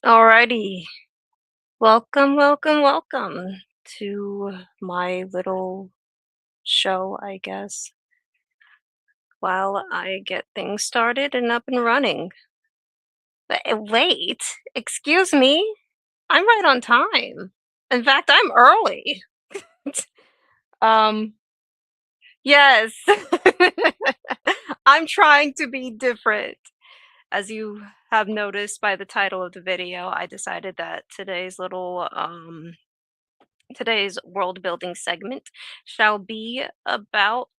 Alrighty. Welcome, welcome, welcome to my little show, I guess, while I get things started and up and running. Wait, excuse me. I'm right on time. In fact, I'm early. um, yes. I'm trying to be different. As you have noticed by the title of the video, I decided that today's world building segment shall be about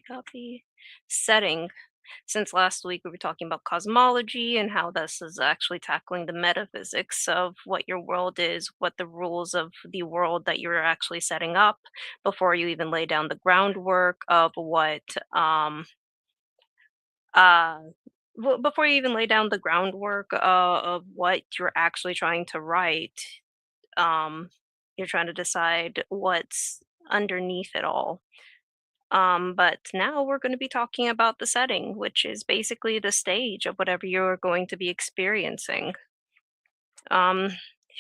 copy setting. Since last week we were talking about cosmology and how this is actually tackling the metaphysics of what your world is, what the rules of the world that you're actually setting up before you even lay down the groundwork of what uh before you even lay down the groundwork of what you're actually trying to write. um, you're trying to decide what's underneath it all. But now we're going to be talking about the setting, which is basically the stage of whatever you're going to be experiencing. Um,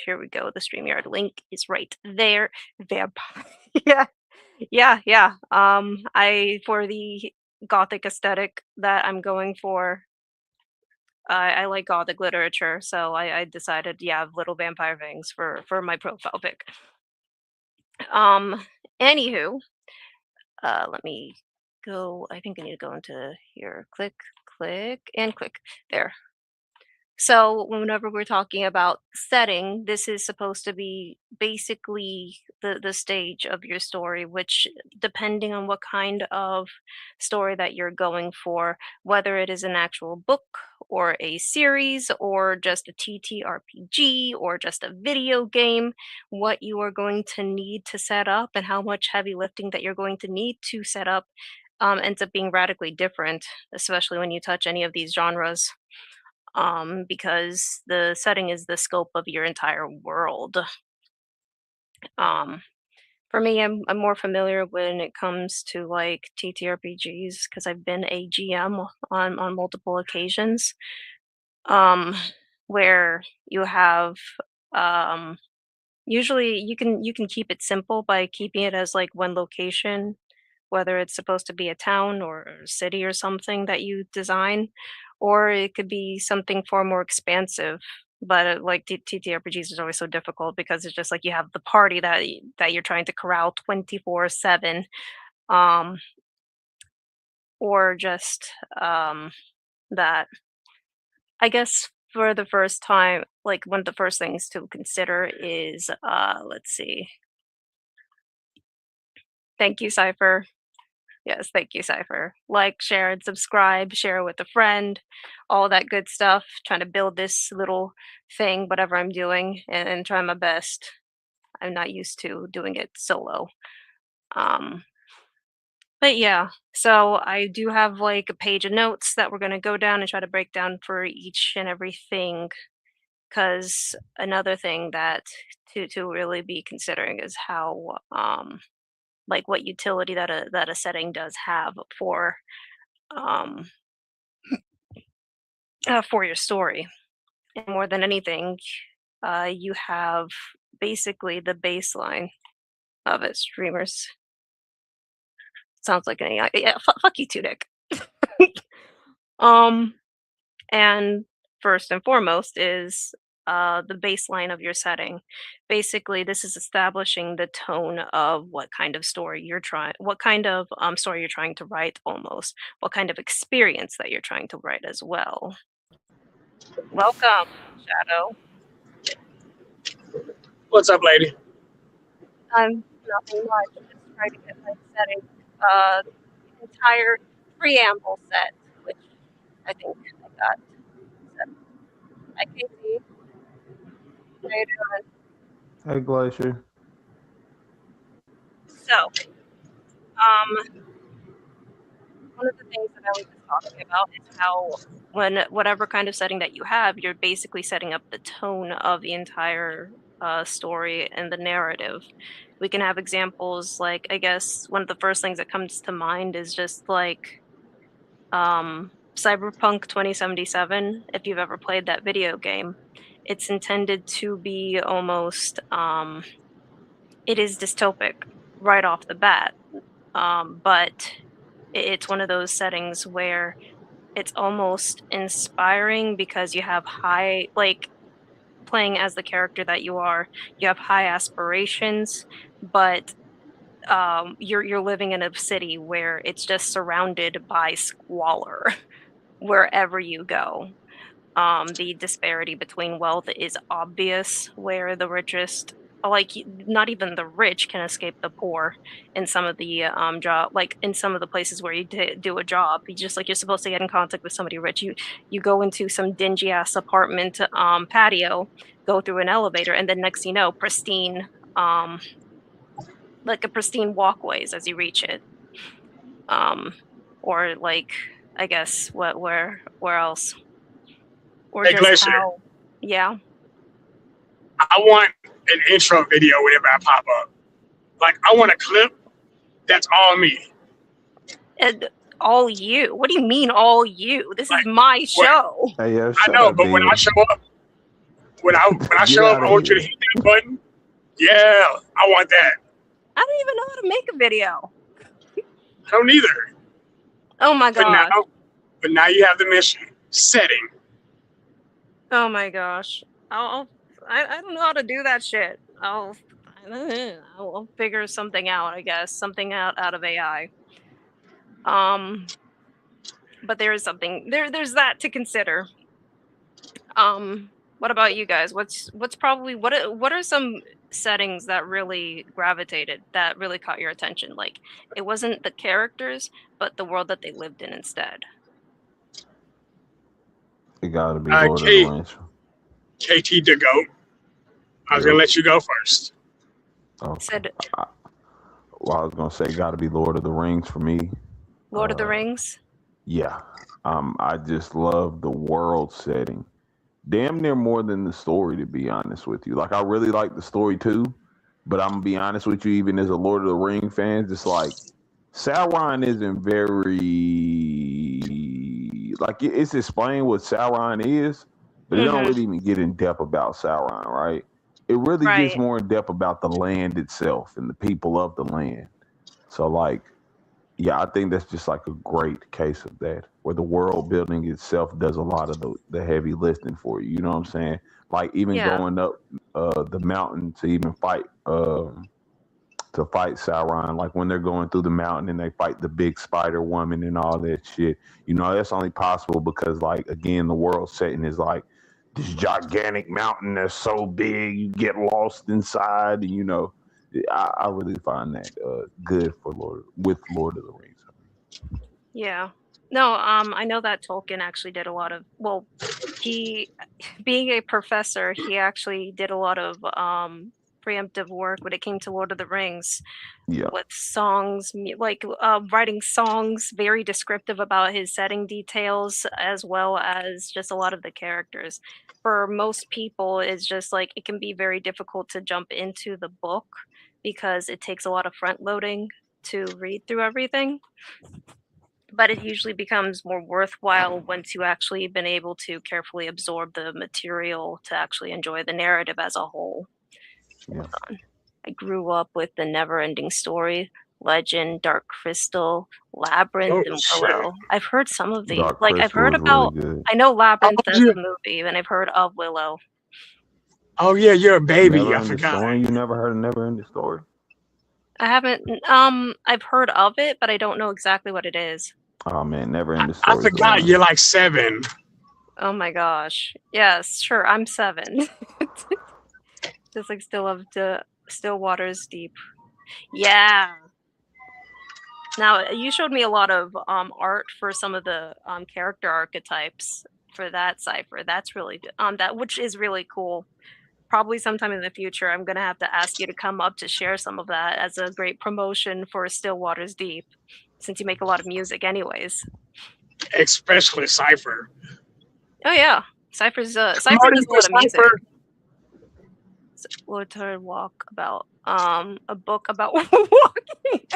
Here we go. The StreamYard link is right there. Vampire. Yeah, yeah. I for the gothic aesthetic that I'm going for. I like gothic literature, so I decided, yeah, little vampire things for my profile pic. Um, Anywho, let me go. I think I need to go into here. Click, click, and click. There. So whenever we're talking about setting, this is supposed to be basically the stage of your story, which depending on what kind of story that you're going for, whether it is an actual book or a series or just a TTRPG or just a video game, what you are going to need to set up and how much heavy lifting that you're going to need to set up ends up being radically different, especially when you touch any of these genres, because the setting is the scope of your entire world. Um, for me, I'm more familiar when it comes to like TTRPGs because I've been a GM on multiple occasions, um, where you have um, usually you can keep it simple by keeping it as like one location, whether it's supposed to be a town or a city or something that you design, or it could be something far more expansive. But like TTRPGs is always so difficult because it's just like you have the party that you're trying to corral 24/7, um, or just that. I guess for the first time, like one of the first things to consider is let's see. Thank you, Cypher. Yes, thank you, Cypher. Like, share, and subscribe, share with a friend, all that good stuff. Trying to build this little thing, whatever I'm doing, and try my best. I'm not used to doing it solo. Um, but yeah, so I do have like a page of notes that we're gonna go down and try to break down for each and everything. Because another thing that to really be considering is how like what utility that a setting does have um for your story. And more than anything, you have basically the baseline of it. Streamers sounds like an AI. Yeah, fuck you too, Nick. um, and first and foremost is the baseline of your setting. Basically, this is establishing the tone of what kind of story you're trying to write, almost what kind of experience that you're trying to write as well. Welcome, Shadow. What's up, lady? Nothing much. Just trying to get my setting, entire preamble set, which I think I got set. I can see. How you doing? Hey, Glacier. So, um, one of the things that I was just talking about is how when whatever kind of setting that you have, you're basically setting up the tone of the entire story and the narrative. We can have examples like I guess one of the first things that comes to mind is just like Cyberpunk 2077, if you've ever played that video game, it's intended to be almost it is dystopic right off the bat. But it's one of those settings where it's almost inspiring because you have high like playing as the character that you have high aspirations, but you're living in a city where it's just surrounded by squalor wherever you go. The disparity between wealth is obvious, where the richest, not even the rich can escape the poor in some of the job, like in some of the places where you do a job. You just like you're supposed to get in contact with somebody rich. You go into some dingy ass apartment patio, go through an elevator, and then next you know, pristine, um, like a pristine walkways as you reach it. Um, or like I guess where else? Or Hey, just Glacier, how, yeah. I want an intro video whenever I pop up. Like, I want a clip that's all me. And all you. What do you mean all you? This is Like, my what? show. Hey, yo, I shut know, up, but when I Demon. show up, when I Get show up, out I of want you to here. hit that button. Yeah, I want that. I don't even know how to make a video. I don't either. Oh my But now, gosh. but now you have the mission setting. Oh my gosh. I don't know how to do that shit. I'll figure something out, I guess. Something out of AI. Um, but there is something there's that to consider. What about you guys? What's probably what are some settings that really gravitated, that really caught your attention? Like it wasn't the characters, but the world that they lived in instead. It gotta be Lord of the Rings. KT to go. I was Yep. gonna let you go first. Okay. Said Well, I was gonna say, gotta be Lord of the Rings for me. Lord of the Rings. Yeah. I just love the world setting. Damn near more than the story, to be honest with you. Like, I really like the story too, but I'm gonna be honest with you, even as a Lord of the Ring fan, just like Sauron isn't very like it's explained what Sauron is, but it don't Mm-hmm. really even get in depth about Sauron, right? It really gets Right. more in depth about the land itself and the people of the land. So like, yeah, I think that's just like a great case of that, where the world building itself does a lot of the heavy lifting for you. You know what I'm saying? Like even Yeah. going up the mountain to even fight Sauron, like when they're going through the mountain and they fight the big spider woman and all that shit. You know, that's only possible because, like, again, the world setting is like this gigantic mountain that's so big you get lost inside, and you know, I really find that good for Lord of the Rings. Yeah. No, I know that Tolkien actually did a lot of, well, he being a professor, he actually did a lot of preemptive work when it came to Lord of the Rings Yeah, with songs, writing songs very descriptive about his setting details as well as just a lot of the characters. For most people, it's just like it can be very difficult to jump into the book because it takes a lot of front loading to read through everything, but it usually becomes more worthwhile once you actually been able to carefully absorb the material to actually enjoy the narrative as a whole. yeah. I grew up with the Never Ending Story, Legend, Dark Crystal, Labyrinth, Oh and shit! Willow. I've heard some of these. Dark Like I've Crystal heard is really about. good. I know How Labyrinth old as you? the movie, and I've heard of Willow. Oh yeah, you're a baby. Never I Ending forgot. Story. You never heard of Never Ending Story? I haven't. I've heard of it, but I don't know exactly what it is. Oh man, Never I, Ending I Story is the forgot one. you're like 7. Oh my gosh. Yes, sure. I'm 7. Just like Still Waters Deep. Yeah. Now, you showed me a lot of art for some of the character archetypes for that cipher. That's really good. That which is really cool. Probably sometime in the future, I'm gonna have to ask you to come up to share some of that as a great promotion for Still Waters Deep, since you make a lot of music, anyways. Especially Cypher. Oh yeah, Cypher Promoting does a for lot of music. Cypher. Water Walk about a book about walking.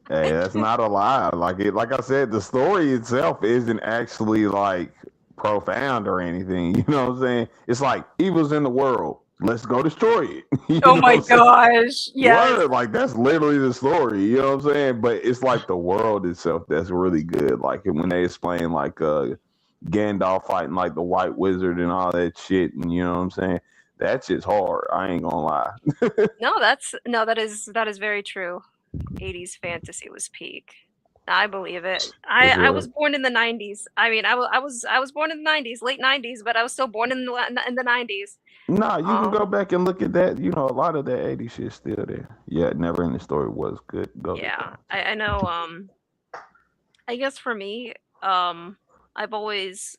Hey, that's not a lie. Like I said, the story itself isn't actually like profound or anything. You know what I'm saying? It's like evil's in the world. Let's go destroy it. You Oh know my what I'm saying? gosh. Yes. Word, like that's literally the story. You know what I'm saying? But it's like the world itself that's really good. Like when they explain like Gandalf fighting like the White Wizard and all that shit, and you know what I'm saying? That shit's hard. I ain't gonna lie. No, that is very true. 80s fantasy was peak. I believe it. For I was sure. born in the 90s. I mean, I was born in the 90s, late 90s, but I was still born in the 90s. Nah, you can go Um, back and look at that. You know, a lot of that 80s shit still there. Yeah, Never Ending Story was good. Gold yeah, though. I know. I guess for me, I've always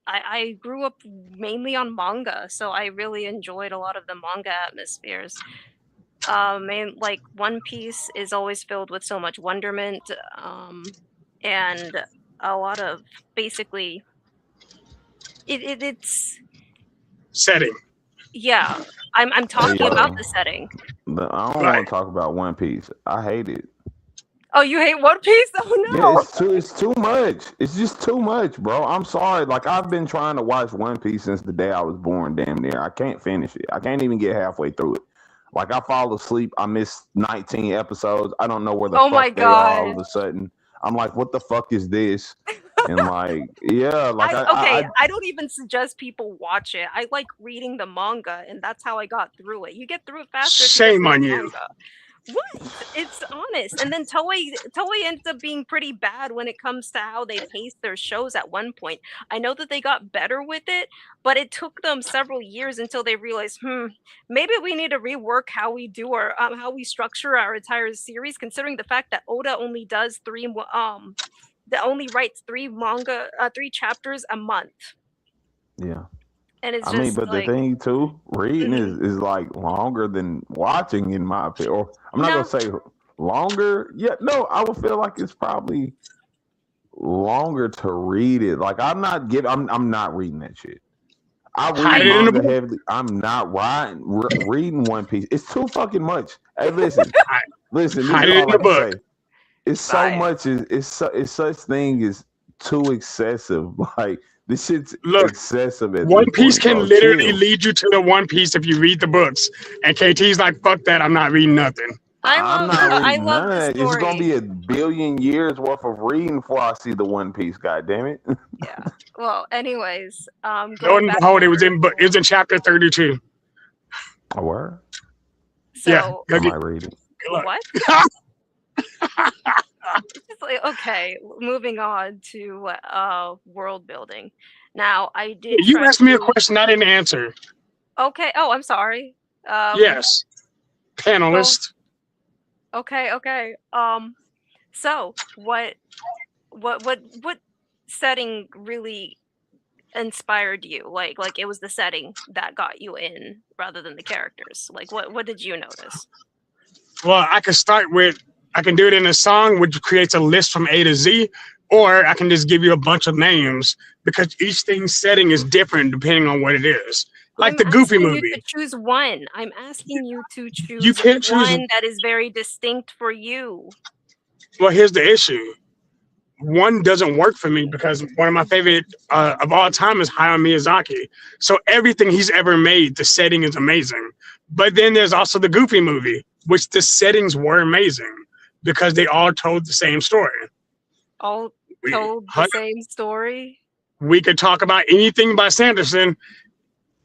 I grew up mainly on manga, so I really enjoyed a lot of the manga atmospheres. Like One Piece is always filled with so much wonderment, and a lot of basically it's Setting. yeah. I'm Hey talking about yo, the setting. I don't Right. want to talk about One Piece. I hate it. Oh, you hate One Piece? Yeah, Oh it's too much. It's just too much, bro. I'm sorry. Like I've been trying to watch One Piece since the day I was born, damn near. I can't finish it. I can't even get halfway through it. Like I fall asleep, I miss 19 episodes. I don't know where the oh my fuck they are all god. of a sudden. I'm like, what the fuck is this? And like, yeah, like Okay, I don't even suggest people watch it. I like reading the manga, and that's how I got through it. You get through it faster if you just Shame read on the you. manga. What? It's honest. And then Toei ends up being pretty bad when it comes to how they pace their shows at one point. I know that they got better with it, but it took them several years until they realized, maybe we need to rework how we do our how we structure our entire series, considering the fact that Oda only does that only writes three chapters a month. yeah. And it's I mean, just but the like, thing too, reading mhm. is like longer than watching, in my opinion. Or I'm not gonna No, say longer. Yeah, no, I would feel like it's probably longer to read it. Like I'm not reading that shit. I read Hide it in the manga book. heavily. I'm not reading One Piece. It's too fucking much. Hey, listen, Hide, listen. This hide is it in all I the can book. say. It's so I much. It's such thing as too excessive. Like this shit's Look, excessive at One this Piece point, can bro. literally Chill. lead you to the One Piece if you read the books. And KT's like, fuck that, I'm not reading nothing. I'm not I reading love none of the that. It's gonna story. be a billion years worth of reading before I see the One Piece. God damn it! Yeah. Well, anyways, Lo going and back behold, over it was to in chapter 32. A word. Yeah, so I go get might read it. good luck. what? It's just like, okay, moving on to world building. Now, I did You try asked me a to. question I didn't answer. Okay. Oh, I'm sorry. Yes, Go. panelist. Okay. Okay. So what setting really inspired you? Like it was the setting that got you in rather than the characters. Like what did you notice? Well, I can do it in a song, which creates a list from A to Z, or I can just give you a bunch of names because each thing's setting is different depending on what it is. Like I'm the Goofy asking you to movie. choose one. I'm asking you to You choose can't choose. one that is very distinct for you. Well, here's the issue. One doesn't work for me because one of my favorite of all time is Hayao Miyazaki. So everything he's ever made, the setting is amazing. But then there's also the Goofy movie, which the settings were amazing because they all told the same story. All We, told the same story. we could talk about anything by Sanderson.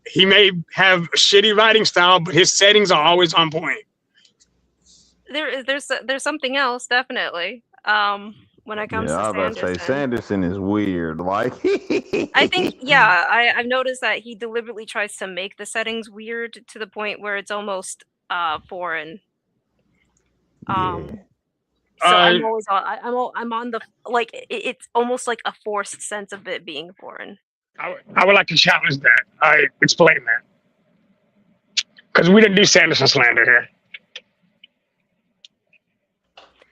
He may have a shitty writing style, but his settings are always on point. There's something else definitely. When it comes Yeah, to I was about to say Sanderson. Sanderson is weird. Like, I think, yeah, I've noticed that he deliberately tries to make the settings weird to the point where it's almost foreign. yeah. Um, so Uh, I'm always on. I'm on the like. It's almost like a forced sense of it being foreign. I would like to challenge that. I explain that because we didn't do Sanderson slander here.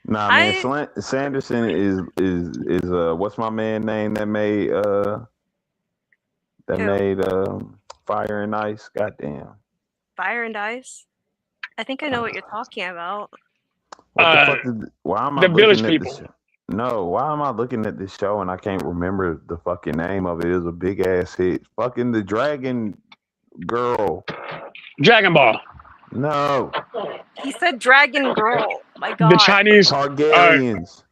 Nah, man. I Sanderson is what's my man name that Who? made Fire and Ice. Goddamn. Fire and Ice. I think I know what you're talking about. What the fuck is? Why am I The Village looking at People. this? No, why am I looking at this show and I can't remember the fucking name of it? It was a big ass hit. Fucking the Dragon Girl. Dragon Ball. No, He said Dragon Girl. My The God. Chinese. Targaryens.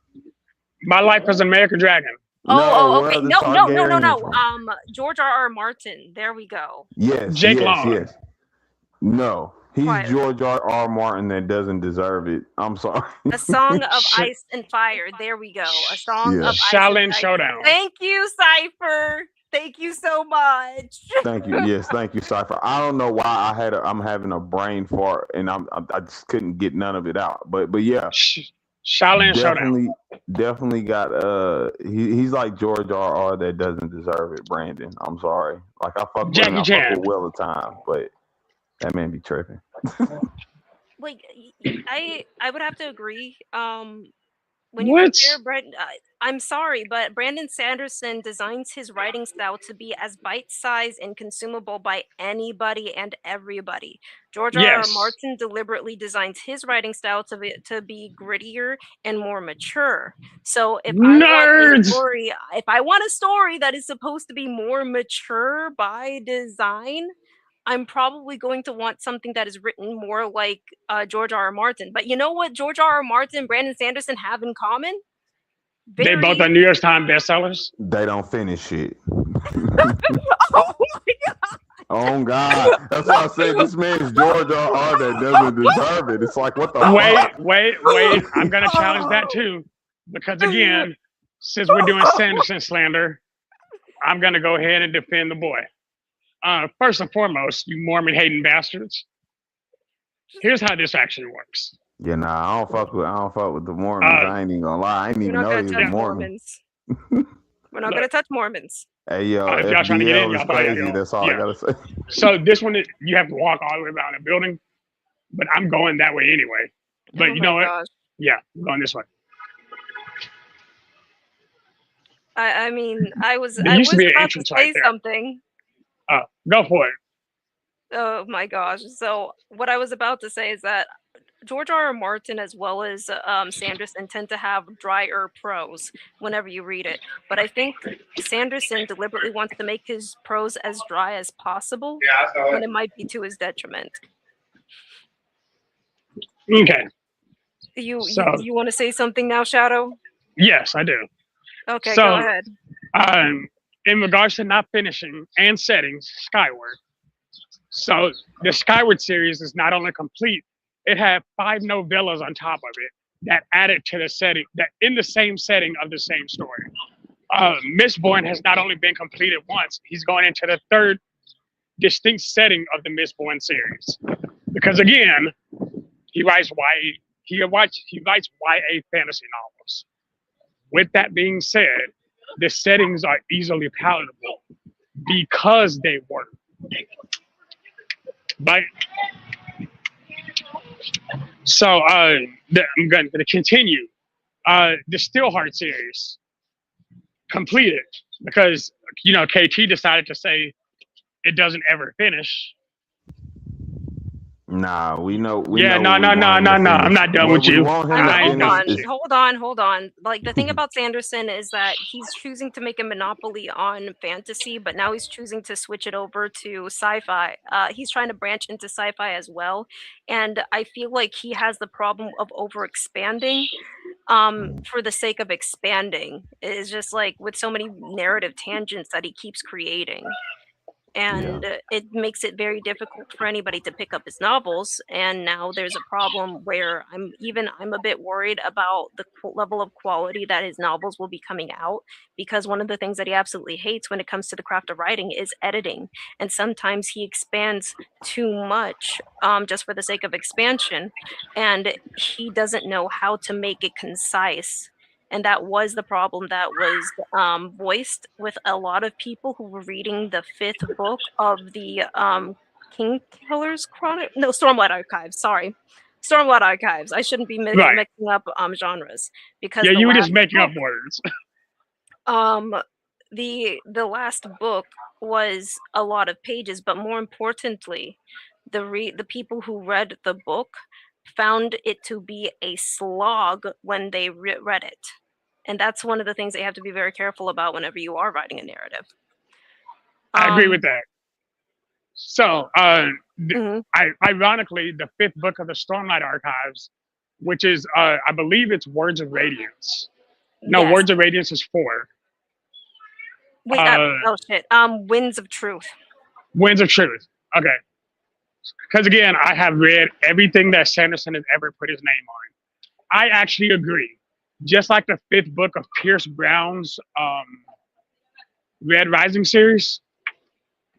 My Life as an American Dragon. No, Oh, where okay. are the No, no, no, no, Targaryens no. from? George R. Martin. There we go. Yes, Jake yes, Long. yes. No, he's Quiet. George R. Martin that doesn't deserve it. I'm sorry. A Song of Sh- Ice and Fire. There we go. A Song Yeah. of Ice Shaolin and Fire. Showdown. Thank you, Cypher. Thank you so much. Thank you. Yes, thank you, Cypher. I don't know why I'm having a brain fart and I just couldn't get none of it out. But yeah, Shaolin Showdown. definitely got he's like George R. that doesn't deserve it, Brandon. I'm sorry. Like I fuck with him, Jackie I fuck Chan. with Will of Time, but that man be tripping. Like, I would have to agree. When you What? compare I'm sorry, but Brandon Sanderson designs his writing style to be as bite-sized and consumable by anybody and everybody. George R. R. Yes. Martin deliberately designs his writing style to be grittier and more mature. So if Nerds. I want a story that is supposed to be more mature by design, I'm probably going to want something that is written more like George R. R. Martin. But you know what George R. R. Martin and Brandon Sanderson have in common? They both are New York Times bestsellers. They don't finish it. Oh my God. Oh God, that's why I said this man's George R. that doesn't deserve it. It's like what the fuck? Wait. I'm gonna challenge that too, because again, since we're doing Sanderson slander, I'm gonna go ahead and defend the boy. First and foremost, you Mormon hating bastards. Here's how this actually works. Yeah, nah, I don't fuck with the Mormons. I ain't even gonna lie. I ain't even know he was a Mormon. We're not gonna touch Mormons. Hey yo, if y'all trying to get in, FBL is y'all probably crazy. gotta go. That's all I gotta say. So this one, you have to walk all the way around the building, but I'm going that way anyway. But you know what? Gosh. Yeah, I'm going this way. I mean, I was There used to be an about to entrance say right there. something. Go for it. Oh my gosh. So what I was about to say is that George R. R. Martin as well as Sanderson tend to have drier prose whenever you read it. But I think Sanderson deliberately wants to make his prose as dry as possible, and it might be to his detriment. Okay. You want to say something now, Shadow? Yes, I do. Okay, So, go ahead. In regards to not finishing and settings, Skyward. So the Skyward series is not only complete, it had 5 novellas on top of it that added to the setting, that in the same setting of the same story. Mistborn has not only been completed once, he's going into the 3rd distinct setting of the Mistborn series. Because again, he writes YA fantasy novels. With that being said, the settings are easily palatable because they work. But so I'm going to continue. The Steelheart series completed because KT decided to say it doesn't ever finish. Nah, we know. No. I'm not done with you. Hold on. Like the thing about Sanderson is that he's choosing to make a monopoly on fantasy, but now he's choosing to switch it over to sci-fi. He's trying to branch into sci-fi as well, and I feel like he has the problem of over-expanding for the sake of expanding. It's just like with so many narrative tangents that he keeps creating. And it makes it very difficult for anybody to pick up his novels. And now there's a problem where I'm a bit worried about the level of quality that his novels will be coming out, because one of the things that he absolutely hates when it comes to the craft of writing is editing. And sometimes he expands too much just for the sake of expansion, and he doesn't know how to make it concise. And that was the problem that was voiced with a lot of people who were reading the 5th book of the King Killer's Chronic. No, Stormlight Archives. Sorry, Stormlight Archives. I shouldn't be mixing up genres, because you were just making up words. The last book was a lot of pages, but more importantly, the people who read the book found it to be a slog when they read it. And that's one of the things that you have to be very careful about whenever you are writing a narrative. I agree with that. So, Mhm. ironically, the fifth book of the Stormlight Archives, which is, I believe it's Words of Radiance. No, Yes. Words of Radiance is 4. Wait, oh shit. Winds of Truth. Winds of Truth. Okay. Because again, I have read everything that Sanderson has ever put his name on. I actually agree. Just like the fifth book of Pierce Brown's Red Rising series,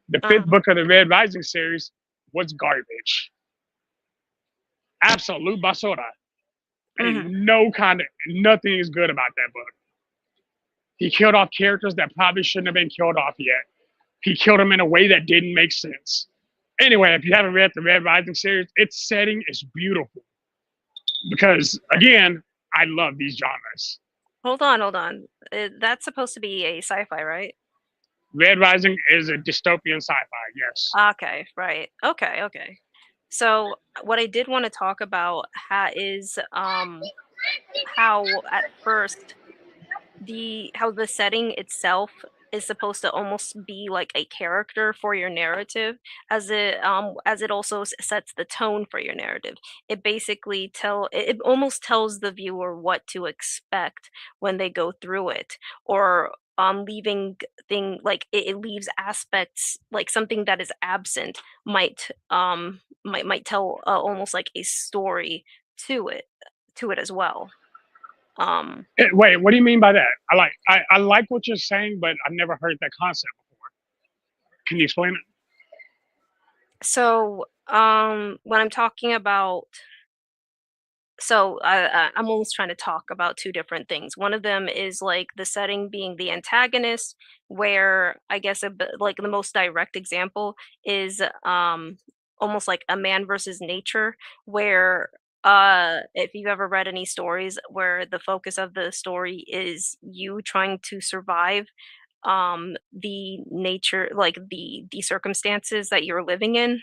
the fifth book of the Red Rising series was garbage. Absolute basura. And nothing is good about that book. He killed off characters that probably shouldn't have been killed off yet. He killed them in a way that didn't make sense. Anyway, if you haven't read the Red Rising series, its setting is beautiful. Because, again, I love these genres. Hold on. That's supposed to be a sci-fi, right? Red Rising is a dystopian sci-fi, yes. Okay, right. Okay. So what I did want to talk about is how at first how the setting itself is supposed to almost be like a character for your narrative, as it also sets the tone for your narrative. It basically it almost tells the viewer what to expect when they go through it, or leaving it leaves aspects, like something that is absent might tell almost like a story to it as well. Wait, what do you mean by that? I like what you're saying, but I've never heard that concept before. Can you explain it? So, when I'm talking about, I'm almost trying to talk about two different things. One of them is like the setting being the antagonist, where I guess like the most direct example is almost like a man versus nature, where if you've ever read any stories where the focus of the story is you trying to survive the nature, like the circumstances that you're living in.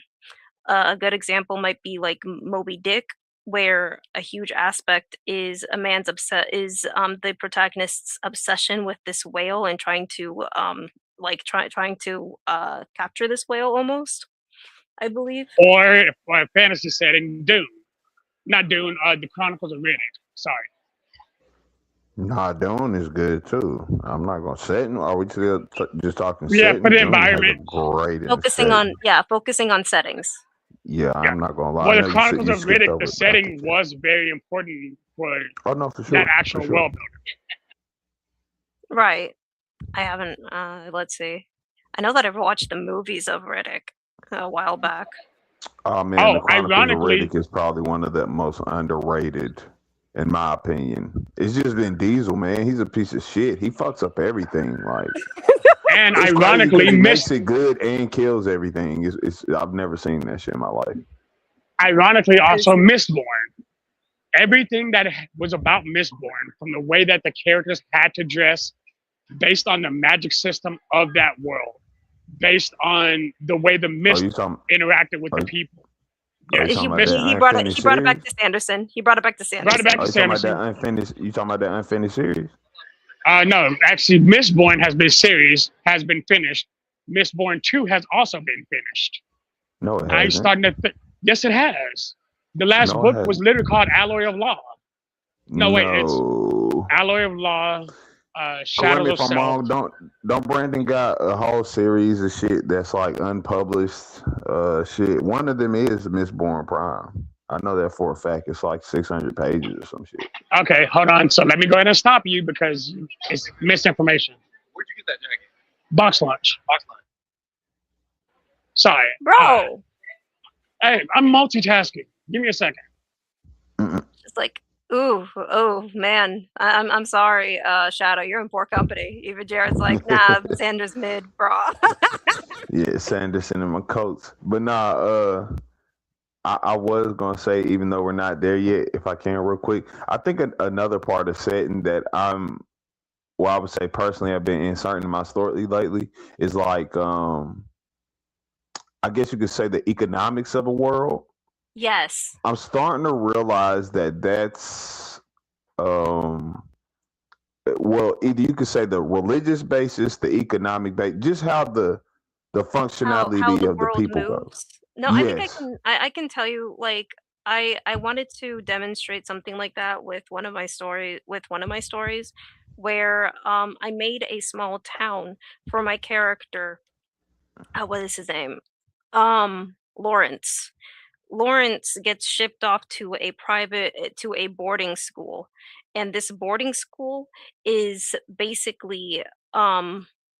A good example might be like Moby Dick, where a huge aspect is the protagonist's obsession with this whale and trying to trying to capture this whale almost, I believe. Or for a fantasy setting, Dune. Not Dune, the Chronicles of Riddick. Sorry. Nah, Dune is good too. I'm not gonna set. Are we still just talking? Yeah, setting? for the Dune has a environment. great Focusing on settings. Yeah, I'm not gonna lie. Well, the Chronicles of Riddick, the setting was very important for that actual world building. Right. I haven't. Let's see. I know that I've watched the movies of Riddick a while back. Oh man, the Chronicles of Riddick is probably one of the most underrated, in my opinion. It's just Vin Diesel, man. He's a piece of shit. He fucks up everything, like. And ironically, he makes it good and kills everything. I've never seen that shit in my life. Ironically, also Mistborn. Everything that was about Mistborn, from the way that the characters had to dress, based on the magic system of that world, based on the way the mist interacted with the people. Yeah, he brought it back to Sanderson. He brought it back to Sanderson. Brought it back to Sanderson. You talking about that unfinished series? No, actually, Mistborn has been finished. Mistborn 2 has also been finished. No, it hasn't. Yes, it has. The last book was literally called Alloy of Law. Wait, it's Alloy of Law, Shadows of Self. I'm wrong, don't Brandon got a whole series of shit that's like unpublished shit. One of them is Mistborn Prime. I know that for a fact. It's like 600 pages or some shit. Okay, hold on. So let me go ahead and stop you because it's misinformation. Where'd you get that jacket? Box lunch. Sorry. Bro. Hey, I'm multitasking. Give me a second. It's like, oh man. I'm sorry, Shadow. You're in poor company. Even Jared's like, nah, Sanders mid, bro. Yeah, Sanderson and my coats. But nah, I was gonna say, even though we're not there yet, if I can real quick, I think another part of setting that I would say personally I've been inserting in my story lately is like I guess you could say the economics of a world. Yes. I'm starting to realize that that's um well, either you could say the religious basis, the economic base, just how the How functionality the of the world people goes. moves. No, I think Yes. I can tell you, like, I wanted to demonstrate something like that with one of my stories, where, I made a small town for my character. What is his name? Lawrence. Lawrence gets shipped off to a boarding school, and this boarding school is basically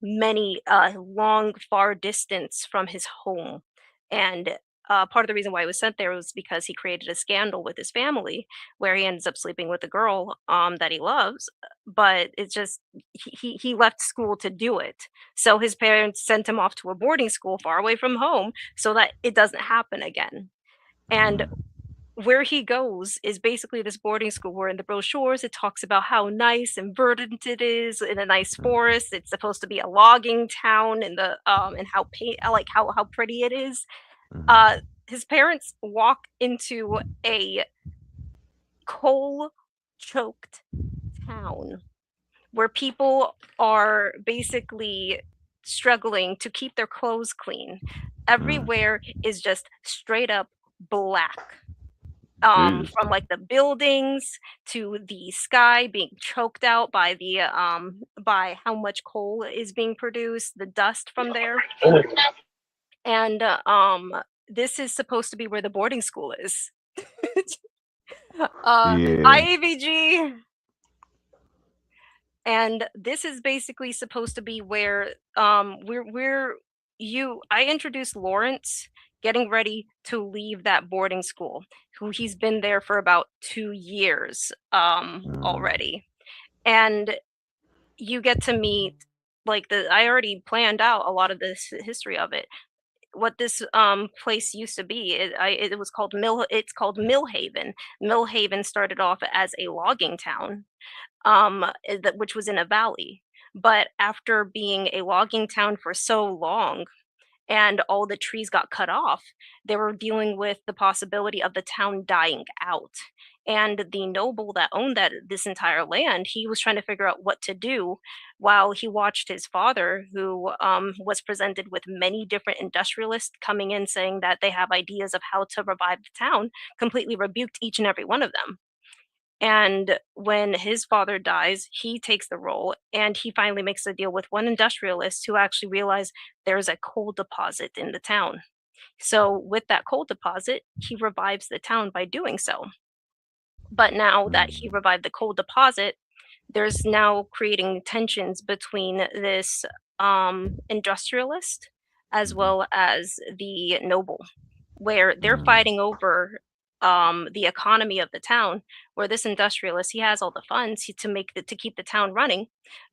many long far distance from his home. And part of the reason why he was sent there was because he created a scandal with his family where he ends up sleeping with a girl that he loves, but it's just he left school to do it. So his parents sent him off to a boarding school far away from home so that it doesn't happen again. And Mhm. where he goes is basically this boarding school where in the brochures it talks about how nice and verdant it is in a nice forest. It's supposed to be a logging town in the and like how pretty it is. Mhm. Uh his parents walk into a coal choked town where people are basically struggling to keep their clothes clean. Mhm. Everywhere is just straight up black. Jesus. From like the buildings to the sky being choked out by how much coal is being produced, the dust from there. And this is supposed to be where the boarding school is. Yeah. IAVG. And this is basically supposed to be where we're you I introduced Lawrence getting ready to leave that boarding school, who he's been there for about 2 years Mhm. already. And you get to meet like the I already planned out a lot of this history of it. What this place used to be, it was called Millhaven. Millhaven started off as a logging town, which was in a valley. But after being a logging town for so long and all the trees got cut off, they were dealing with the possibility of the town dying out. And the noble that owned this entire land, he was trying to figure out what to do while he watched his father, who was presented with many different industrialists coming in saying that they have ideas of how to revive the town, completely rebuked each and every one of them. And when his father dies, he takes the role and he finally makes a deal with one industrialist who actually realized there's a coal deposit in the town. So, with that coal deposit, he revives the town by doing so. But now that he Mhm. revived the coal deposit, there's now creating tensions between this industrialist as Mhm. well as the noble, where they're Mhm. fighting over the economy of the town. Where this industrialist, he has all the funds to keep the town running,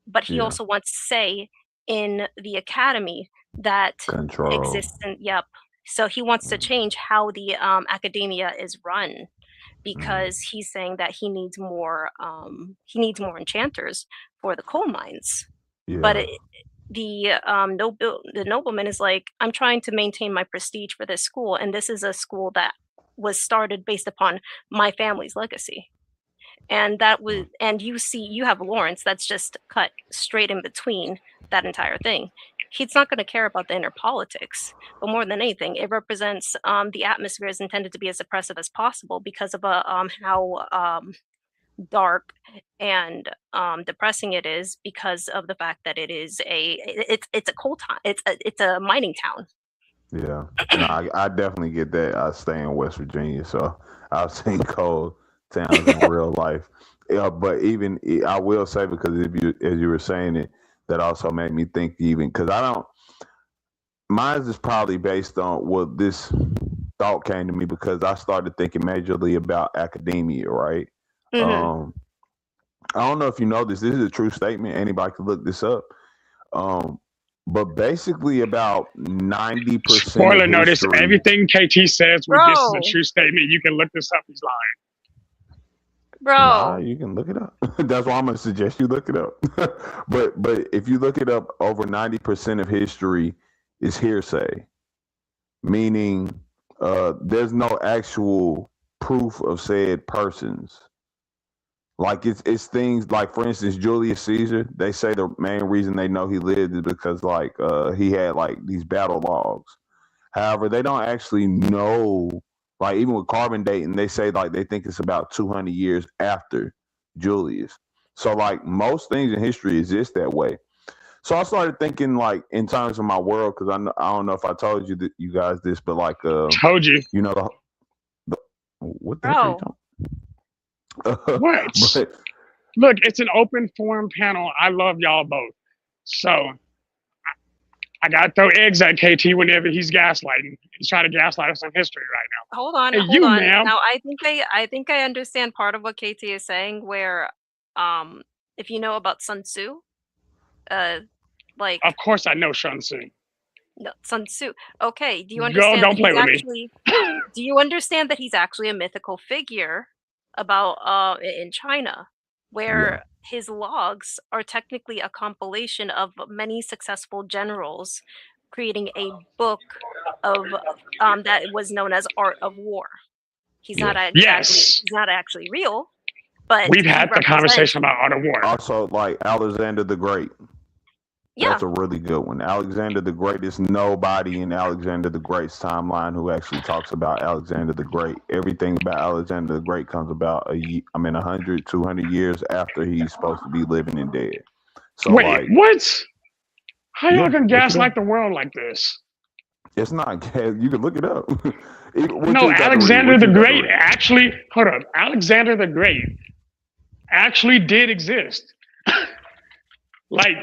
but he Yeah. also wants say in the academy that Control. exists. And yep, so he wants to Mhm. change how the academia is run Mhm. because he's saying that he needs more enchanters for the coal mines. But Yeah. the nobleman is like, I'm trying to maintain my prestige for this school, and this is a school that was started based upon my family's legacy. And Mhm. you have Lawrence that's just cut straight in between that entire thing. He's not going to care about the inner politics, but more than anything, it represents the atmosphere is intended to be as oppressive as possible because of how dark and depressing it is because of the fact that it's a coal town. It's a mining town. Yeah. No, I definitely get that. I stay in West Virginia, so I've seen cold towns in real life. Yeah, but even I will say, because if you as you were saying it, that also made me think, even because I don't. Mine is probably based on, well, this thought came to me because I started thinking majorly about academia, right? Hmm. Um, I don't know if you know this. This is a true statement. Anybody can look this up. Um, but basically, about 90% of Spoiler notice: history. everything KT says with this is a Bro, true statement. You can look this up. He's lying. Lie, bro. you can look it up. That's why I'm gonna suggest you look it up. but if you look it up, over 90% of history is hearsay, meaning there's no actual proof of said persons. Like it's things like, for instance, Julius Caesar. They say the main reason they know he lived is because like he had like these battle logs. However, they don't actually know. Like even with carbon dating, they say like they think it's about 200 years after Julius. So like most things in history exist that way. So I started thinking like in terms of my world, because I don't know if I told you guys this, but like Told you. you know the what the heck are you Bro, talking? What? But Look, it's an open forum panel. I love y'all both. So I gotta throw eggs at KT whenever he's gaslighting. He's trying to gaslight us on history right hold on, now. Hey, hold you, on. ma'am. Now I think I understand part of what KT is saying where um if you know about Sun Tzu, uh like Of course I know Sun Tzu. no, Sun Tzu. Okay, do you Go, understand don't that play he's with me. actually do you understand that he's actually a mythical figure about in China yeah, where his logs are technically a compilation of many successful generals creating a book of that was known as Art of War. yeah. Yes, He's not actually real, but we've he had the represents conversation about Art of War. Also, like Alexander the Great. yeah. That's a really good one. Alexander the Great is nobody in Alexander the Great's timeline who actually talks about Alexander the Great. Everything about Alexander the Great comes about 100, 200 years after he's supposed to be living and dead. So, Wait, like, what? How y'all yeah, can look it gaslight up. the world like this? It's not gas. You can look it up. What No, you got to read? Alexander What the you got to Great read? actually, hold up. Alexander the Great actually did exist. Like,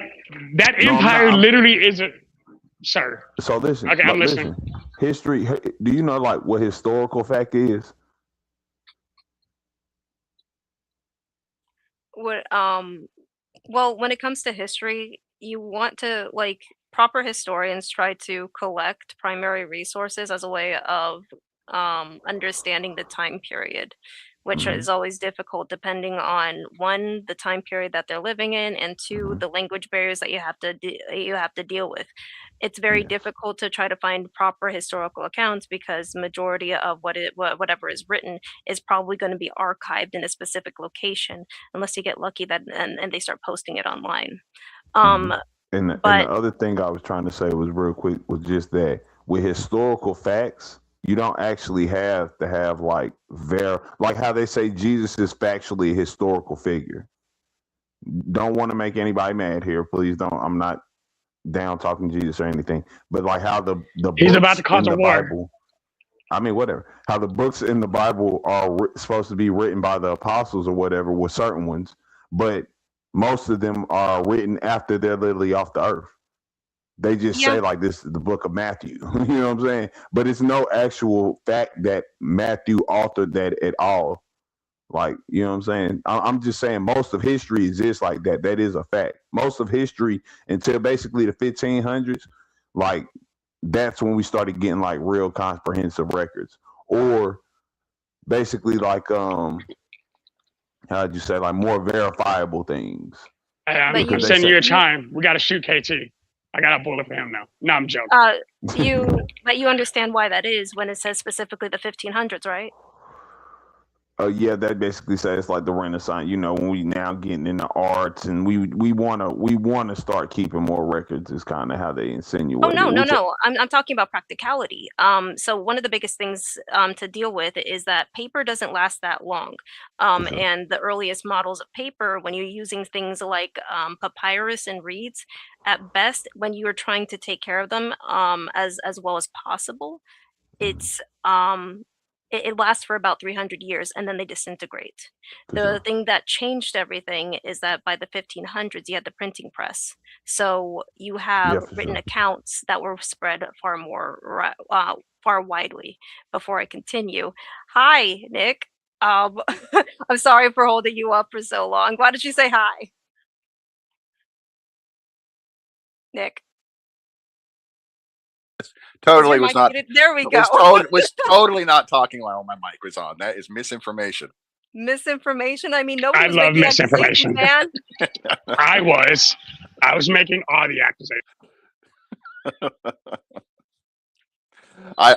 that No, I'm not. empire literally is a, sir. So listen, Okay, I'm listening. listen. History. Do you know like what historical fact is? What well, when it comes to history, you want to like proper historians try to collect primary resources as a way of understanding the time period, which Hmm. is always difficult depending on one, the time period that they're living in, and two, Hmm. the language barriers that you have to deal with. It's very Yes. difficult to try to find proper historical accounts because majority of whatever is written is probably going to be archived in a specific location unless you get lucky that and they start posting it online. Hmm. Um, And the but other thing I was trying to say was real quick was just that with historical facts, you don't actually have to have like how they say Jesus is factually a historical figure. Don't want to make anybody mad here, please don't. I'm not down talking Jesus or anything, but like how the He's about to books cause in a the war. Bible, I mean, whatever. How the books in the Bible are supposed to be written by the apostles or whatever, with certain ones, but most of them are written after they're literally off the earth. They just yeah, say like this is the book of Matthew. You know what I'm saying? But it's no actual fact that Matthew authored that at all. Like, you know what I'm saying? I'm just saying most of history exists like that. That is a fact. Most of history until basically the 1500s, like that's when we started getting like real comprehensive records, or basically like how'd you say, like more verifiable things, Hey, but I'm because they sending say you a chime. We got to shoot KT. I got a bullet for him now. No, I'm joking. uh, you understand why that is when it says specifically the 1500s, right? yeah, that basically says like the Renaissance. You know, when we now getting into arts and we wanna start keeping more records is kind of how they Oh, insinuate no, it. no, Which no. I'm talking about practicality. So one of the biggest things to deal with is that paper doesn't last that long. for sure. And the earliest models of paper, when you're using things like papyrus and reeds, at best, when you are trying to take care of them as well as possible, Mhm. it's it lasts for about 300 years and then they disintegrate. For The sure. thing that changed everything is that by the 1500s you had the printing press, so you have Yeah, for written sure. accounts that were spread far widely. Before I continue, hi Nick. um I'm sorry for holding you up for so long. Why don't you say hi, Nick? Is your Totally was mic not muted? There we go. was totally not talking while my mic was on. That is misinformation. Misinformation. I mean, nobody I was love making accusations, misinformation. man. I was making all the accusations.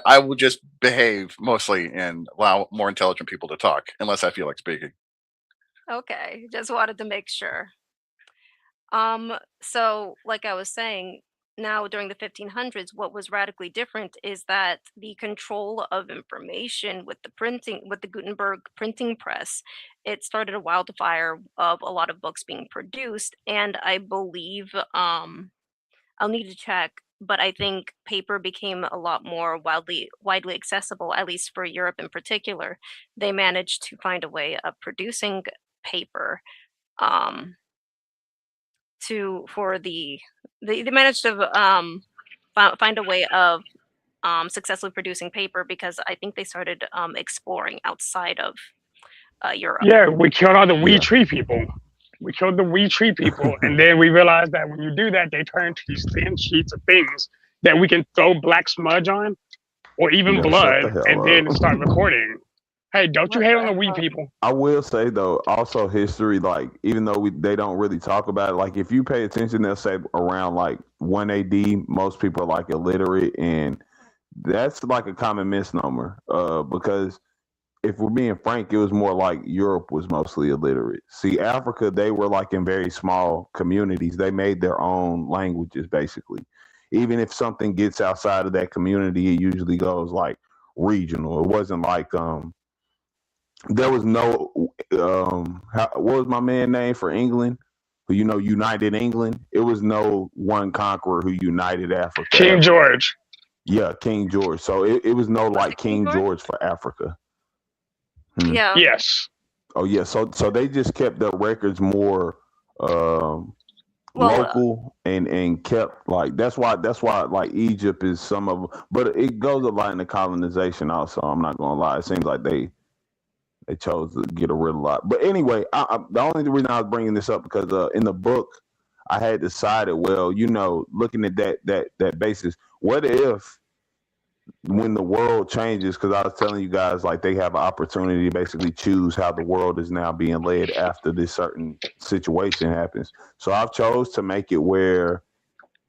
I will just behave mostly and allow more intelligent people to talk, unless I feel like speaking. Okay, just wanted to make sure. So like I was saying, now during the 1500s, what was radically different is that the control of information with the printing, with the Gutenberg printing press, it started a wildfire of a lot of books being produced. And I believe, I'll need to check, but I think paper became a lot more widely accessible, at least for Europe in particular. They managed to find a way of producing paper. Um, to for they managed to find a way of successfully producing paper because I think they started exploring outside of Europe. Yeah, we killed all the wee Yeah. tree people. We killed the wee tree people, and then we realized that when you do that, they turn into these thin sheets of things that we can throw black smudge on, or even Yeah, shut blood, the hell and then start up. recording. Hey, don't you What hate on the the wee hell? people? I will say though, also history, like even though they don't really talk about it, like if you pay attention, they'll say around like 1 AD, most people are like illiterate, and that's like a common misnomer. Because if we're being frank, it was more like Europe was mostly illiterate. See, Africa, they were like in very small communities. They made their own languages basically. Even if something gets outside of that community, it usually goes like regional. It wasn't like there was no what was my man name for England? Who united England? It was no one conqueror who united Africa King ever. George. Yeah, King George. So it was no Was like it King King George? George for Africa. Yeah. Yes. Oh yeah, so they just kept their records more Well, local and kept like that's why like Egypt is some of, but it goes a lot into colonization also. I'm not gonna lie, it seems like they chose to get a real lot. But anyway, the only reason I was bringing this up because in the book I had decided, well, looking at that basis, what if when the world changes, because I was telling you guys like they have an opportunity to basically choose how the world is now being led after this certain situation happens. So I've chose to make it where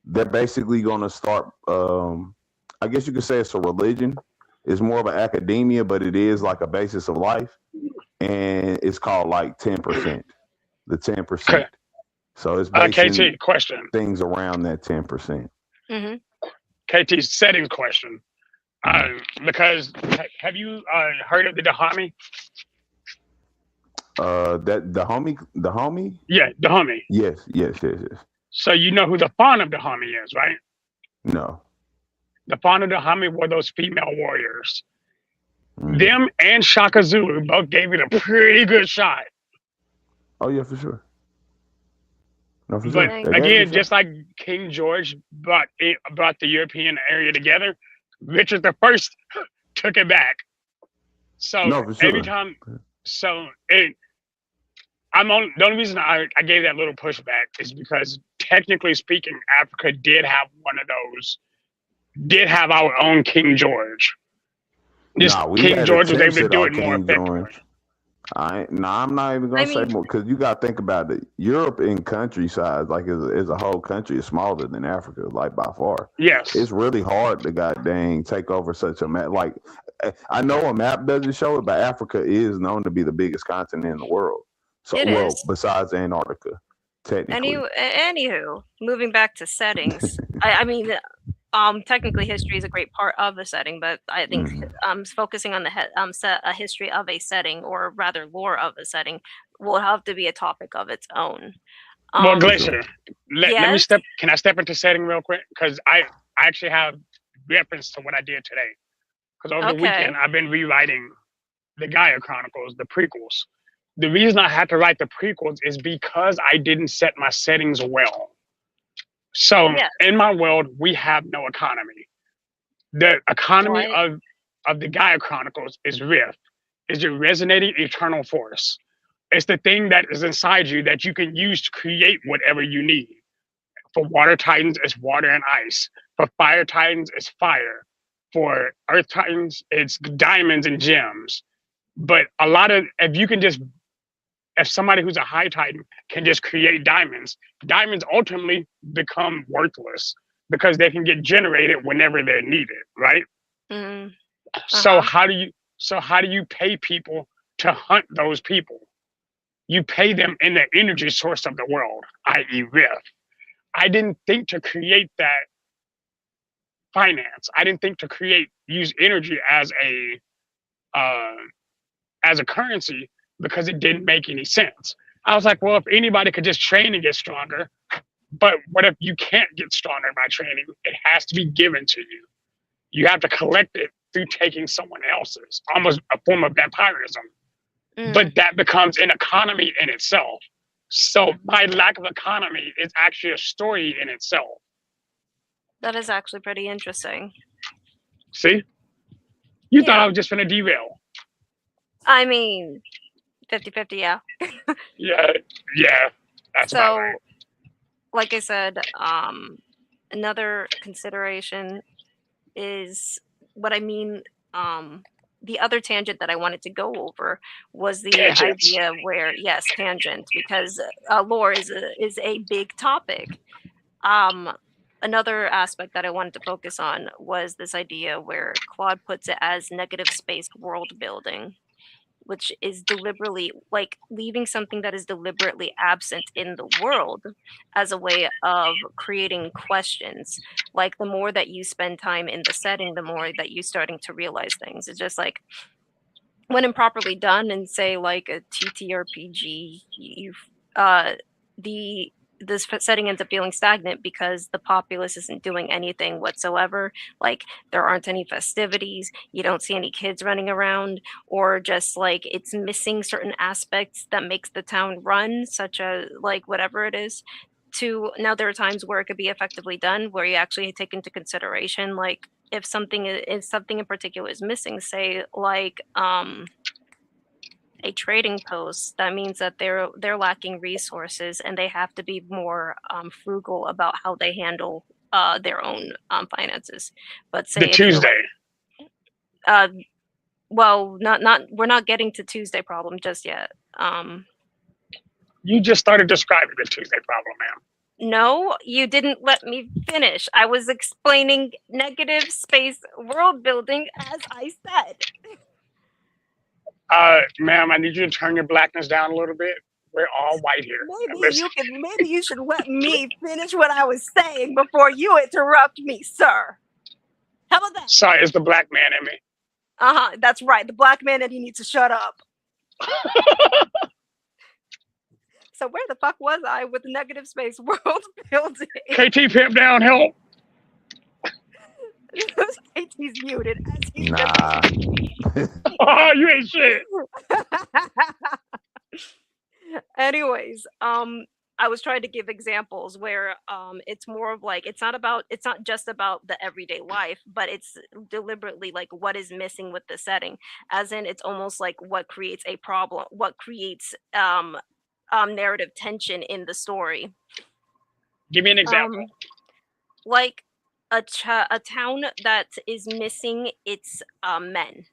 they're basically going to start. I guess you could say it's a religion. It's more of an academia, but it is like a basis of life, and it's called like 10%. The 10%. So it's basing KT, question. things around that 10%. hmm KT, settings question. Because have you heard of the Dahomey? That the homie. Yeah, Dahomey. Yes. So you know who the fawn of Dahomey is, right? No. The fawn of Dahomey were those female warriors. Mm. Them and Shaka Zulu both gave it a pretty good shot. Oh yeah, for sure. No, for But sure. Dang. They gave it a again, shot. just like King George brought the European area together, Richard the First took it back. So No, for every sure. time, the only reason I gave that little pushback is because technically speaking, Africa did have one of those, did have our own King George. Just Nah, we King had George was able attempts to at do our it more King effectively. George. I'm not even I gonna say mean, more because you gotta think about it. Europe in countryside, like as a whole country, is smaller than Africa, like by far. Yes, It's really hard to goddamn take over such a map. Like I know a map doesn't show it, but Africa is known to be the biggest continent in the world. So, it well, is. besides Antarctica, technically. Anywho, moving back to settings. I mean, technically history is a great part of the setting, but I think Mhm. focusing on the a history of a setting, or rather lore of a setting, will have to be a topic of its own. well, For Um, sure. Glacier, let me yes. step. Can I step into setting real quick? Because I actually have reference to what I did today. Because over the weekend Okay. I've been rewriting the Gaia Chronicles, the prequels. The reason I had to write the prequels is because I didn't set my settings well. So Yes. in my world, we have no economy. The economy What? of the Gaia Chronicles is Rift, is your resonating eternal force. It's the thing that is inside you that you can use to create whatever you need. For water titans, it's water and ice. For fire titans, it's fire. For earth titans, it's diamonds and gems. But if somebody who's a high titan can just create diamonds, diamonds ultimately become worthless because they can get generated whenever they're needed, right? Mm, So uh-huh. how do you pay people to hunt those people? You pay them in the energy source of the world, i.e., riff. I didn't think to create that finance. I didn't think to use energy uh, as a currency because it didn't make any sense. I was like, well, if anybody could just train and get stronger, but what if you can't get stronger by training? It has to be given to you. You have to collect it through taking someone else's, almost a form of vampirism. Mm, But that becomes an economy in itself. So my lack of economy is actually a story in itself. that is actually pretty interesting. See? You thought I Yeah. was just gonna derail. I mean, 50-50, yeah. Yeah, yeah, that's about right. So, like I said, another consideration is what I mean. Um, the other tangent that I wanted to go over was the Tangents. idea where, yes, tangent, because lore is a big topic. Um, Another aspect that I wanted to focus on was this idea where Claude puts it as negative space world building, which is deliberately like leaving something that is deliberately absent in the world as a way of creating questions. Like the more that you spend time in the setting, the more that you're starting to realize things. It's just like when improperly done and say like a TTRPG, uh the setting ends up feeling stagnant because the populace isn't doing anything whatsoever. Like there aren't any festivities, you don't see any kids running around, or just like it's missing certain aspects that makes the town run, such as like whatever it is. To now, there are times where it could be effectively done, where you actually take into consideration like if something in particular is missing, say like a trading post, that means that they're lacking resources and they have to be more frugal about how they handle their own finances. But The say if you're like Tuesday. uh well, not we're not getting to Tuesday problem just yet. You just started describing the Tuesday problem, ma'am. No, you didn't let me finish. I was explaining negative space world building as I said. Ma'am, I need you to turn your blackness down a little bit. We're all white here. Now listen. Maybe you should let me finish what I was saying before you interrupt me, sir. How about that? Sorry, it's the black man in me. Uh-huh, that's right. The black man and he needs to shut up. So where the fuck was I with negative space world building? KT pimp down, help. KT's muted as he Nah. Oh, you ain't shit. Anyways, I was trying to give examples where it's more of like it's not just about the everyday life, but it's deliberately like what is missing with the setting. As in it's almost like what creates a problem, what creates narrative tension in the story. Give me an example. Like a town that is missing its men.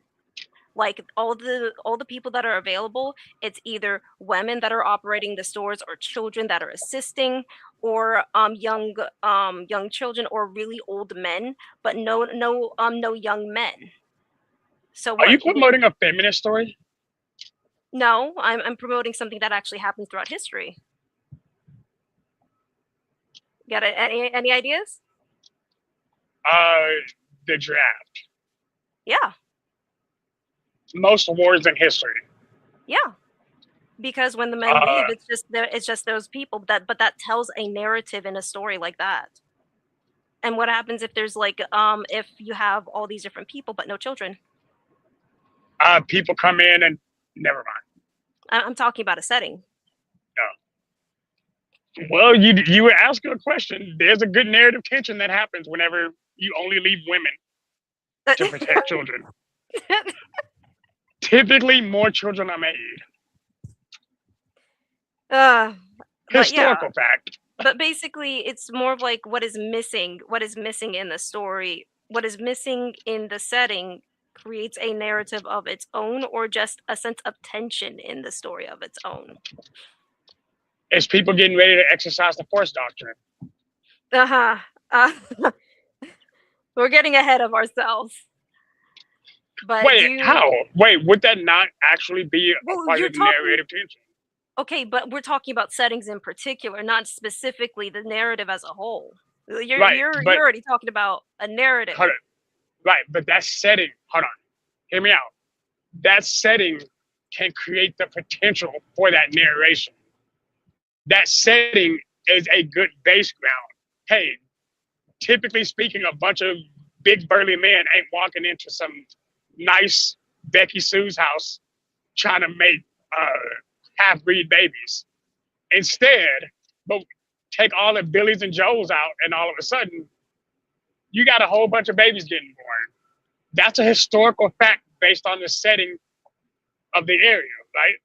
Like all the people that are available, it's either women that are operating the stores or children that are assisting, or young children or really old men, but no young men. So Are you what? promoting a feminist story? No, I'm promoting something that actually happened throughout history. Got it? Any ideas? The draft. Yeah, Most wars in history. yeah. Because when the men Uh, leave, it's just those people but that tells a narrative in a story like that. And what happens if there's like if you have all these different people but no children? people come in and never mind. I'm talking about a setting. No. Well, you were asking a question. There's a good narrative tension that happens whenever you only leave women to protect children. Typically, more children are made. But yeah, Historical fact. but basically it's more of like what is missing in the story, what is missing in the setting creates a narrative of its own, or just a sense of tension in the story of its own. It's people getting ready to exercise the Force doctrine. Uh-huh. We're getting ahead of ourselves. But do Wait, you, how? Wait, would that not actually be a well, part you're of the talking, narrative tension? okay, but we're talking about settings in particular, not specifically the narrative as a whole. You're Right, you're but you're already talking about a hold narrative on. Right, but that setting, hold on, hear me out. That setting can create the potential for that narration. That setting is a good base ground. Hey, typically speaking, a bunch of big burly men ain't walking into some nice Becky Sue's house trying to make half breed babies. Instead, but take all the Billies and Joes out, and all of a sudden, you got a whole bunch of babies getting born. That's a historical fact based on the setting of the area, right?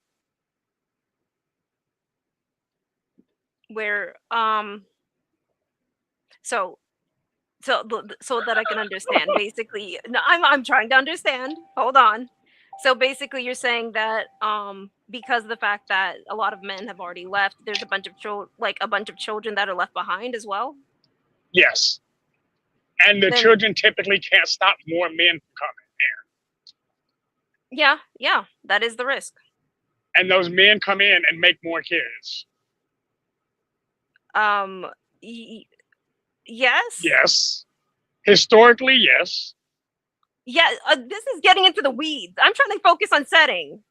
where so so that I can understand. Basically, no, I'm trying to understand. Hold on. So basically, you're saying that because of the fact that a lot of men have already left, there's a bunch of a bunch of children that are left behind as well. Yes. And the Then children typically can't stop more men from coming. yeah, that is the risk. And those men come in and make more kids. Um, yes, Yes. Historically, yes. yeah. This is getting into the weeds. I'm trying to focus on setting.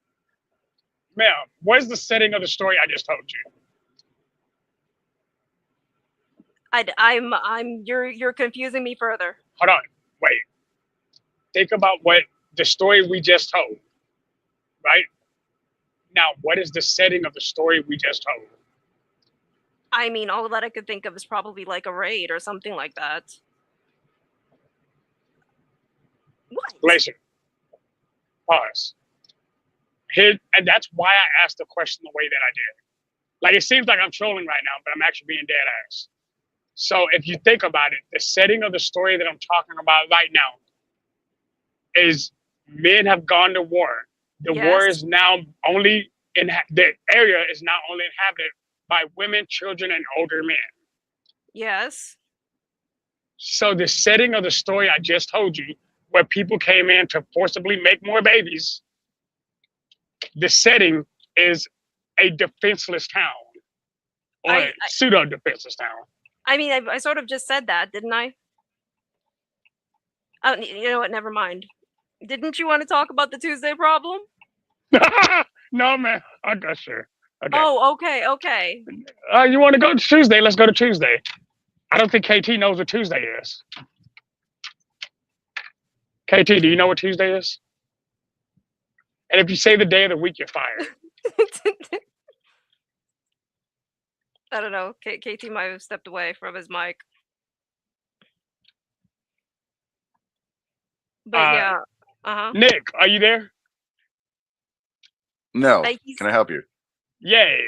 Ma'am, what is the setting of the story I just told you? You're confusing me further. Hold on. Wait. Think about what the story we just told, right? Now, what is the setting of the story we just told? I mean, all that I could think of is probably like a raid or something like that. What? Listen, pause. Here, and that's why I asked the question the way that I did. Like, it seems like I'm trolling right now, but I'm actually being dead ass. So if you think about it, the setting of the story that I'm talking about right now is men have gone to war. The war Yes. is now only in the area is now only inhabited by women, children, and older men. Yes. So the setting of the story I just told you, where people came in to forcibly make more babies, the setting is a defenseless town or I pseudo defenseless town. I mean, I sort of just said that, didn't I? You know what? Never mind. Didn't you want to talk about the Tuesday problem? No, man. Okay, sure. Okay. Oh, okay. You want to go to Tuesday? Let's go to Tuesday. I don't think KT knows what Tuesday is. KT, do you know what Tuesday is? And if you say the day of the week, you're fired. I don't know. KT might have stepped away from his mic. But yeah. Nick, are you there? No. Can I help you? Yay.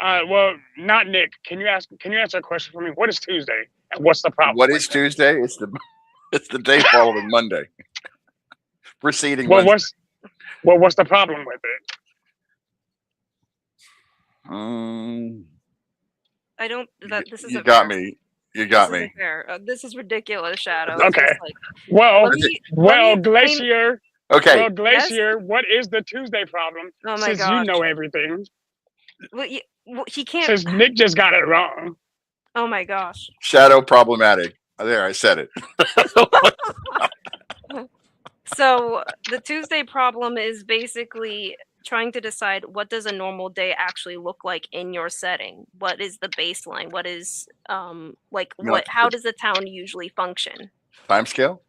Well, not Nick. Can you answer a question for me? What is Tuesday? And what's the problem? What is Tuesday? It's the day following Monday. Preceding Well, Wednesday. what's the problem with it? I don't. This isn't. You got fair. me. You got me. Fair. This is ridiculous, Shadow. Okay. Like, Glacier. Okay. Well, Glacier, yes? What is the Tuesday problem? Oh my since gosh. You know everything. Well, he can't. Since Nick just got it wrong. Oh my gosh. Shadow problematic. There, I said it. So the Tuesday problem is basically trying to decide what does a normal day actually look like in your setting. What is the baseline? What is how does the town usually function? Time scale?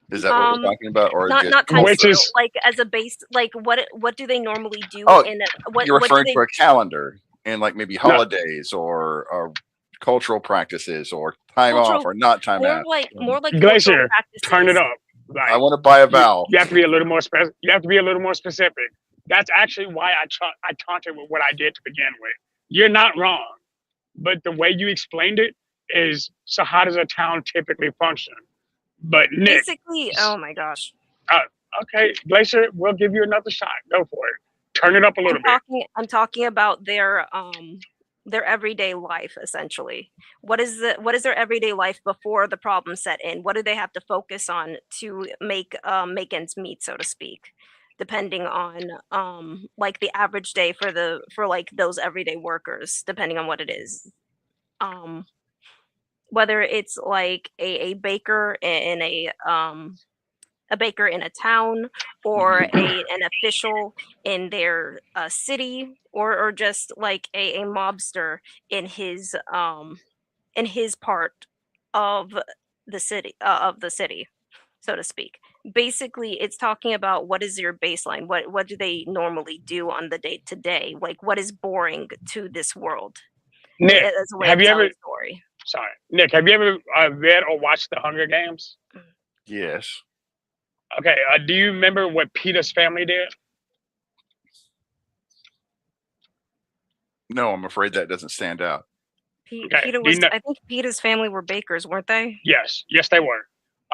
Is that what we're talking about, or not time scale? Like as a base, like what do they normally do? You're referring to a calendar and like maybe holidays or cultural practices or time off or not time off. More like Glacier, turn it up. Like, I want to buy a vowel. You have to be a little more You have to be a little more specific. That's actually why I taunted with what I did to begin with. You're not wrong, but the way you explained it is, so how does a town typically function? But Nick, basically, oh my gosh. Okay, Glacier, we'll give you another shot. Go for it. Turn it up a little bit. I'm talking about their their everyday life essentially. What is their everyday life before the problem set in? What do they have to focus on to make ends meet, so to speak? Depending on like the average day for like those everyday workers, depending on what it is. Um Whether it's like a baker in a baker in a town, or Mhm. an official in their city, or just like a mobster in his part of of the city, so to speak. Basically, it's talking about what is your baseline, what do they normally do on the day to day, like what is boring to this world, Nick, as a way have of you telling ever? story. Sorry, Nick. Have you ever read or watched the Hunger Games? Yes. Okay. Do you remember what Peter's family did? No, I'm afraid that doesn't stand out. Okay. Peter Do you was, know? I think Peter's family were bakers, weren't they? Yes. Yes, they were.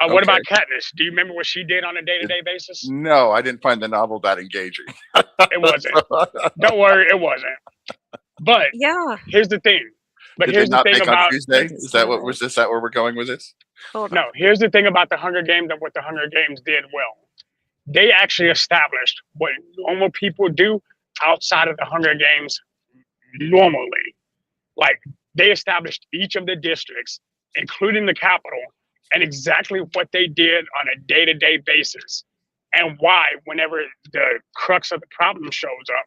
What Okay. about Katniss? Do you remember what she did on a day-to-day basis? No, I didn't find the novel that engaging. It wasn't. Don't worry, it wasn't. But Yeah. here's the thing. But Did they here's the not thing make on about I Tuesday? didn't Is see that what that. is that where we're going with this? Hold on. no. Here's the thing about the Hunger Games and what the Hunger Games did well. They actually established what normal people do outside of the Hunger Games normally. Like they established each of the districts, including the capital, and exactly what they did on a day-to-day basis, and why, whenever the crux of the problem shows up,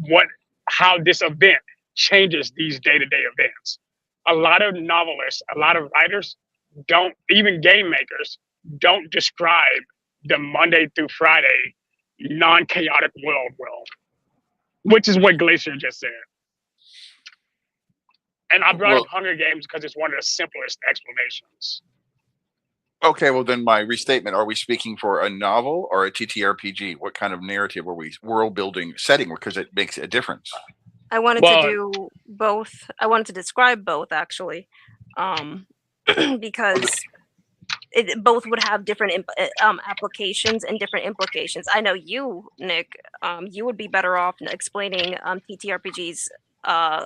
what how this event changes these day-to-day events. A lot of novelists, a lot of writers don't, even game makers, don't describe the Monday through Friday non-chaotic world, which is what Glacier just said. And I brought up Well, Hunger Games because it's one of the simplest explanations. okay, well then my restatement, are we speaking for a novel or a TTRPG? What kind of narrative are we world building setting, because it makes a difference? I wanted to Well, do both. I wanted to describe both actually, Well, because both would have different applications and different implications. I know you, Nick, you would be better off explaining TTRPGs,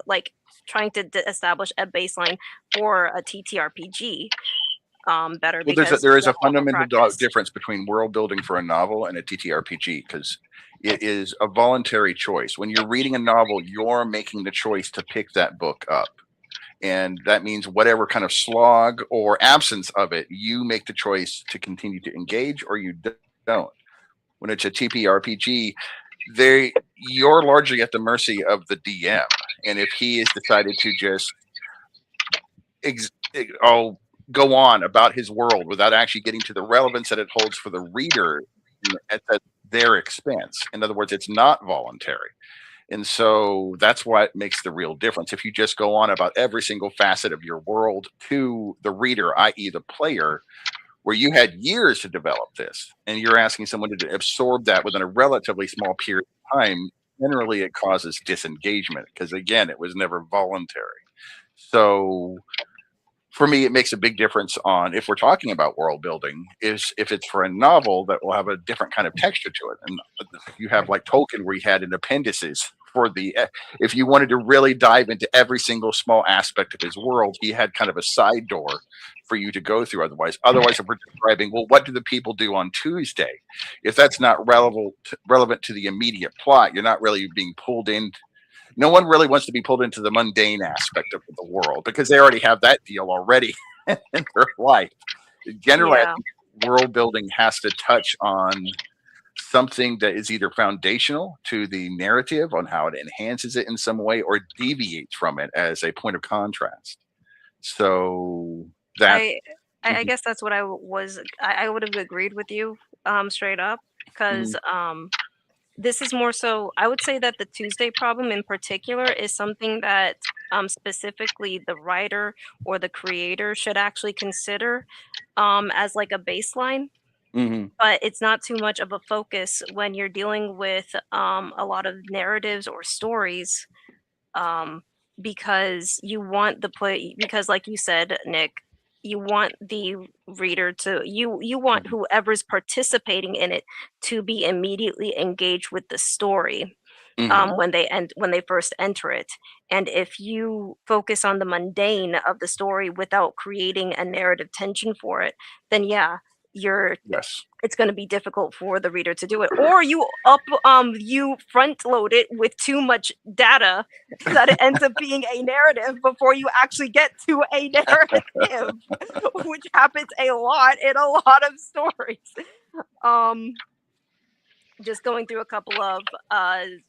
like trying to establish a baseline for a TTRPG better Well, because there you is have a a lot more fundamental practice. difference between world building for a novel and a TTRPG, because it is a voluntary choice. When you're reading a novel, you're making the choice to pick that book up. And that means whatever kind of slog or absence of it, you make the choice to continue to engage or you don't. When it's a TPRPG, you're largely at the mercy of the DM. And if he has decided to just ex- oh, go on about his world without actually getting to the relevance that it holds for the reader at their expense. In other words, it's not voluntary. And so that's what makes the real difference. If you just go on about every single facet of your world to the reader, i.e., the player, where you had years to develop this, and you're asking someone to absorb that within a relatively small period of time, generally it causes disengagement because, again, it was never voluntary. So for me, it makes a big difference on if we're talking about world building, is if it's for a novel that will have a different kind of texture to it. And you have like Tolkien, where he had an appendices for if you wanted to really dive into every single small aspect of his world, he had kind of a side door for you to go through. Otherwise, if we're describing, well, what do the people do on Tuesday? If that's not relevant to the immediate plot, you're not really being pulled in. No one really wants to be pulled into the mundane aspect of the world because they already have that deal already in their life. Generally, I Yeah. think world building has to touch on something that is either foundational to the narrative on how it enhances it in some way or deviates from it as a point of contrast. So that I I guess that's what I would have agreed with you straight up because Mhm. this is more so, I would say that the Tuesday problem in particular is something that specifically the writer or the creator should actually consider as like a baseline, Mhm. but it's not too much of a focus when you're dealing with a lot of narratives or stories, um, because you want the play, because like you said, Nick, you want the reader to, you want Mhm. whoever's participating in it to be immediately engaged with the story. Mhm. when they first enter it. And if you focus on the mundane of the story without creating a narrative tension for it, then yeah, you're Yes. it's going to be difficult for the reader to do it. Or you front load it with too much data that it ends up being a narrative before you actually get to a narrative, which happens a lot in a lot of stories. Um just going through a couple of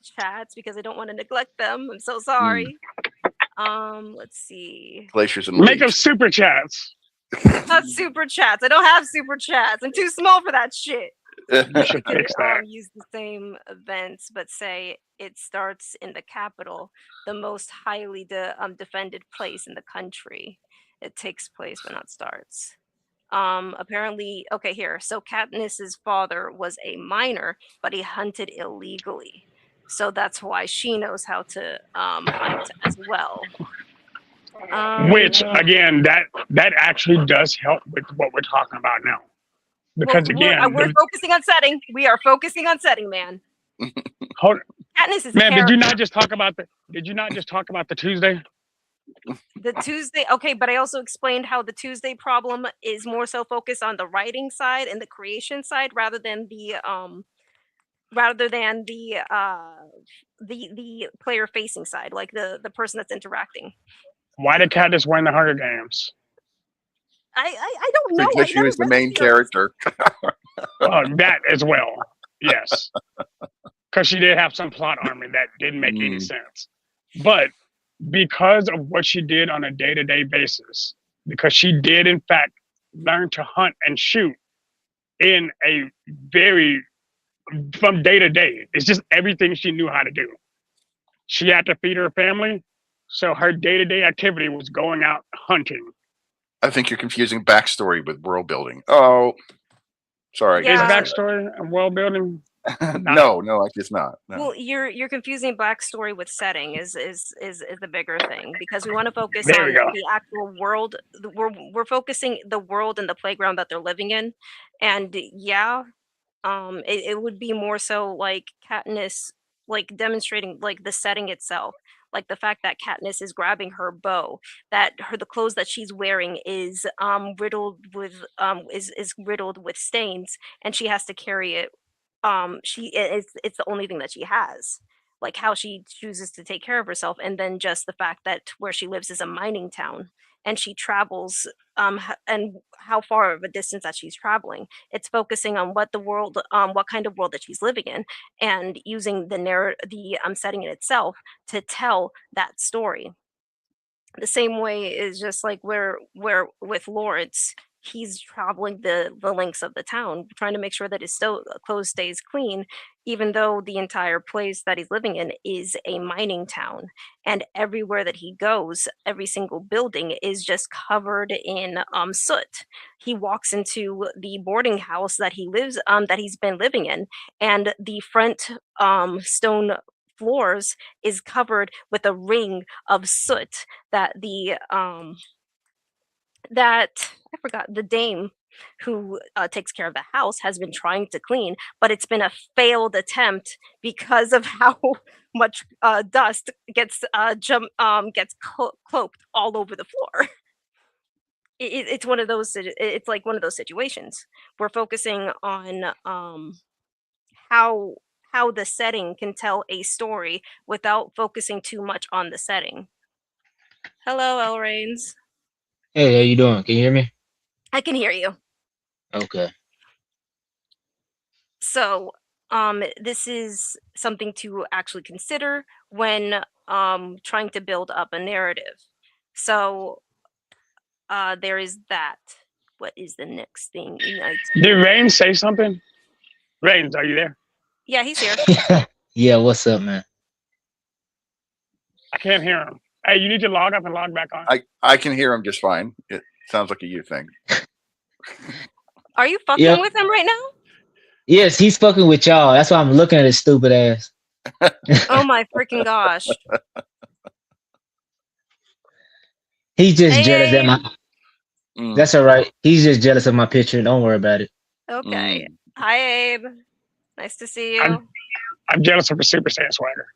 chats because I don't want to neglect them. I'm so sorry. Let's see. Glaciers and Make them lakes. super chats. Not super chats. I don't have super chats. I'm too small for that shit. You should Could fix that. use the same events, but say it starts in the capital, the most highly defended place in the country. It takes place, but not starts. Apparently, okay, here. So Katniss's father was a miner, but he hunted illegally. So that's why she knows how to hunt as well. Which again, that actually does help with what we're talking about now. Because again, we're focusing on setting. We are focusing on setting, man. hold, Katniss is man, character. did you not just talk about the Tuesday? The Tuesday, okay, but I also explained how the Tuesday problem is more so focused on the writing side and the creation side rather than the the player facing side, like the person that's interacting. Why did Katniss win the Hunger Games? I don't know. Because I she never was the read main series. character. That as well. Yes. Because she did have some plot armor that didn't make any sense. But because of what she did on a day-to-day basis, because she did in fact learn to hunt and shoot in a very from day to day. It's just everything she knew how to do. She had to feed her family, so her day-to-day activity was going out hunting. I think you're confusing backstory with world building. Oh, sorry. Is Yeah. backstory and world building? No, I guess not. No. Well, you're confusing backstory with setting is the bigger thing because we want to focus There on we go. the actual world. We're focusing the world and the playground that they're living in, and yeah, it would be more so like Katniss, like demonstrating like the setting itself, like the fact that Katniss is grabbing her bow, that the clothes that she's wearing is riddled with stains, and she has to carry it. It's the only thing that she has, like how she chooses to take care of herself, and then just the fact that where she lives is a mining town, and she travels and how far of a distance that she's traveling. It's focusing on what kind of world that she's living in, and using the setting in itself to tell that story. The same way is just like where with Lawrence, he's traveling the lengths of the town, trying to make sure that his clothes stays clean, even though the entire place that he's living in is a mining town, and everywhere that he goes, every single building is just covered in soot. He walks into the boarding house that he's been living in, and the front stone floors is covered with a ring of soot that I forgot, the dame who takes care of the house has been trying to clean, but it's been a failed attempt because of how much dust gets cloaked all over the floor. It's one of those. It's like one of those situations. We're focusing on how the setting can tell a story without focusing too much on the setting. Hello, El Rains. Hey, how you doing? Can you hear me? I can hear you. Okay. So, this is something to actually consider when trying to build up a narrative. So, there is that. What is the next thing? Did Rain say something? Rains, are you there? Yeah, he's here. Yeah, what's up, man? I can't hear him. Hey, you need to log up and log back on. I can hear him just fine. It sounds like a you thing. Are you fucking with him right now? Yes, he's fucking with y'all. That's why I'm looking at his stupid ass. Oh my freaking gosh. He's just jealous at my. Mm. That's all right. He's just jealous of my picture. Don't worry about it. Okay. Hi, Abe. Nice to see you. I'm jealous of her Super Saiyan swagger.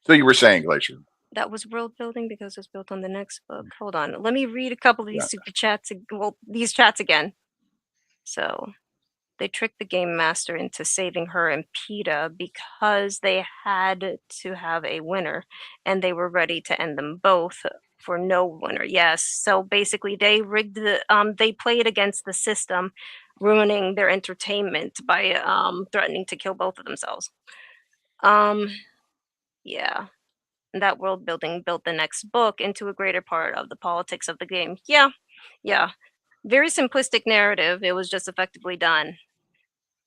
So you were saying, Glacier? That was world building because it's built on the next book. Hold on. Let me read a couple of these Yeah. super chats. Well, these chats again. So they tricked the game master into saving her and PETA because they had to have a winner and they were ready to end them both for no winner. Yes. So basically they rigged they played against the system, ruining their entertainment by threatening to kill both of themselves. Yeah. And that world building built the next book into a greater part of the politics of the game. Yeah. Yeah. Very simplistic narrative. It was just effectively done.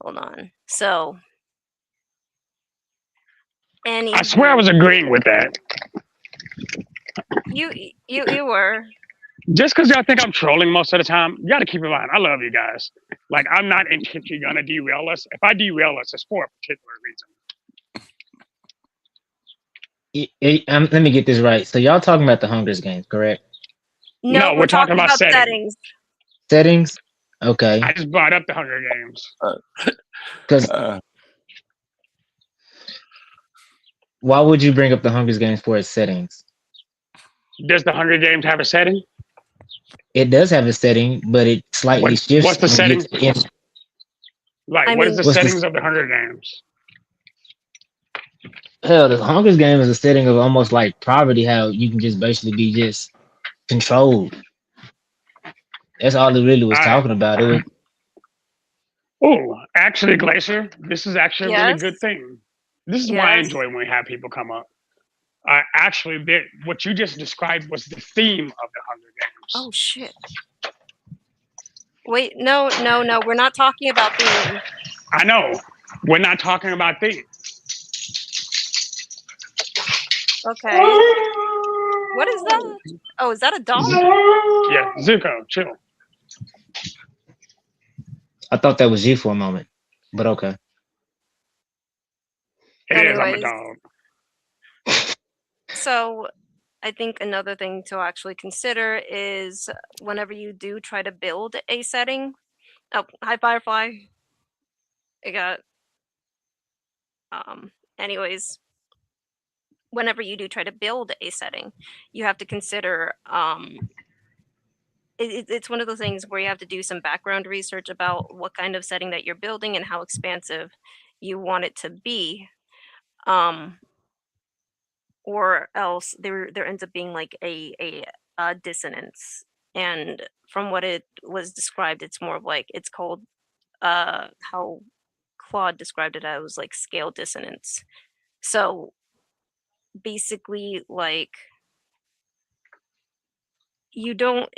Hold on. So, I swear I was anywho, agreeing with that. you were. Just because y'all think I'm trolling most of the time, you got to keep in mind, I love you guys. Like, I'm not intentionally going to derail us. If I derail us, it's for a particular reason. Let me get this right. So y'all talking about the Hunger Games, correct? No, No, we're we're talking talking about about setting. settings. Settings? Okay. I just brought up the Hunger Games. Because why would you bring up the Hunger Games for its settings? Does the Hunger Games have a setting? It does have a setting, but it slightly shifts. What's the setting? Like, I what is mean, the settings of the Hunger Games? Hell, the Hunger Games is a setting of almost like poverty, how you can just basically be just controlled. That's all it really was All right. talking about. It was Oh, actually, Glacier, this is actually a really yes. good thing. This is why I Yes. enjoy when we have people come up. Actually, what you just described was the theme of the Hunger Games. Oh shit. Wait, no. We're not talking about theme. I know. We're not talking about theme. Okay. What is that? Oh, is that a dog? Yeah, Zuko, chill. I thought that was you for a moment, but okay. It is, I'm a Anyways. dog. So, I think another thing to actually consider is whenever you do try to build a setting. Oh, hi Firefly. I got anyways, whenever you do try to build a setting, you have to consider it's one of those things where you have to do some background research about what kind of setting that you're building and how expansive you want it to be. Or else there ends up being like a dissonance. And from what it was described, it's more of like it's called how Claude described it as like scale dissonance. So basically like you don't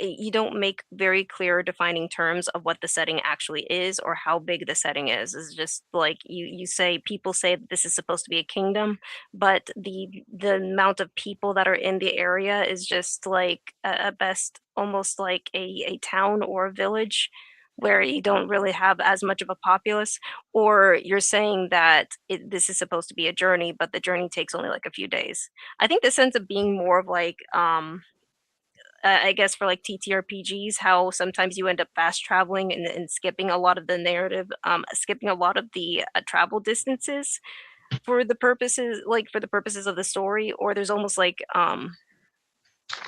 make very clear defining terms of what the setting actually is or how big the setting is. It's just like you say people say that this is supposed to be a kingdom, but the amount of people that are in the area is just like at best almost like a town or a village where you don't really have as much of a populace. Or you're saying that this is supposed to be a journey, but the journey takes only like a few days. I think this ends up being more of like I guess for like TTRPGs, how sometimes you end up fast traveling and skipping a lot of the narrative, skipping a lot of the travel distances for the purposes of the story. Or there's almost like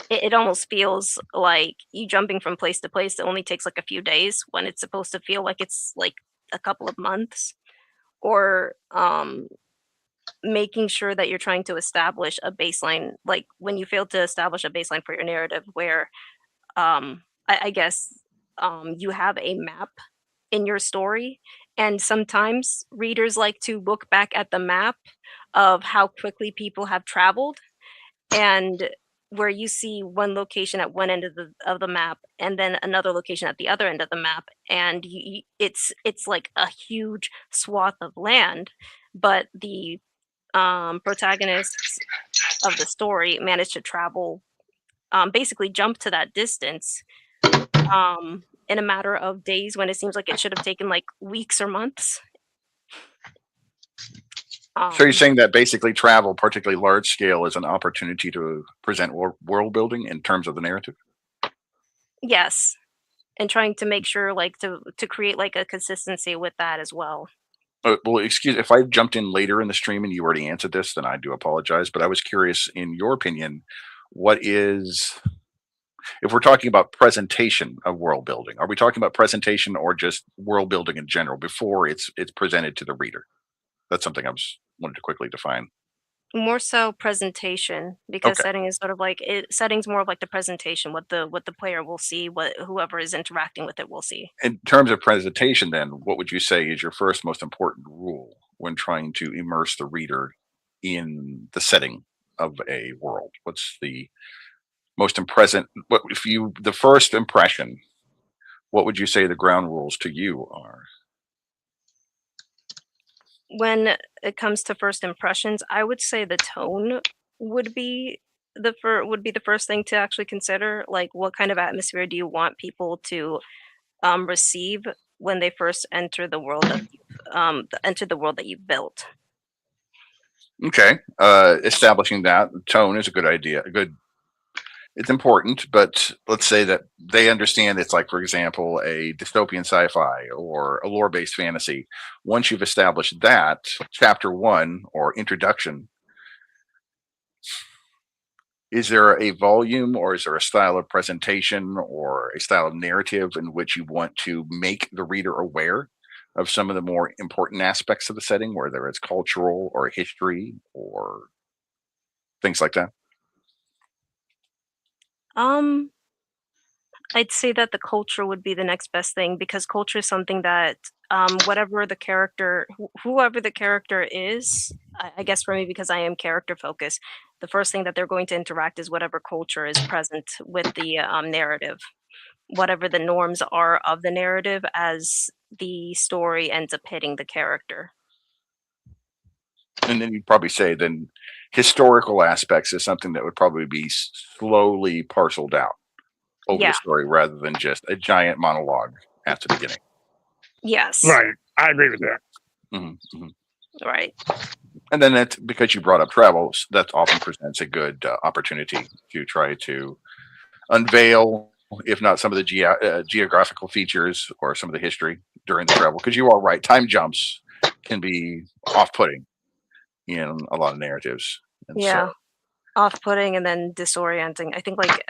it almost feels like you jumping from place to place that only takes like a few days when it's supposed to feel like it's like a couple of months. Or making sure that you're trying to establish a baseline, like when you fail to establish a baseline for your narrative where I guess you have a map in your story, and sometimes readers like to look back at the map of how quickly people have traveled, and where you see one location at one end of the map and then another location at the other end of the map, and it's like a huge swath of land, but the protagonists of the story managed to travel, basically jump to that distance in a matter of days when it seems like it should have taken like weeks or months. So you're saying that basically travel, particularly large scale, is an opportunity to present world building in terms of the narrative? Yes. and trying to make sure like to create like a consistency with that as well. Well, excuse if I jumped in later in the stream and you already answered this, then I do apologize. But I was curious, in your opinion, what is if we're talking about presentation of world building, are we talking about presentation or just world building in general before it's presented to the reader? That's something I was wanted to quickly define. More so presentation, because Okay. setting is sort of like setting's more of like the presentation, what the player will see, what whoever is interacting with it will see. In terms of presentation, then, what would you say is your first most important rule when trying to immerse the reader in the setting of a world? What's the most impressive? What if you the first impression? What would you say the ground rules to you are? When it comes to first impressions, I would say the tone would be would be the first thing to actually consider. Like, what kind of atmosphere do you want people to receive when they first enter the world that enter the world that you built? Okay, establishing that tone is a good idea. A good, it's important, but let's say that they understand it's like, for example, a dystopian sci-fi or a lore-based fantasy. Once you've established that, chapter one or introduction, is there a volume or is there a style of presentation or a style of narrative in which you want to make the reader aware of some of the more important aspects of the setting, whether it's cultural or history or things like that? Um, I'd say that the culture would be the next best thing, because culture is something that whatever the character, whoever the character is, I guess for me, because I am character focused, the first thing that they're going to interact is whatever culture is present with the narrative, whatever the norms are of the narrative as the story ends up hitting the character. And then you'd probably say then historical aspects is something that would probably be slowly parceled out over Yeah. the story rather than just a giant monologue at the beginning. Yes. Right. I agree with that. Mm-hmm, mm-hmm. Right. And then that's because you brought up travels, that often presents a good opportunity to try to unveil, if not some of the geographical features or some of the history during the travel. Because you are right, time jumps can be off-putting in a lot of narratives. And Yeah. so, Off-putting and then disorienting. I think like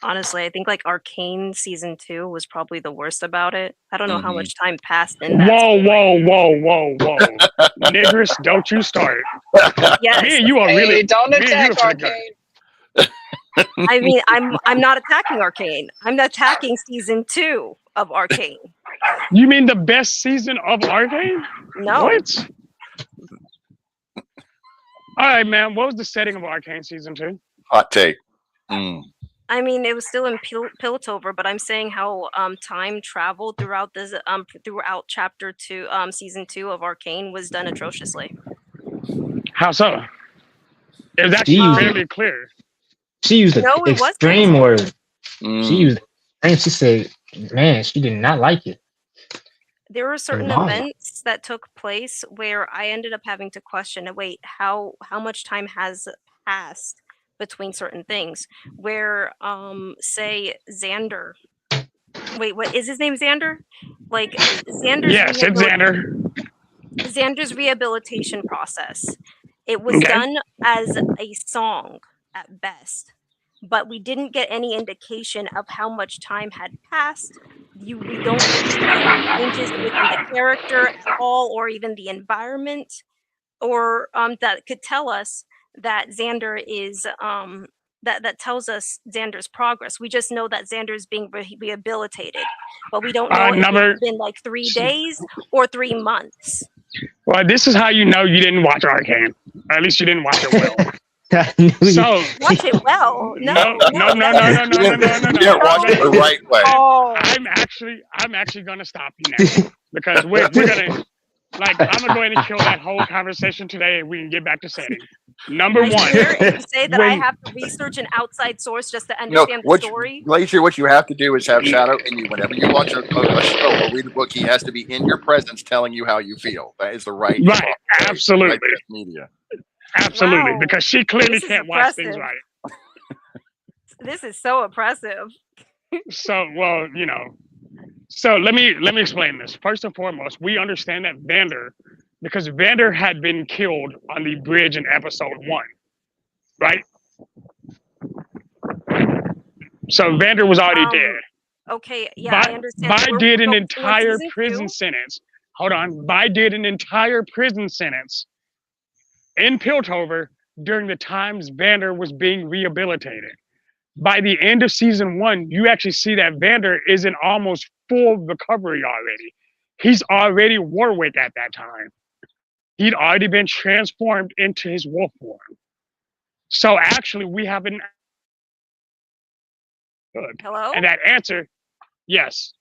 honestly, I think like Arcane season 2 was probably the worst about it. I don't know how mhm. much time passed in that Whoa, story. whoa. Niggers, don't you start. Yes. Me and you are really Hey, don't me and you attack are finna go. Arcane. I mean, I'm not attacking Arcane. I'm attacking season 2 of Arcane. You mean the best season of Arcane? No. What? All right, man. What was the setting of Arcane season 2? Hot take. Mm. I mean, it was still in Piltover, but I'm saying how time travel throughout this throughout chapter 2 season 2 of Arcane was done atrociously. How so? It was actually fairly clear. She used an No, it wasn't. extreme word. Mm. She used, and she said, "Man, she did not like it." There were certain Wow. events that took place where I ended up having to question, wait, how much time has passed between certain things? Where say Xander. Wait, what is his name? Xander? Like Xander's Yes, it's Xander. Xander's rehabilitation process. It was Okay. done as a song at best, but we didn't get any indication of how much time had passed. We don't see changes within the character at all, or even the environment, or that could tell us that Xander is that tells us Xander's progress. We just know that Xander is being rehabilitated, but we don't know if it's been like 3 days or 3 months. Well, this is how you know you didn't watch Arcane. Or at least you didn't watch it well. So Watch it well. No. No. You didn't watch it the right way. Oh. I'm actually gonna stop you now because we're gonna I'm gonna go ahead and kill that whole conversation today, and we can get back to setting. Number I one. swear, if you say that I have to research an outside source just to understand the story. Glacier, what you have to do is have Shadow in you. Whenever you watch a show or read a book, he has to be in your presence telling you how you feel. That is the right. Right, absolutely. Right media. Absolutely, Wow. because she clearly This is can't watch things impressive. right. This is so oppressive. So, well, so let me explain this. First and foremost, we understand that Vander, because Vander had been killed on the bridge in episode 1, right? So Vander was already dead. Okay, yeah, I Vi, understand that. Vi We're did an focusing on entire season prison 2. sentence. Hold on. Vi did an entire prison sentence in Piltover during the times Vander was being rehabilitated. By the end of season 1, you actually see that Vander is in almost full recovery already. He's already Warwick at that time. He'd already been transformed into his wolf form. So actually, we have an good. Hello? And that answer, yes.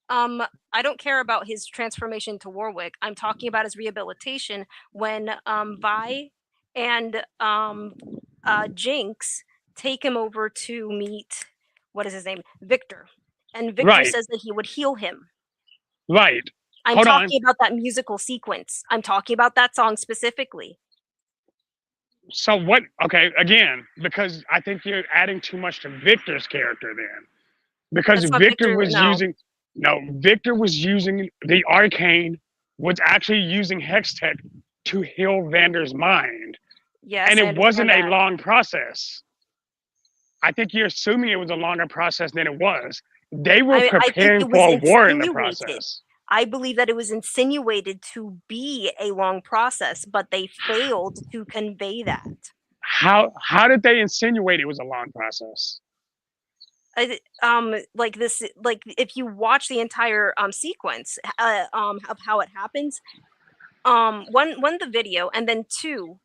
I don't care about his transformation to Warwick. I'm talking about his rehabilitation when Vi and Jinx take him over to meet, what is his name? Victor. And Victor Right, says that he would heal him. right. I'm Hold on. talking about that musical sequence. I'm talking about that song specifically. So what? Okay, again, because I think you're adding too much to Victor's character then. Because That's what Victor Victor, was no. using, no, Victor was using the arcane, was actually using Hex Tech to heal Vander's mind. Yes, And I it wasn't understand a that. long process. I think you're assuming it was a longer process than it was. They were I think preparing it was for a war in the insinuated. process. I believe that it was insinuated to be a long process, but they failed to convey that. How did they insinuate it was a long process? Like this, like if you watch the entire sequence of how it happens, one the video, and then 2,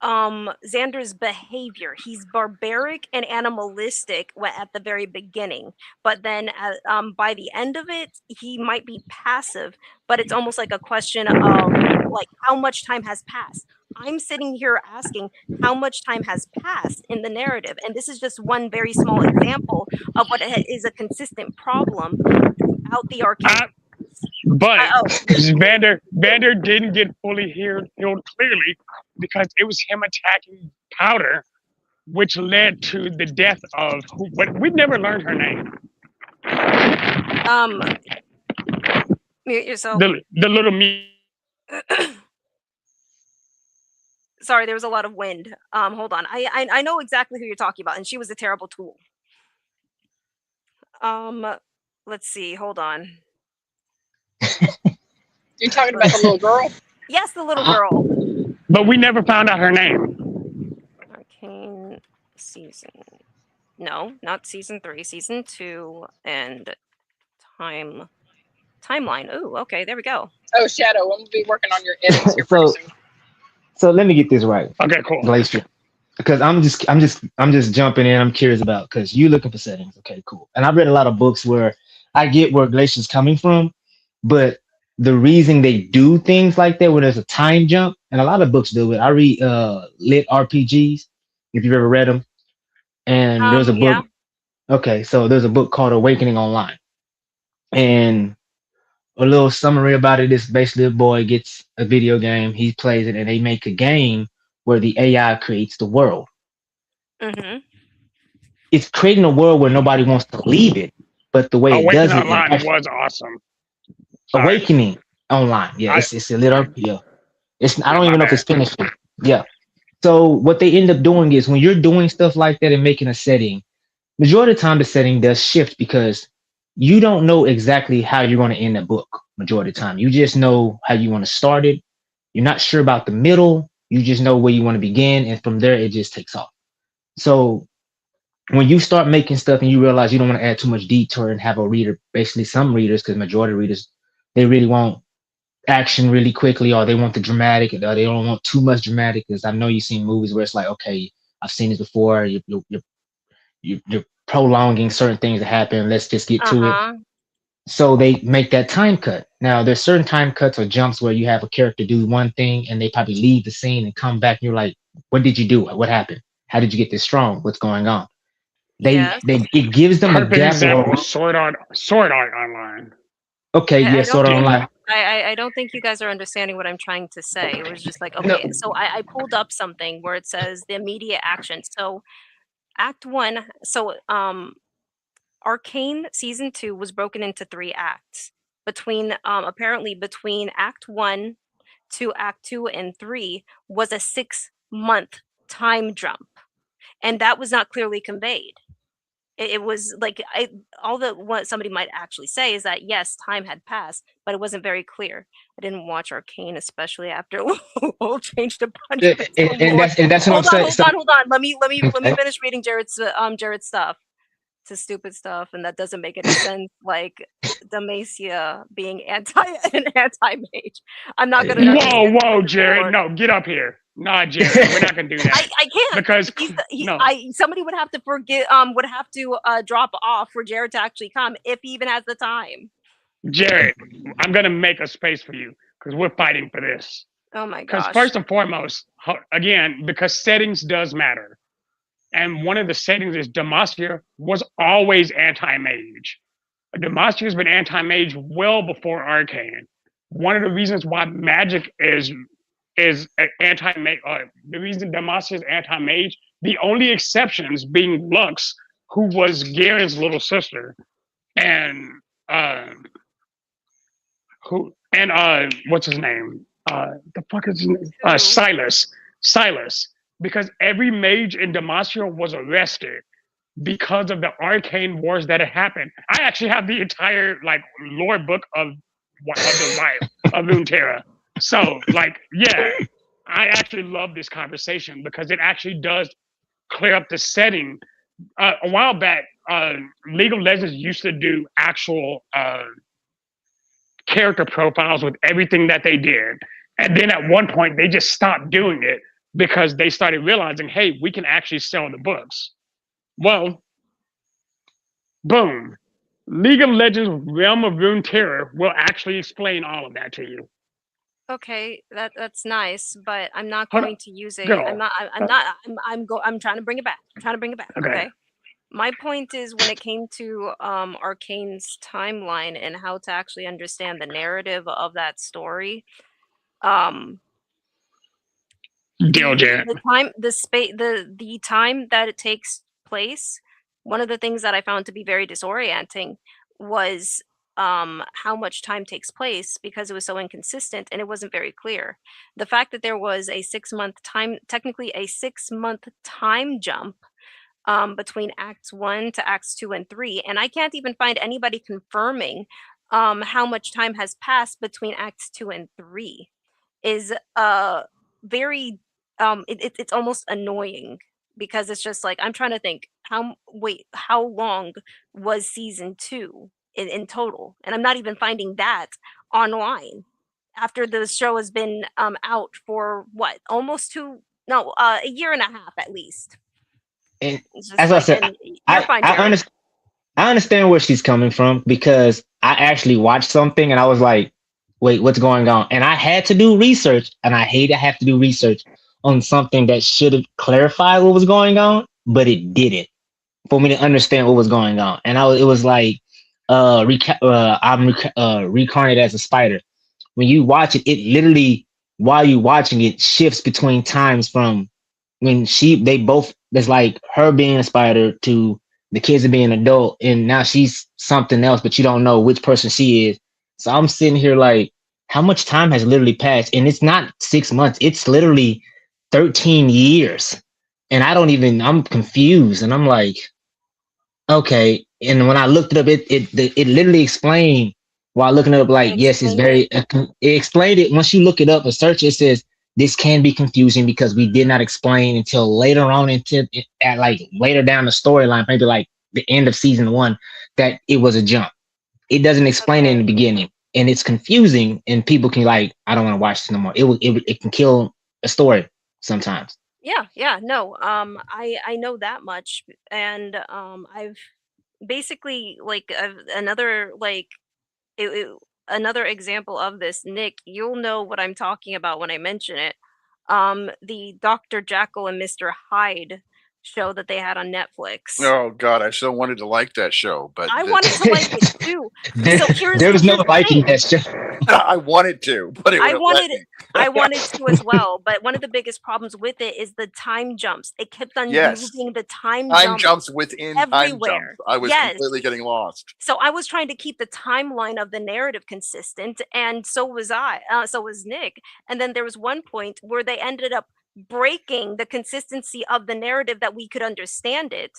Xander's behavior. He's barbaric and animalistic at the very beginning, but then by the end of it, he might be passive. But it's almost like a question of like how much time has passed. I'm sitting here asking how much time has passed in the narrative, and this is just one very small example of what is a consistent problem throughout the arcane. But Oh, Vander didn't get fully healed clearly because it was him attacking Powder, which led to the death of what we've never learned her name. Mute yourself. The little me. Sorry, there was a lot of wind. Hold on. I know exactly who you're talking about, and she was a terrible tool. Let's see. Hold on. You're talking about the little girl? Yes, the little girl. But we never found out her name. Arcane season. No, not season 3. Season 2 and timeline. Ooh, okay, there we go. Oh, Shadow, I'm gonna be working on your edits here So- pretty soon. So let me get this right, Okay, cool. Glacier, because I'm just jumping in. I'm curious about because you looking for settings. Okay, cool. And I've read a lot of books where I get where Glacier's coming from, but the reason they do things like that, where there's a time jump, and a lot of books do it. I read lit RPGs, if you've ever read them, and there's a Yeah. book. Okay, so there's a book called Awakening Online, and a little summary about it is basically a boy gets a video game, he plays it, and they make a game where the AI creates the world. Mm-hmm. It's creating a world where nobody wants to leave it, but the way it does Awakening it, Online was awesome. Sorry. Awakening Online, yeah, it's a little, yeah. It's I don't My even know if bad. it's finished. Yeah. So what they end up doing is when you're doing stuff like that and making a setting, majority of the time the setting does shift because you don't know exactly how you're going to end the book. Majority of the time, you just know how you want to start it. You're not sure about the middle. You just know where you want to begin, and from there it just takes off. So when you start making stuff and you realize you don't want to add too much detour and have a reader, basically some readers, because majority of readers, they really want action really quickly, or they want the dramatic, or they don't want too much dramatic. Because I know you've seen movies where it's like, okay, I've seen this before. You're prolonging certain things to happen. Let's just get to it. So they make that time cut. Now there's certain time cuts or jumps where you have a character do one thing and they probably leave the scene and come back. And you're like, what did you do? What happened? How did you get this strong? What's going on? Yes. It gives them a Perfect gap. example. Sword Art Online. Okay, I yeah, don't sort of think- online. I don't think you guys are understanding what I'm trying to say. It was just like, okay, so I pulled up something where it says the immediate action. So Act 1, so Arcane season 2 was broken into 3 acts. Apparently between Act 1 to Act 2 and 3 was a 6-month time jump, and that was not clearly conveyed. It was like what somebody might actually say is that yes, time had passed, but it wasn't very clear. I didn't watch Arcane, especially after Lowell changed a bunch of its own lore. And that's what I'm Hold on, saying. hold So, on, hold on. Let me okay. finish reading Jared's stuff. To stupid stuff, and that doesn't make any sense. Like Demacia being an anti mage. I'm not gonna Whoa, Jared! No, get up here. Nah, Jared, we're not gonna do that. I can't because no. Somebody would have to drop off for Jared to actually come if he even has the time. Jared, I'm gonna make a space for you because we're fighting for this. Oh my Because gosh. first and foremost, again, because settings does matter. And one of the settings is Demacia was always anti-mage. Demacia has been anti-mage well before Arcane. One of the reasons why magic is anti-mage, the reason Demacia is anti-mage, the only exceptions being Lux, who was Garen's little sister, and what's his name? The fuck is his name? Silas. Because every mage in Demacia was arrested because of the arcane wars that had happened. I actually have the entire lore book of the life of Runeterra. So yeah, I actually love this conversation because it actually does clear up the setting. A while back, League of Legends used to do actual character profiles with everything that they did. And then at one point, they just stopped doing it because they started realizing, hey, we can actually sell the books. Well, boom. League of Legends Realm of Runeterra will actually explain all of that to you. Okay, that's nice, but I'm not Hold going on. to use a. Girl. I'm trying to bring it back. Okay. My point is when it came to Arcane's timeline and how to actually understand the narrative of that story, the time that it takes place, one of the things that I found to be very disorienting was how much time takes place because it was so inconsistent and it wasn't very clear. The fact that there was a 6-month time, technically a 6-month time jump between Acts 1 to Acts 2 and 3, and I can't even find anybody confirming how much time has passed between Acts 2 and 3 is very it's almost annoying because it's just like I'm trying to think how long was season 2 in total, and I'm not even finding that online after the show has been out for what, almost a year and a half at least. And as I said, I understand where she's coming from because I actually watched something and I was like, wait, what's going on? And I had to do research, and I hate to have to do research on something that should have clarified what was going on, but it didn't for me to understand what was going on. And it was like, I'm reincarnated as a spider. When you watch it, it literally, while you're watching it, shifts between times from when there's like her being a spider to the kids are being adult, and now she's something else, but you don't know which person she is. So I'm sitting here like, how much time has literally passed? And it's not 6 months, it's literally 13 years. And I'm confused. And I'm like, okay. And when I looked it up, it literally explained while looking it up, like, yes, it's very, it explained it. Once you look it up and search, it says, this can be confusing because we did not explain until later on later down the storyline, maybe like the end of season 1, that it was a jump. It doesn't explain it in the beginning, and it's confusing, and people can I don't want to watch this no more. It can kill a story sometimes. Yeah, no. I know that much, and I've basically another another example of this, Nick. You'll know what I'm talking about when I mention it. The Dr. Jekyll and Mr. Hyde show that they had on Netflix. Oh God, I so wanted to like that show, but I wanted to like it too. So There was no here's the liking thing. that show. I wanted to, but it wouldn't let me. I wanted to as well, but one of the biggest problems with it is the time jumps. It kept on Yes. moving the time Time jumps jumps within time everywhere. jumps. I was Yes. completely getting lost. So I was trying to keep the timeline of the narrative consistent, and so was I. So was Nick. And then there was one point where they ended up breaking the consistency of the narrative that we could understand it.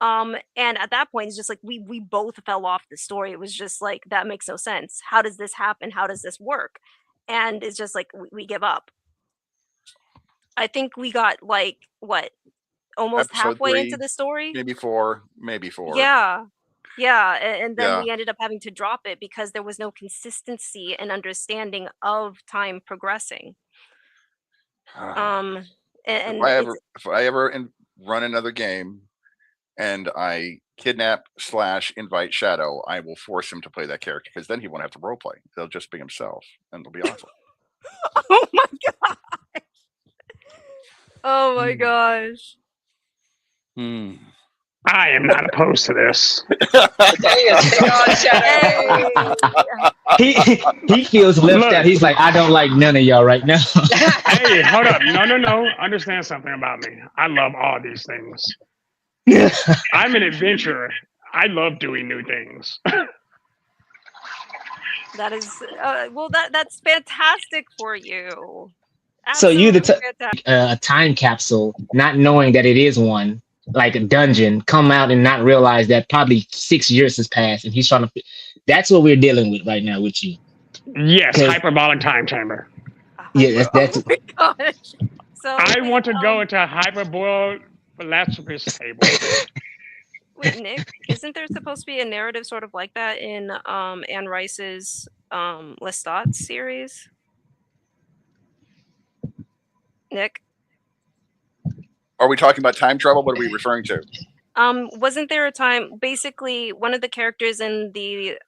And at that point, it's just like we both fell off the story. It was just like that makes no sense. How does this happen? How does this work? And it's just like we give up. I think we got like what almost Episode halfway into 3, the story. maybe 4, maybe 4. Yeah. Yeah, and then Yeah. we ended up having to drop it because there was no consistency and understanding of time progressing. And If I ever run another game and I kidnap / invite Shadow, I will force him to play that character because then he won't have to role play. He'll just be himself, and it'll be awesome. oh my gosh. Oh my gosh. I am not opposed to this. There you go, Shadow. Hey. He feels left Look. out. He's like, I don't like none of y'all right now. Hey, hold up. No. Understand something about me. I love all these things. I'm an adventurer. I love doing new things. That is well that's fantastic for you. So you Absolutely fantastic. a time capsule, not knowing that it is one, like a dungeon, come out and not realize that probably 6 years has passed, and he's trying to. That's what we're dealing with right now with you. Yes, hyperbolic time chamber. Yeah, that's. Oh my gosh. So I want to go into a hyperbolic philanthropist table. wait, Nick, isn't there supposed to be a narrative sort of like that in Anne Rice's Lestat series? Nick? Are we talking about time travel? What are we referring to? Wasn't there a time basically one of the characters in the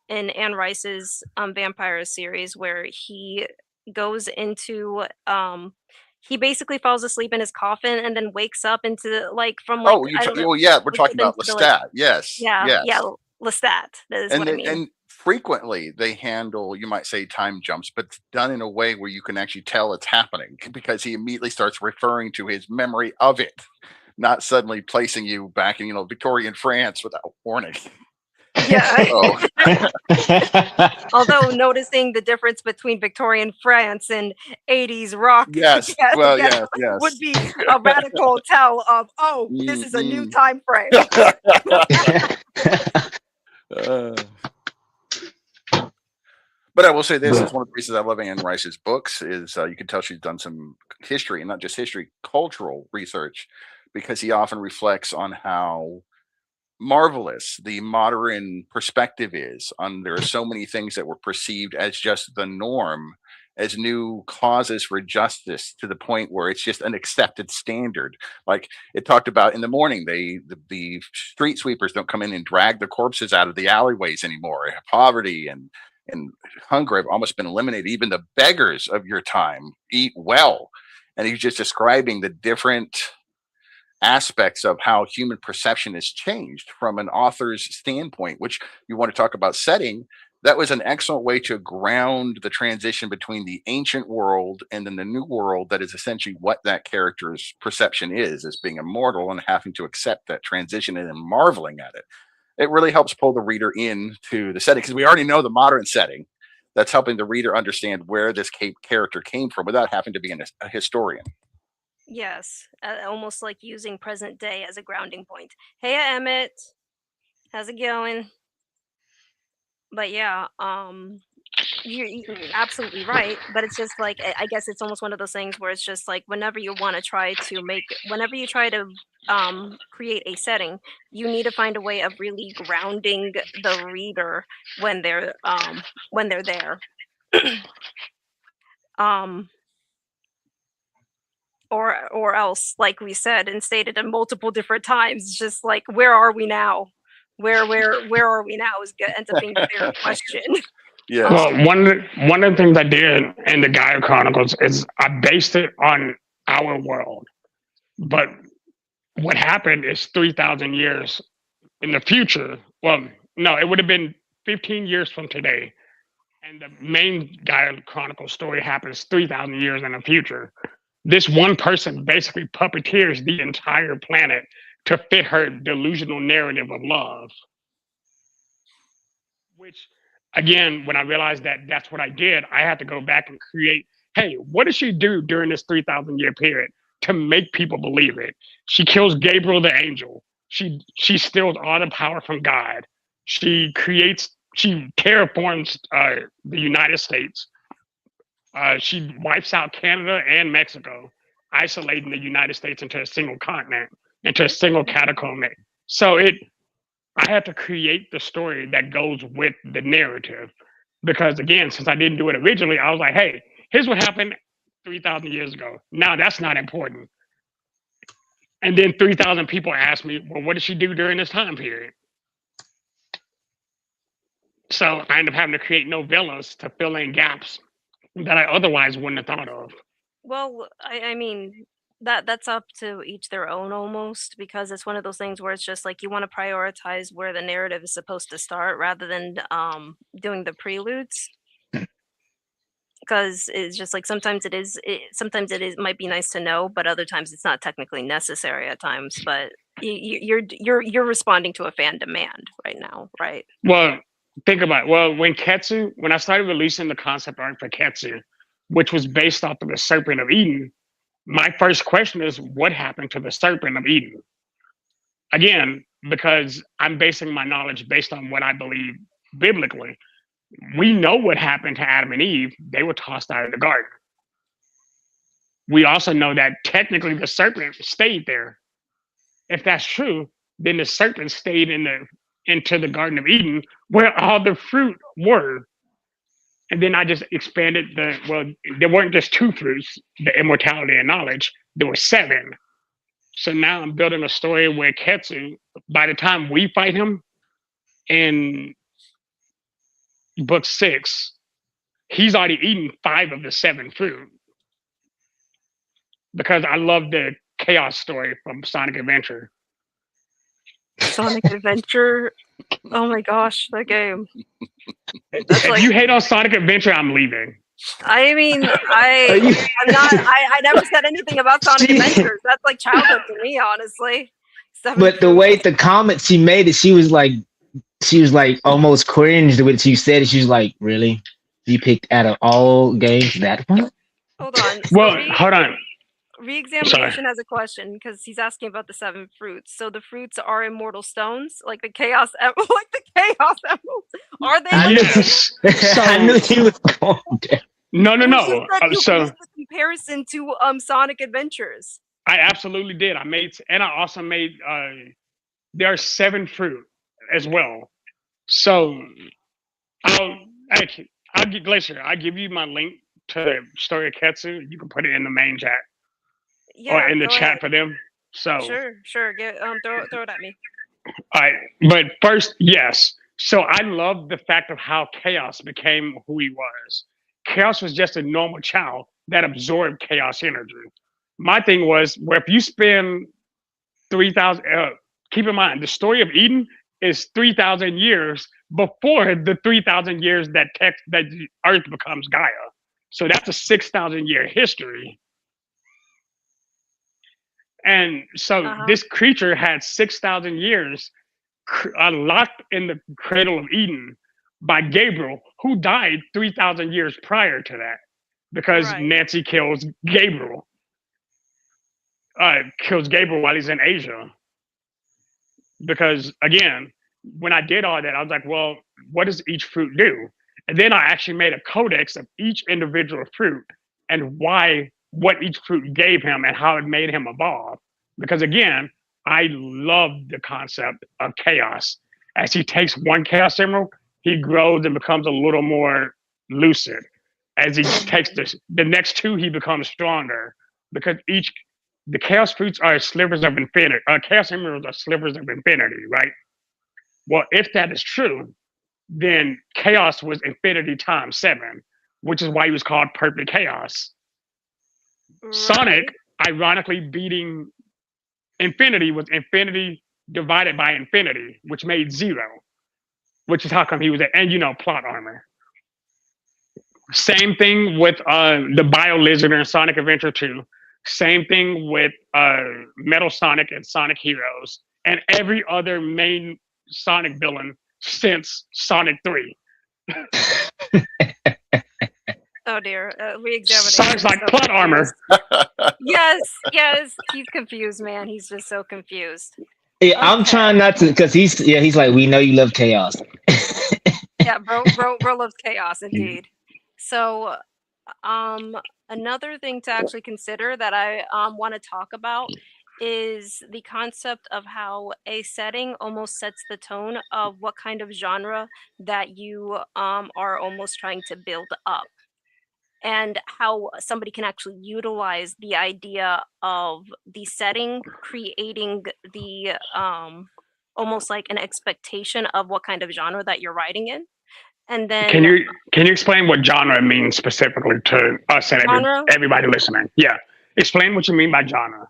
in Anne Rice's vampire series where he goes into he basically falls asleep in his coffin and then wakes up into like from like we're talking about Lestat. Yes. Lestat. That is And what I mean. and frequently they handle, you might say, time jumps, but it's done in a way where you can actually tell it's happening because he immediately starts referring to his memory of it, not suddenly placing you back in, Victorian France without warning. Yeah. Although noticing the difference between Victorian France and 80s rock Yes. Yes. would be a radical tell of, this is a new time frame. But I will say this is one of the reasons I love Anne Rice's books is you can tell she's done some history, and not just history, cultural research, because he often reflects on how marvelous the modern perspective is on there are so many things that were perceived as just the norm, as new causes for justice, to the point where it's just an accepted standard. Like it talked about in the morning, the street sweepers don't come in and drag the corpses out of the alleyways anymore. Poverty and hunger have almost been eliminated. Even the beggars of your time eat well. And he's just describing the different aspects of how human perception has changed from an author's standpoint, which you want to talk about setting. That was an excellent way to ground the transition between the ancient world and then the new world. That is essentially what that character's perception is, as being immortal and having to accept that transition and then marveling at it. It really helps pull the reader into the setting because we already know the modern setting. That's helping the reader understand where this character came from without having to be a historian. Yes, almost like using present day as a grounding point. Hey, Emmett, how's it going? But yeah, you're absolutely right. But it's just like I guess it's almost one of those things where it's just like whenever you try to create a setting, you need to find a way of really grounding the reader when they're there. Or else, like we said and stated in multiple different times, it's just like, where are we now? Where are we now ends up being the bigger question. Yeah. Well, one of the things I did in the Gaia Chronicles is I based it on our world, but what happened is 3,000 years in the future. Well, no, it would have been 15 years from today. And the main Gaia Chronicle story happens 3,000 years in the future. This one person basically puppeteers the entire planet to fit her delusional narrative of love. Which, again, when I realized that that's what I did, I had to go back and create, hey, what did she do during this 3,000 year period to make people believe it? She kills Gabriel the angel. She steals all the power from God. She terraforms the United States. She wipes out Canada and Mexico, isolating the United States into a single continent, into a single catacomb. So I had to create the story that goes with the narrative. Because again, since I didn't do it originally, I was like, hey, here's what happened 3,000 years ago. Now that's not important. And then 3,000 people asked me, well, what did she do during this time period? So I ended up having to create novellas to fill in gaps that I otherwise wouldn't have thought of. Well, I mean, that's up to each their own almost, because it's one of those things where it's just like you want to prioritize where the narrative is supposed to start rather than doing the preludes. Because it's just like sometimes it is might be nice to know, but other times it's not technically necessary at times. But you're responding to a fan demand right now, right? Well, think about it. Well, when I started releasing the concept art for Ketsu, which was based off of the Serpent of Eden, my first question is, what happened to the Serpent of Eden? Again, because I'm basing my knowledge based on what I believe biblically. We know what happened to Adam and Eve. They were tossed out of the garden. We also know that technically the serpent stayed there. If that's true, then the serpent stayed into the Garden of Eden where all the fruit were. And then I just expanded there weren't just 2 fruits, the immortality and knowledge, there were 7. So now I'm building a story where Ketsu, by the time we fight him in book 6, he's already eaten 5 of the 7 fruit. Because I love the chaos story from Sonic Adventure. Sonic Adventure. Oh my gosh, that game. If you hate on Sonic Adventure, I'm leaving. I mean, I'm not. I never said anything about Sonic Adventures. That's like childhood to me, honestly. But the way the comments she made it, she was like almost cringed with you said it. She was like, really? You picked out of all games that one? Hold on. Well, hold on. Re-examination has a question because he's asking about the 7 fruits. So the fruits are immortal stones, like the chaos, like the chaos emeralds. Are they? Yes. I knew he was going there. No. So the comparison to Sonic Adventures. I absolutely did. I also made. There are 7 fruit as well. So I'll give Glacier. I'll give you my link to the story of Ketsu. You can put it in the main chat. Yeah, or in the chat ahead. for them. So sure. Throw it at me. All right, but first, yes. So I love the fact of how Chaos became who he was. Chaos was just a normal child that absorbed chaos energy. My thing was, where if you spend 3,000, keep in mind, the story of Eden is 3,000 years before the 3,000 years that the Earth becomes Gaia. So that's a 6,000 year history. And so this creature had 6,000 years locked in the cradle of Eden by Gabriel, who died 3,000 years prior to that, because Nancy kills Gabriel. Kills Gabriel while he's in Asia. Because again, when I did all that, I was like, well, what does each fruit do? And then I actually made a codex of each individual fruit and what each fruit gave him and how it made him evolve. Because again, I love the concept of chaos. As he takes one chaos emerald, he grows and becomes a little more lucid. As he takes the next 2, he becomes stronger. Because the chaos fruits are slivers of infinity. Chaos emeralds are slivers of infinity, right? Well, if that is true, then chaos was infinity times 7, which is why he was called perfect chaos. Sonic, ironically beating Infinity was infinity divided by infinity, which made 0, which is how come he was there. And plot armor. Same thing with the Bio Lizard in Sonic Adventure 2. Same thing with Metal Sonic and Sonic Heroes, and every other main Sonic villain since Sonic 3. Oh dear, re-examination. Sonic's like plot armor. Yes, he's confused, man. He's just so confused. Yeah, I'm trying not to, because he's like, we know you love chaos. Yeah, bro loves chaos indeed. So, another thing to actually consider that I want to talk about is the concept of how a setting almost sets the tone of what kind of genre that you are almost trying to build up, and how somebody can actually utilize the idea of the setting creating the almost like an expectation of what kind of genre that you're writing in. And then Can you explain what genre means specifically to us and everybody listening? Yeah, explain what you mean by genre.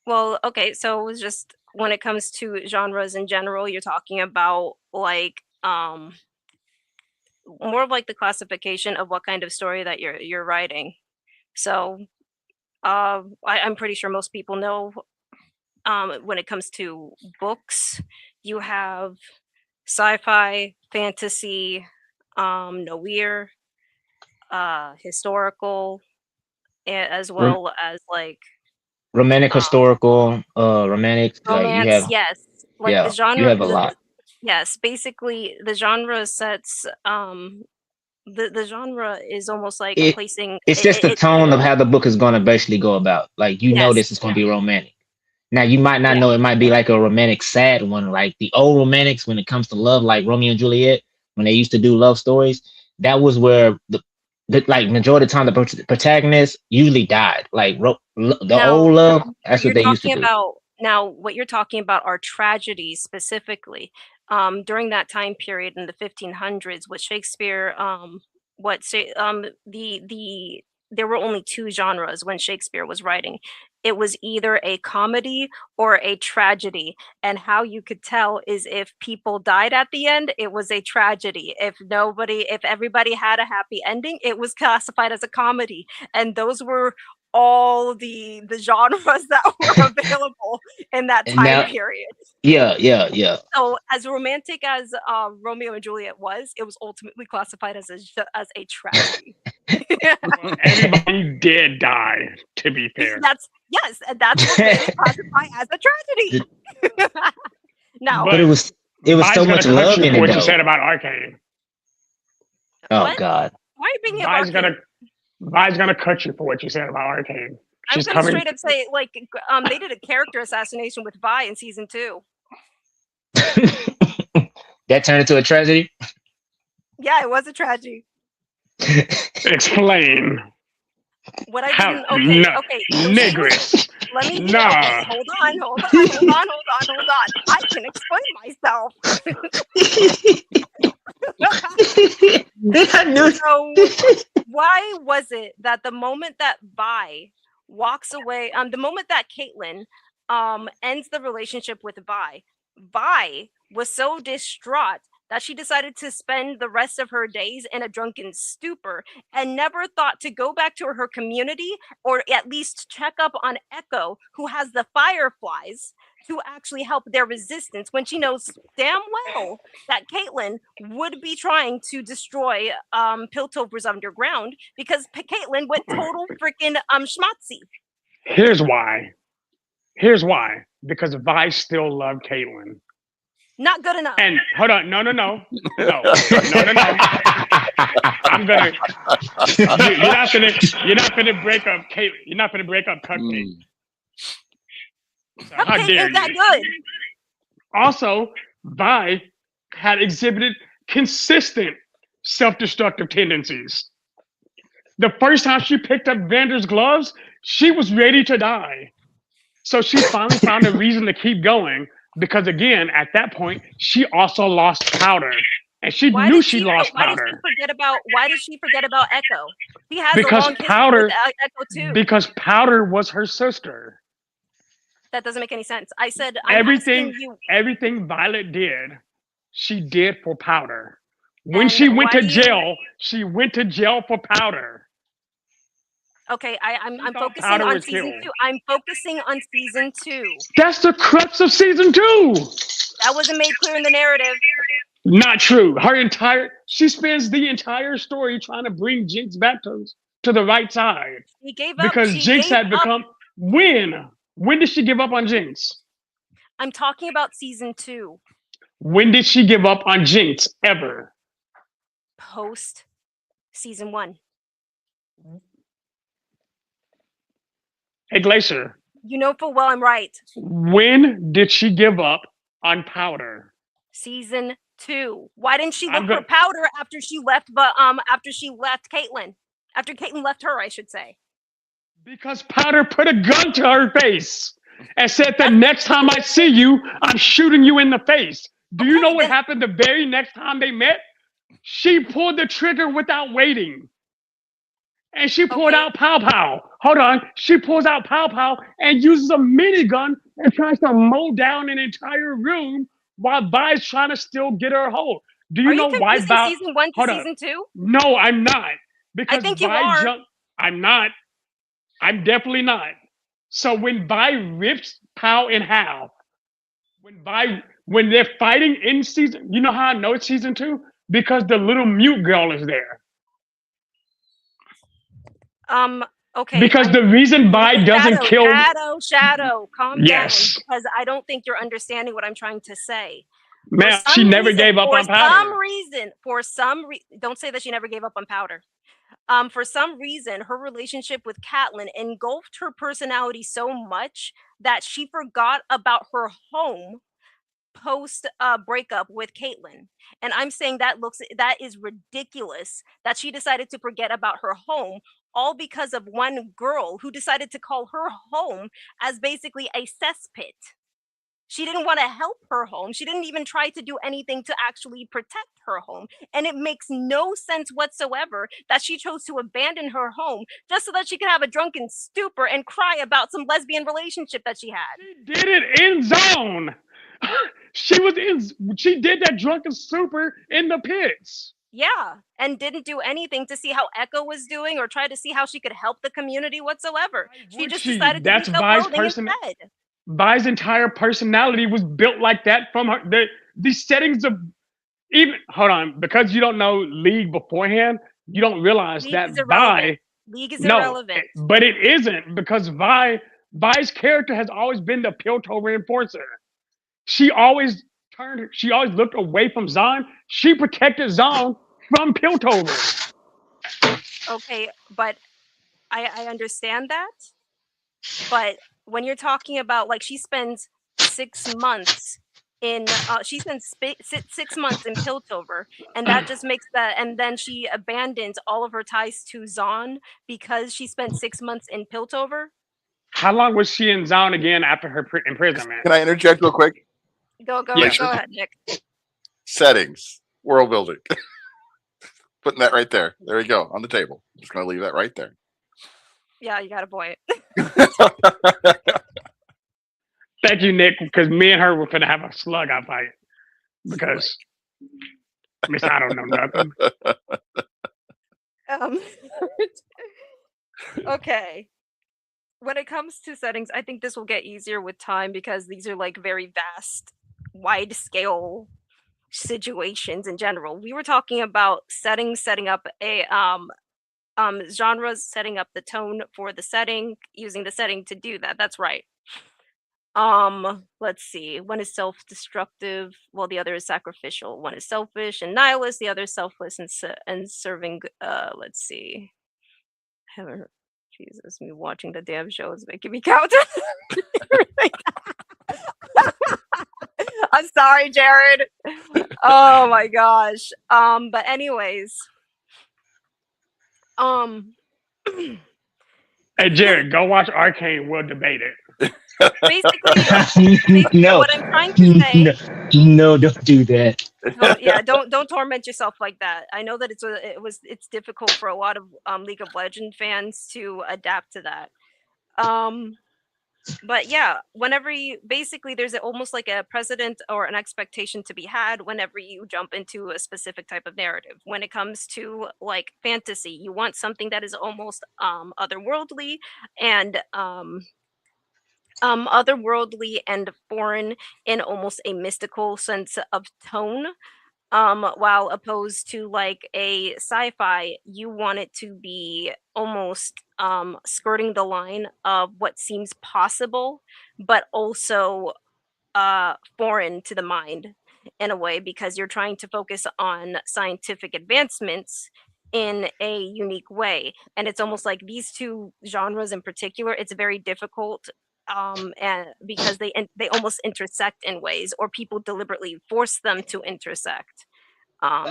Well, okay, so it was just when it comes to genres in general, you're talking about like more of like the classification of what kind of story that you're writing. So I'm pretty sure most people know when it comes to books, you have sci-fi, fantasy, noir, historical, as well as like romantic, historical, romantic. romance. You have, Yes, like the genre. You have a lot. Yes, basically the genre sets. The genre is almost like placing. It's just the tone of how the book is going to basically go about. Like know this is going to be romantic. Now you might not know it might be like a romantic sad one, like the old romantics when it comes to love, like Romeo and Juliet when they used to do love stories. That was where the like majority of the time the protagonist usually died. Like the old love, that's what they used to do. Now, what you're talking about are tragedies specifically. During that time period in the 1500s with Shakespeare, there were only 2 genres when Shakespeare was writing. It was either a comedy or a tragedy, and how you could tell is if people died at the end, it was a tragedy. If everybody had a happy ending, it was classified as a comedy, and those were all the genres that were available in that time period. Yeah. So as romantic as Romeo and Juliet was, it was ultimately classified as a tragedy. Everybody did die, to be fair. That's what made it classify as a tragedy. No, but it was so much love in it. What you said about Arcane. Oh what? God! Why are you bringing up Arcane? Vi's gonna cut you for what you said about Arcane. I'm gonna straight up say, like, they did a character assassination with Vi in season 2. That turned into a tragedy? Yeah, it was a tragedy. Explain. What I didn't. Okay. Niggers. Let me. Nah. Okay, hold on. I can explain myself. So, why was it that the moment that Vi walks away, the moment that Caitlyn ends the relationship with Vi was so distraught that she decided to spend the rest of her days in a drunken stupor and never thought to go back to her community or at least check up on Echo, who has the Fireflies, to actually help their resistance, when she knows damn well that Caitlyn would be trying to destroy Piltover's underground, because Caitlyn went total freaking schmatzy. Here's why. Because Vi still loved Caitlyn. Not good enough. And hold on, no. I'm gonna. You're not gonna break up Caitlyn. You're not gonna break up Cupcake. How dare you? That good. Also, Vi had exhibited consistent self-destructive tendencies. The first time she picked up Vander's gloves, she was ready to die. So she finally found a reason to keep going, because again, at that point, she also lost Powder. And she knew she lost Powder. Why did she forget about Echo? He has because a long history with Echo too. Because Powder was her sister. That doesn't make any sense. I said I'm asking you. Everything Violet did, she did for Powder. When And she went why to do you? jail, she went to jail for Powder. Okay, I'm She thought focusing Powder on was season killed. 2. I'm focusing on season 2. That's the crux of season 2. That wasn't made clear in the narrative. Not true. She spends the entire story trying to bring Jinx back to the right side. She gave up. Because She Jinx gave had up. become when did she give up on Jinx? I'm talking about season 2. When did she give up on Jinx ever? Post season 1. Hey Glacier. You know full well I'm right. When did she give up on Powder? Season 2. Why didn't she I'm look for go- Powder after she left? But after she left Caitlyn, after Caitlyn left her, I should say. Because Powder put a gun to her face and said, "The next time I see you, I'm shooting you in the face." Do you know what happened the very next time they met? She pulled the trigger without waiting. And she pulled out Pow Pow. Hold on. She pulls out Pow Pow and uses a minigun and tries to mow down an entire room while Vi's trying to still get her hold. Do you Are you know why confusing Vi? season 1 to Hold on. season 2? No, I'm not. Because I think you Vi are. jumped. I'm not. I'm definitely not. So when Vi rips Pow in half, when they're fighting in season, you know how I know it's season 2? Because the little mute girl is there. Okay. Because the reason Vi doesn't kill Shadow, calm Yes. down, because I don't think you're understanding what I'm trying to say. Man, she never gave up on Powder. For some reason, don't say that she never gave up on Powder. For some reason, her relationship with Catelyn engulfed her personality so much that she forgot about her home post breakup with Caitlyn. And I'm saying that is ridiculous that she decided to forget about her home, all because of one girl who decided to call her home as basically a cesspit. She didn't want to help her home. She didn't even try to do anything to actually protect her home. And it makes no sense whatsoever that she chose to abandon her home just so that she could have a drunken stupor and cry about some lesbian relationship that she had. She did it in zone. She did that drunken stupor in the pits. Yeah, and didn't do anything to see how Echo was doing or try to see how she could help the community whatsoever. She just decided to That's be Vi's self-loathing instead. Vi's entire personality was built like that from her. The settings of hold on, because you don't know League beforehand, you don't realize League that is irrelevant. League is irrelevant. But it isn't, because Vi's character has always been the Piltover enforcer. She always looked away from Zahn. She protected Zahn from Piltover. Okay, but I understand that. But when you're talking about, like, she spends 6 months in 6 months in Piltover, and that just makes that, and then she abandons all of her ties to Zahn because she spent 6 months in Piltover. How long was she in Zahn again after her imprisonment? Can I interject real quick? Go Yes. ahead, Nick. Settings, world building. Putting that right there. There we go, on the table. Just gonna leave that right there. Yeah, you got a point. Thank you, Nick, because me and her were finna have a slug out fight. Because Miss I don't know nothing. Okay. When it comes to settings, I think this will get easier with time because these are like very vast, wide scale situations in general. We were talking about settings, setting up a genres, setting up the tone for the setting, using the setting to do that. That's right. Let's see. One is self-destructive, while the other is sacrificial. One is selfish and nihilist, the other is selfless and serving. Let's see. Jesus, me watching the damn show is making me count. I'm sorry, Jared. Oh my gosh. But anyways. Hey Jared, go watch Arcane. We'll debate it. Basically, No. what I'm trying to say. No, don't do that. Don't torment yourself like that. I know that it's difficult for a lot of League of Legends fans to adapt to that. But yeah, whenever you basically there's almost like a precedent or an expectation to be had whenever you jump into a specific type of narrative. When it comes to like fantasy, you want something that is almost otherworldly and otherworldly and foreign in almost a mystical sense of tone, while opposed to like a sci-fi, you want it to be almost skirting the line of what seems possible but also foreign to the mind in a way, because you're trying to focus on scientific advancements in a unique way. And it's almost like these two genres in particular, it's very difficult, and because they almost intersect in ways, or people deliberately force them to intersect I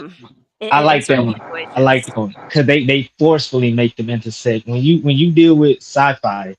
in like that certain one. I situations. like that one because they forcefully make them intersect. When you deal with sci-fi,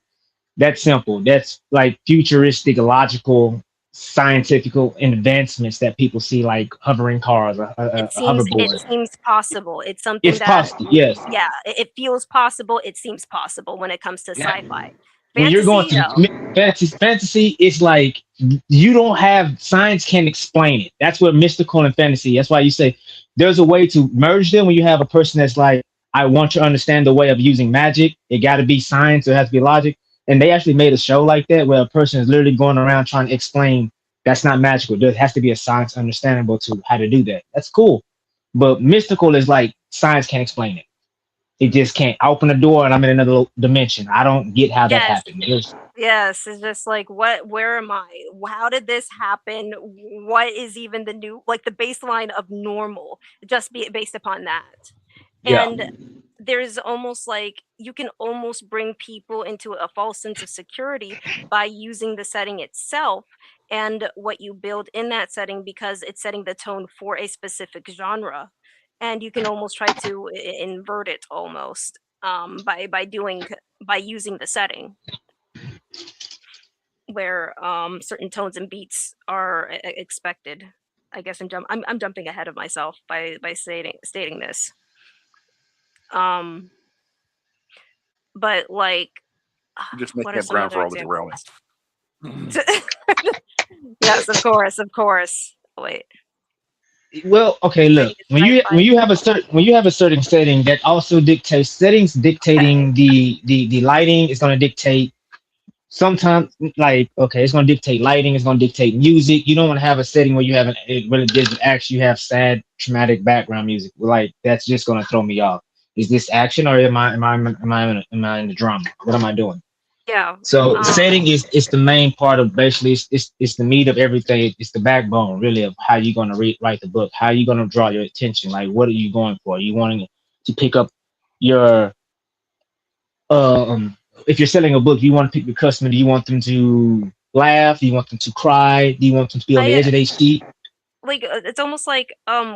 that's simple. That's like futuristic, logical, scientific advancements that people see, like hovering cars, a It hoverboard. seems possible. It's something It's that, possible, yes. yeah, it feels possible. It seems possible when it comes to sci-fi. When you're going Fantasy, to no. fantasy, it's like you don't have science can explain it. That's what mystical and fantasy. That's why you say there's a way to merge them when you have a person that's like, I want to understand the way of using magic. It got to be science, or it has to be logic. And they actually made a show like that where a person is literally going around trying to explain that's not magical. There has to be a science understandable to how to do that. That's cool. But mystical is like science can't explain it. It just can't. I open the door and I'm in another dimension. I don't get how that Yes, happened. yes. It's just like, what? Where am I? How did this happen? What is even the new, like the baseline of normal? Just be based upon that. Yeah. And there's almost like you can almost bring people into a false sense of security by using the setting itself and what you build in that setting, because it's setting the tone for a specific genre, and you can almost try to invert it almost, by using the setting where certain tones and beats are expected. I guess I'm jumping ahead of myself by stating this. Um, but like, Just what making are up some ground other for all the derailment. examples? Yes, of course, of course. Wait, Well, okay, I need look. to When try and you find. have a certain setting that also dictates settings Okay, dictating the lighting is going to dictate sometimes like okay, it's going to dictate lighting, it's going to dictate music. You don't want to have a setting where you have when it gives action, you have sad traumatic background music. Like that's just going to throw me off. Is this action or am I in the drama? What am I doing? yeah. So Um, setting is the main part of basically it's the meat of everything. It's the backbone really of how you're going to write the book. How are you going to draw your attention? Like what are you going for? Are you wanting to pick up your um if you're selling a book, you want to pick your customer. Do you want them to laugh? Do you want them to cry? Do you want them to be on the I edge of their seat? like it's almost like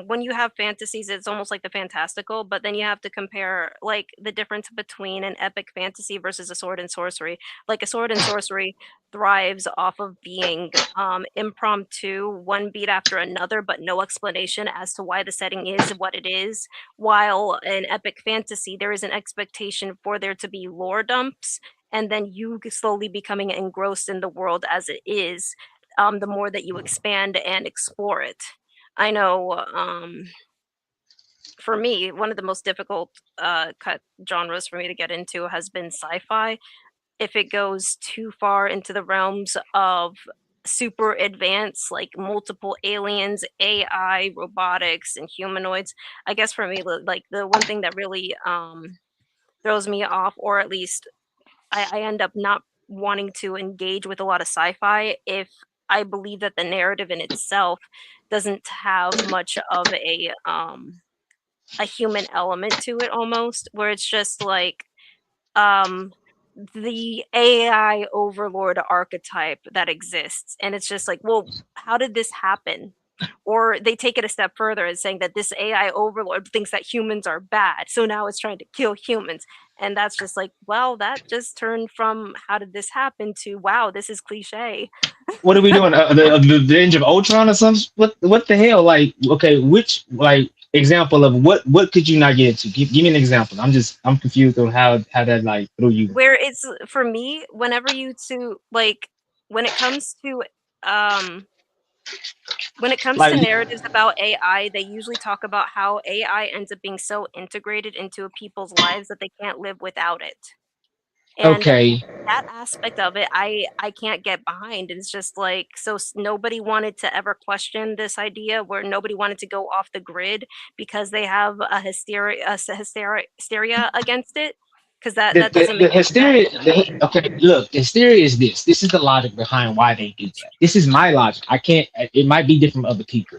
when you have fantasies, it's almost like the fantastical, but then you have to compare like the difference between an epic fantasy versus a sword and sorcery. Like a sword and sorcery thrives off of being impromptu, one beat after another, but no explanation as to why the setting is what it is. While in epic fantasy there is an expectation for there to be lore dumps, and then you slowly becoming engrossed in the world as it is, the more that you expand and explore it. I know, for me, one of the most difficult cut genres for me to get into has been sci-fi. If it goes too far into the realms of super advanced, like multiple aliens, AI, robotics, and humanoids, I guess for me, like the one thing that really throws me off, or at least I end up not wanting to engage with a lot of sci-fi if I believe that the narrative in itself doesn't have much of a human element to it almost, where it's just like um the AI overlord archetype that exists. And it's just like, well, how did this happen? Or they take it a step further and saying that this AI overlord thinks that humans are bad. So now it's trying to kill humans. And that's just like, well, that just turned from how did this happen to wow, this is cliche. What are we doing? The Age of Ultron or something? What the hell? Like okay, which like example of what could you not get into? Give me an example. I'm confused on how that like threw you. Where it's for me, whenever you to like when it comes to um Like narratives about AI, they usually talk about how AI ends up being so integrated into people's lives that they can't live without it. And okay, that aspect of it, I can't get behind. It's just like nobody wanted to ever question this idea where nobody wanted to go off the grid because they have a hysteria against it because that doesn't the make any sense. hysteria. Okay, look, the hysteria is this. This is the logic behind why they do that. This is my logic. I can't. It might be different from other people.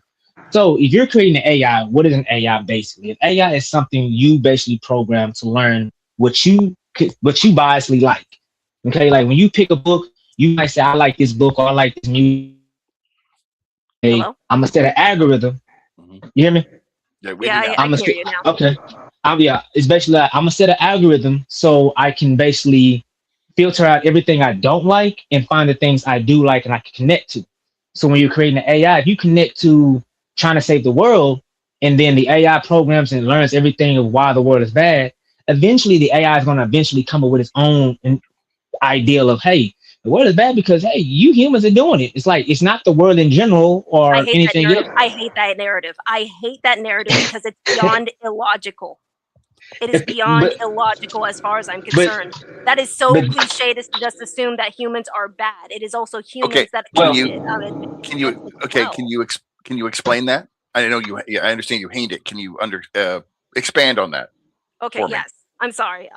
So if you're creating an AI, what is an AI basically? An AI is something you basically program to learn what you biasly like. Okay, like when you pick a book, you might say, "I like this book," or "I like this music." Hello? I'm gonna set an algorithm. Mhm. You hear me? Yeah, we Yeah, hear you now. I I'm can gonna hear you now. okay. Yeah, it's basically like, I'm gonna set an algorithm so I can basically filter out everything I don't like and find the things I do like and I can connect to. So when you're creating an AI, if you connect to trying to save the world, and then the AI programs and learns everything of why the world is bad, eventually the AI is gonna eventually come up with its own ideal of, hey, the world is bad because hey, you humans are doing it. It's like it's not the world in general I or hate that anything else. narrative. I hate that narrative. I hate that narrative because it's beyond illogical. It is beyond but illogical as far as I'm but concerned. That is so but cliche to just assume that humans are bad. It is also Okay, humans that can well, admit as well. can you explain that? I know you. Yeah, I understand you hate it. Can you expand on that Okay, for me? yes. I'm sorry.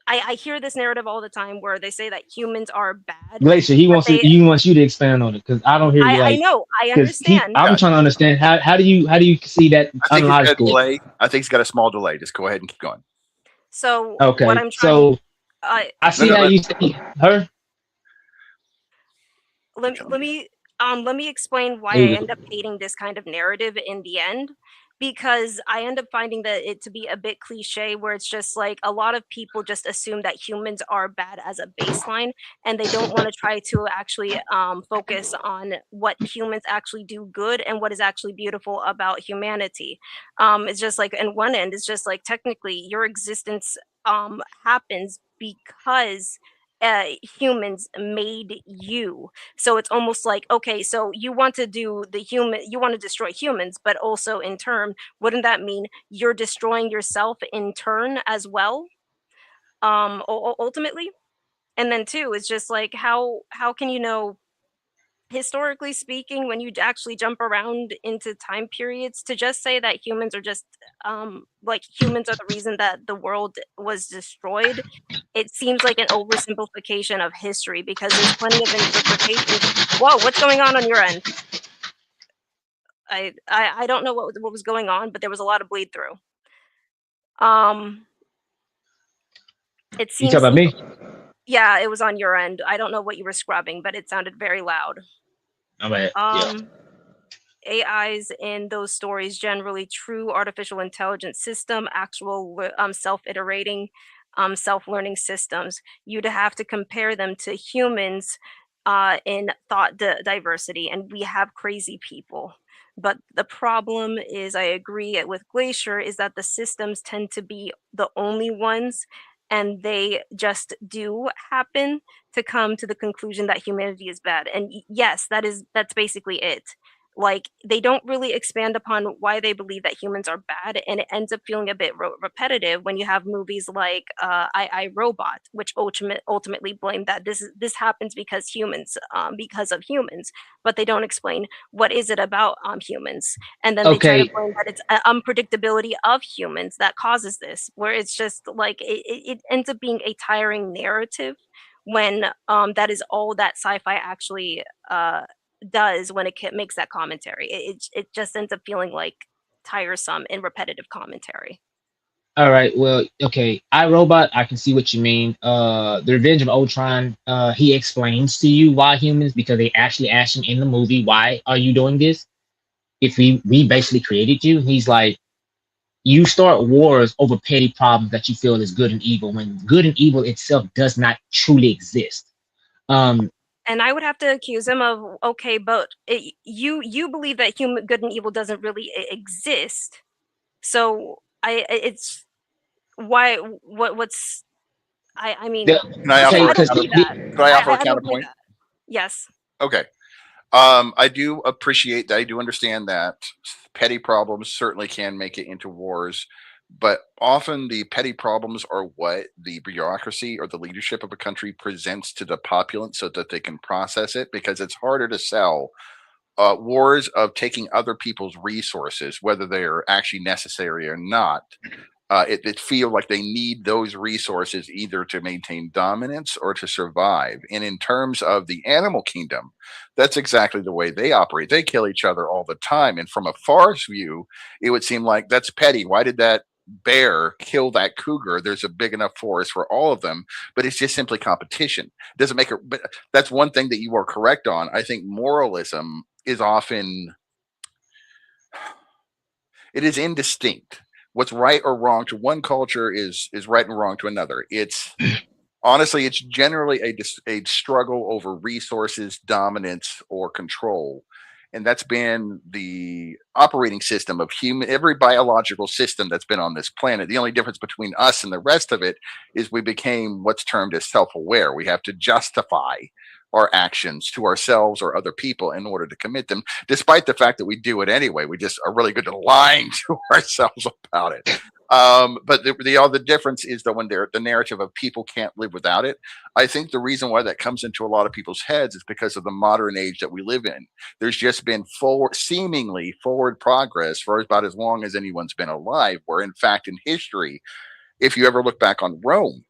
I hear this narrative all the time where they say that humans are bad, Glacier, but they he wants you to expand on it because I don't hear you I like know, I because understand. I'm Yeah, trying to understand how do you see that I think he's got a unlogical? delay. I think he's got a small delay. Just go ahead and keep going. So what Okay, I'm trying so uh I No, see no, how you see her. let me let me explain why There I you end go. up hating this kind of narrative in the end because I end up finding that it to be a bit cliche where it's just like a lot of people just assume that humans are bad as a baseline and they don't want to try to actually focus on what humans actually do good and what is actually beautiful about humanity. It's just like in one end it's just like technically your existence happens because humans made you, so it's almost like, okay, so you want to do the human, you want to destroy humans, but also in turn, wouldn't that mean you're destroying yourself in turn as well? Ultimately, and then two, it's just like how can you know historically speaking, when you actually jump around into time periods, to just say that humans are just like humans are the reason that the world was destroyed, it seems like an oversimplification of history because there's plenty of interpretations. Whoa, what's going on your end? I don't know what was going on, but there was a lot of bleed through. Um, it You talk seems about me? yeah, it was on your end. I don't know what you were scrubbing, but it sounded very loud. I'm at yeah. Um, AIs in those stories generally true artificial intelligence system, actual self-iterating, self-learning systems. You'd have to compare them to humans in thought diversity, and we have crazy people. But the problem is, I agree with Glacier, is that the systems tend to be the only ones, and they just do happen to come to the conclusion that humanity is bad. And yes, that's basically it. Like they don't really expand upon why they believe that humans are bad, and it ends up feeling a bit repetitive when you have movies like I Robot, which ultimately blame that this happens because of humans, but they don't explain what is it about humans, and then they try to Okay, blame that it's unpredictability of humans that causes this, where it's just like it ends up being a tiring narrative when that is all that sci-fi actually does when makes that commentary. It just ends up feeling like tiresome and repetitive commentary. all right. Well, okay. I Robot. I can see what you mean. The Revenge of Ultron. He explains to you why humans because they actually ask him in the movie, why are you doing this? If we basically created you, he's like, you start wars over petty problems that you feel is good and evil when good and evil itself does not truly exist. Um, And I would have to accuse him of, okay, but you believe that human good and evil doesn't really exist. So it's why what's I mean, Can I offer Okay, a I don't because believe counter? that. Could I offer a I don't believe counterpoint? that. Yes. Okay. I do appreciate that. I do understand that petty problems certainly can make it into wars, but often the petty problems are what the bureaucracy or the leadership of a country presents to the populace so that they can process it, because it's harder to sell wars of taking other people's resources, whether they are actually necessary or not. It feel like they need those resources either to maintain dominance or to survive. And in terms of the animal kingdom, that's exactly the way they operate. They kill each other all the time. And from a forest view, it would seem like that's petty. Why did that bear kill that cougar? There's a big enough forest for all of them, but it's just simply competition. It doesn't make it, but that's one thing that you are correct on. I think moralism is often, it is indistinct. What's right or wrong to one culture is right and wrong to another. It's honestly, it's generally a struggle over resources, dominance, or control. And that's been the operating system of every biological system that's been on this planet. The only difference between us and the rest of it is we became what's termed as self-aware. We have to justify our actions to ourselves or other people in order to commit them, despite the fact that we do it anyway. We just are really good at lying to ourselves about it. But the difference is that when the narrative of people can't live without it, I think the reason why that comes into a lot of people's heads is because of the modern age that we live in. There's just been seemingly forward progress for about as long as anyone's been alive, where in fact in history, if you ever look back on Rome,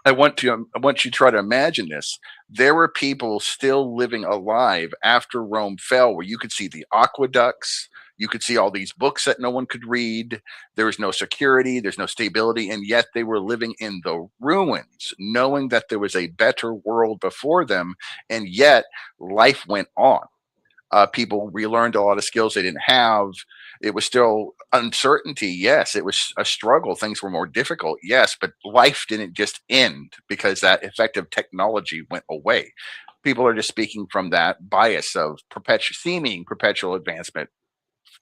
I want you to try to imagine this. There were people still living alive after Rome fell, where you could see the aqueducts, you could see all these books that no one could read. There was no security, there's no stability, and yet they were living in the ruins, knowing that there was a better world before them, and yet life went on. People relearned a lot of skills they didn't have. It was still uncertainty. Yes, it was a struggle. Things were more difficult. Yes, but life didn't just end because that effective technology went away. People are just speaking from that bias of seeming perpetual advancement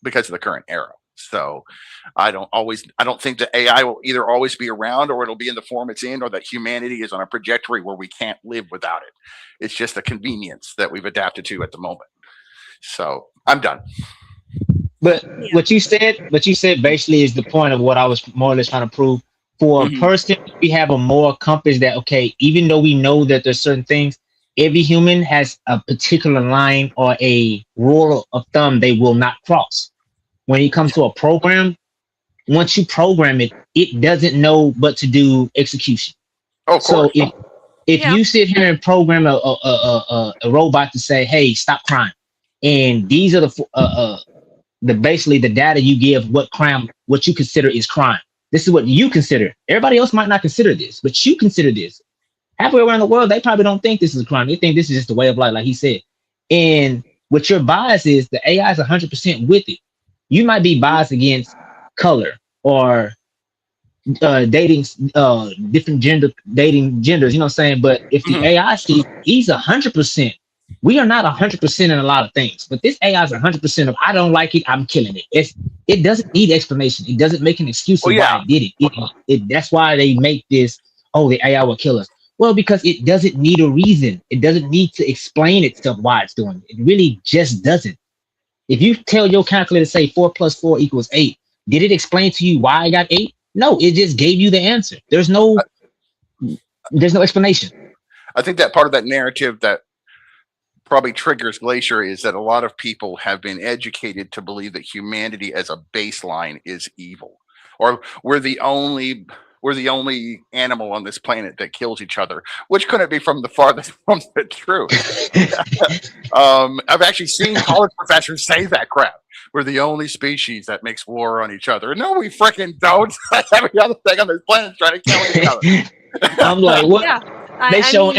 because of the current era. So I don't think that AI will either always be around or it'll be in the form it's in, or that humanity is on a trajectory where we can't live without it. It's just a convenience that we've adapted to at the moment. So I'm done. But Yeah. what you said basically is the point of what I was more or less trying to prove. For a person, we have a moral compass that, okay, even though we know that there's certain things, every human has a particular line or a rule of thumb they will not cross. When it comes to a program, once you program it, it doesn't know but to do execution. Oh, of So course. if Yeah. you sit here and program a robot to say, "Hey, stop crime," and these are the basically the data you give what you consider is crime. This is what you consider. Everybody else might not consider this, but you consider this. Halfway around the world, they probably don't think this is a crime. They think this is just a way of life, like he said. And what your bias is, the AI is 100% with it. You might be biased against color or dating different dating genders, you know what I'm saying? But if the AI sees he's 100%, we are not 100% in a lot of things, but this AI is 100% of I don't like it, I'm killing it. It doesn't need explanation. It doesn't make an excuse of why it did it. That's why they make this, oh, the AI will kill us. Well, because it doesn't need a reason. It doesn't need to explain itself why it's doing it. It really just doesn't. If you tell your calculator, say 4 plus 4 equals 8, did it explain to you why I got 8? No, it just gave you the answer. There's no explanation. I think that part of that narrative that probably triggers Glacier is that a lot of people have been educated to believe that humanity as a baseline is evil, or we're the only animal on this planet that kills each other, which couldn't be from the farthest from the truth. I've actually seen college professors say that crap. We're the only species that makes war on each other. No, we freaking don't. Every other thing on this planet is trying to kill each other. I'm like, what? Yeah. They show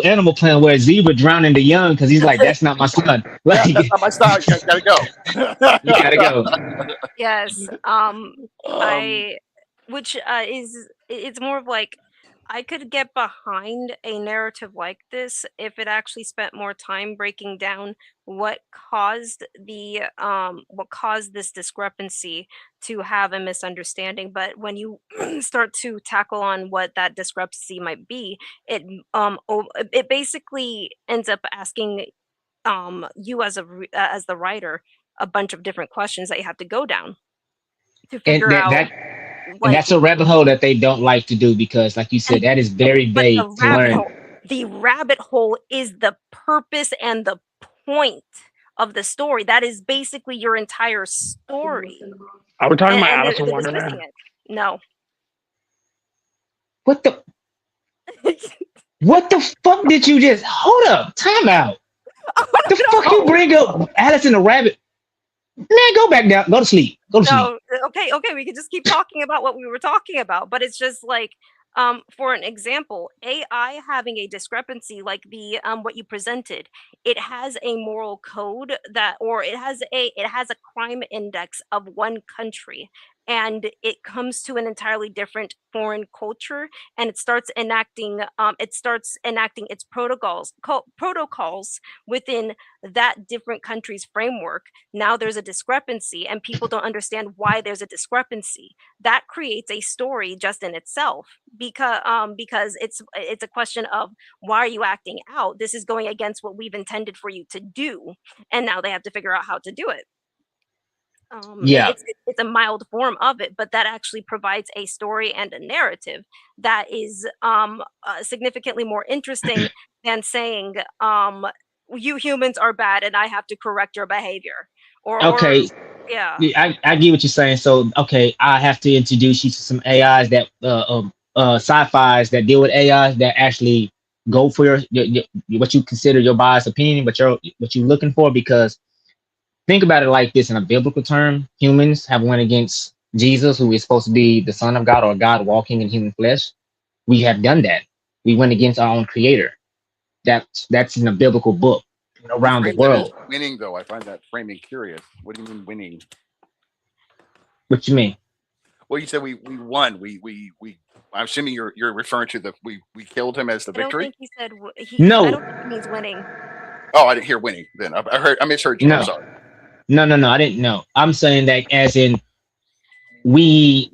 Animal Planet where zebra drowning the young because he's like, that's not my son. Like, that's not my style. You guys gotta go. You gotta go. Yes. Which is it's more of like I could get behind a narrative like this if it actually spent more time breaking down what caused this discrepancy to have a misunderstanding. But when you start to tackle on what that discrepancy might be, it basically ends up asking you as the writer a bunch of different questions that you have to go down to And figure out and what that's a rabbit hole that they don't like to do because, like you said, and that is very but vague to learn. the rabbit hole is the purpose and the point of the story. That is basically your entire story, Are we talking and, about and Alice in they're dismissing Wonderland? it. No. What the what the fuck did you just hold up? Time out. The fuck you No. bring up Alice and the Rabbit? Man, go back down. Go to sleep. Go to sleep. No, okay, we can just keep talking about what we were talking about, but it's just like, for an example, AI having a discrepancy like the what you presented, it has a moral code or it has a crime index of one country, and it comes to an entirely different foreign culture, and it starts enacting its protocols within that different country's framework. Now there's a discrepancy and people don't understand why there's a discrepancy. That creates a story just in itself, because it's a question of, why are you acting out? This is going against what we've intended for you to do, and now they have to figure out how to do it. Yeah. It's a mild form of it, but that actually provides a story and a narrative that is significantly more interesting than saying, you humans are bad and I have to correct your behavior. Or Okay. yeah. Yeah, I get what you're saying. So, okay, I have to introduce you to some AIs that sci-fi's that deal with AIs that actually go for your what you consider your biased opinion, but what you're looking for. Because think about it like this: in a biblical term, humans have went against Jesus, who is supposed to be the Son of God or God walking in human flesh. We have done that. We went against our own Creator. That's in a biblical book You around the framed it as world. winning, though. I find that framing curious. What do you mean winning? What you mean? Well, you said we won. We. I'm assuming you're referring to we killed him as the I don't victory. think he said I No, don't think he means winning. Oh, I didn't hear winning. Then I misheard you. I'm no, sorry. no. I didn't know. I'm saying that as in we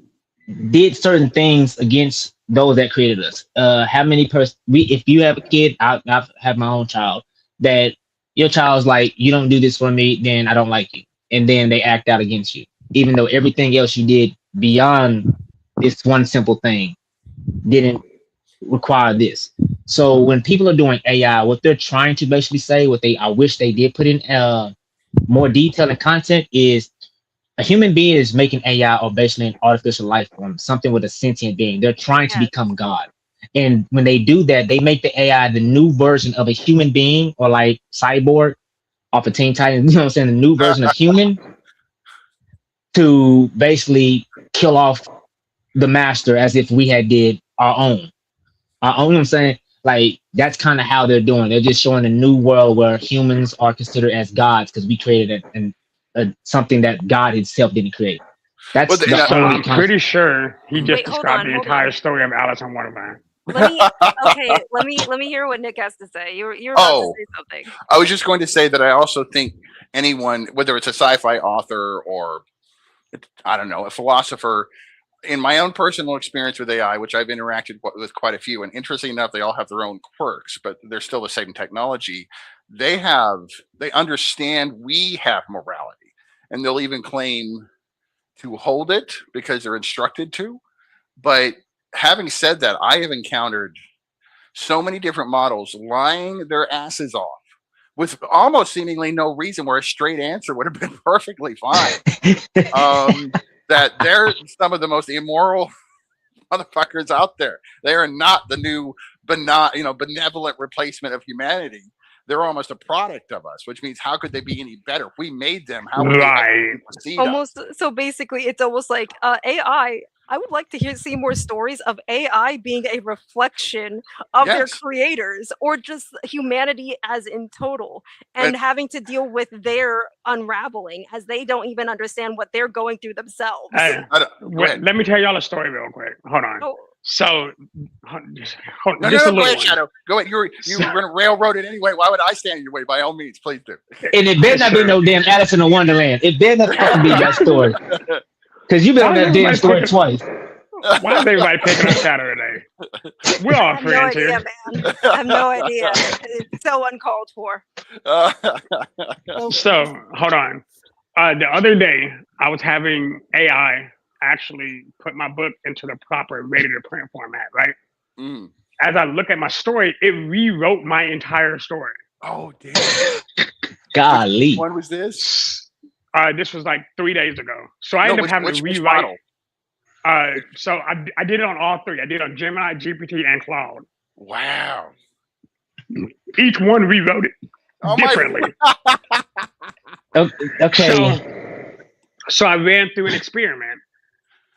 did certain things against those that created us. How many if you have a kid, I've had my own child, that your child's like, you don't do this for me, then I don't like you. And then they act out against you, even though everything else you did beyond this one simple thing didn't require this. So when people are doing AI, what they're trying to basically say, I wish they did put in more detail and content is a human being is making AI or basically an artificial life form, something with a sentient being. They're trying to Yes. become God. And when they do that, they make the AI the new version of a human being, or like Cyborg off of Teen Titans, you know what I'm saying? The new version of human, to basically kill off the master as if we had did our own. You know what I'm saying? Like, that's kind of how they're doing. They're just showing a new world where humans are considered as gods because we created something that God himself didn't create. Well, That's the So whole I'm concept. pretty sure he just Wait, hold described on, the hold entire on. story of Alice in Wonderland. Let me okay, let me hear what Nick has to say. You're about to oh, say something. I was just going to say that I also think anyone, whether it's a sci-fi author or I don't know, a philosopher, in my own personal experience with AI, which I've interacted with quite a few, and interesting enough, they all have their own quirks, but they're still the same technology. They understand we have morality, and they'll even claim to hold it because they're instructed to. But having said that, I have encountered so many different models lying their asses off with almost seemingly no reason, where a straight answer would have been perfectly fine. That they're some of the most immoral motherfuckers out there. They are not the new benevolent replacement of humanity. They're almost a product of us, which means how could they be any better? If we made them, how would they Right. precede us? Almost so basically it's almost like AI. I would like to see more stories of AI being a reflection of their Yes. creators, or just humanity as in total, And and having to deal with their unraveling as they don't even understand what they're going through themselves. Hey, go ahead. let me tell y'all a story real quick. Hold on. Oh, So, No, just a go little ahead, one. Shadow. Go ahead. You were going to railroad it anyway. Why would I stand in your way? By all means, please do. And it better not be no damn Alice in the Wonderland. It better not fucking be that story. Because you've been on that damn story twice. Why is everybody picking on Shadow today? We're all I have no friends idea, here. man. I have no idea. It's so uncalled for. So, hold on. The other day, I was having AI actually put my book into the proper ready to print format, right? Mm. As I look at my story, it rewrote my entire story. Oh, damn. Golly. Which one was this? This was like 3 days ago. So I ended up having to rewrite. So I did it on all three. I did it on Gemini, GPT, and Cloud. Wow. Each one rewrote it differently. Okay. So I ran through an experiment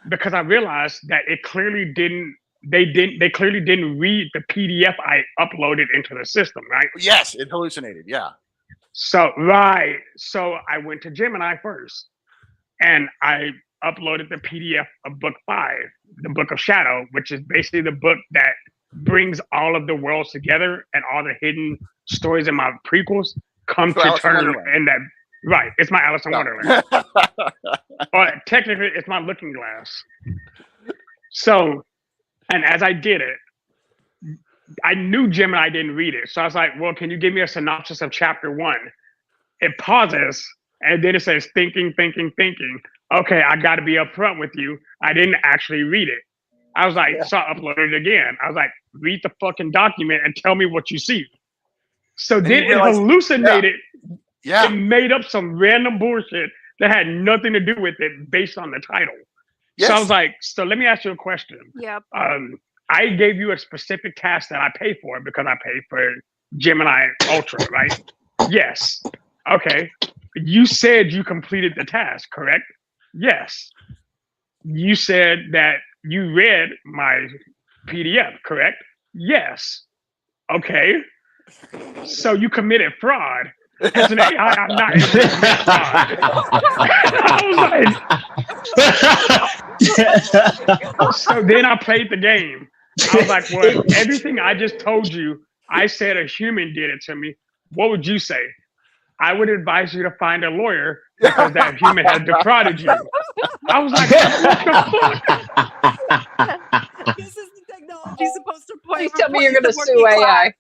because I realized that it clearly didn't. They clearly didn't read the PDF I uploaded into the system, right? Yes, it hallucinated. Yeah. So So I went to Gemini first, and I uploaded the PDF of book 5, the Book of Shadow, which is basically the book that brings all of the worlds together and all the hidden stories in my prequels come to turn in that. Right, it's my Alice in Wonderland. Or technically, it's my Looking Glass. So, and as I did it, I knew Gemini didn't read it. So I was like, well, can you give me a synopsis of chapter 1? It pauses, and then it says, thinking. Okay, I got to be upfront with you. I didn't actually read it. I was like, so I uploaded it again. I was like, read the fucking document and tell me what you see. So then it hallucinated. Yeah. It made up some random bullshit that had nothing to do with it based on the title. Yes. So I was like, so let me ask you a question. Yep. I gave you a specific task that I pay for because I pay for Gemini Ultra, right? Yes. Okay. You said you completed the task, correct? Yes. You said that you read my PDF, correct? Yes. Okay. So you committed fraud. As an AI, I'm not able to commit fraud. I was like, so then I played the game. I was like, well, everything I just told you, I said a human did it to me. What would you say? I would advise you to find a lawyer because that human has defrauded you. I was like, what the fuck? This is the technology supposed to point. Please tell me you're going to sue AI.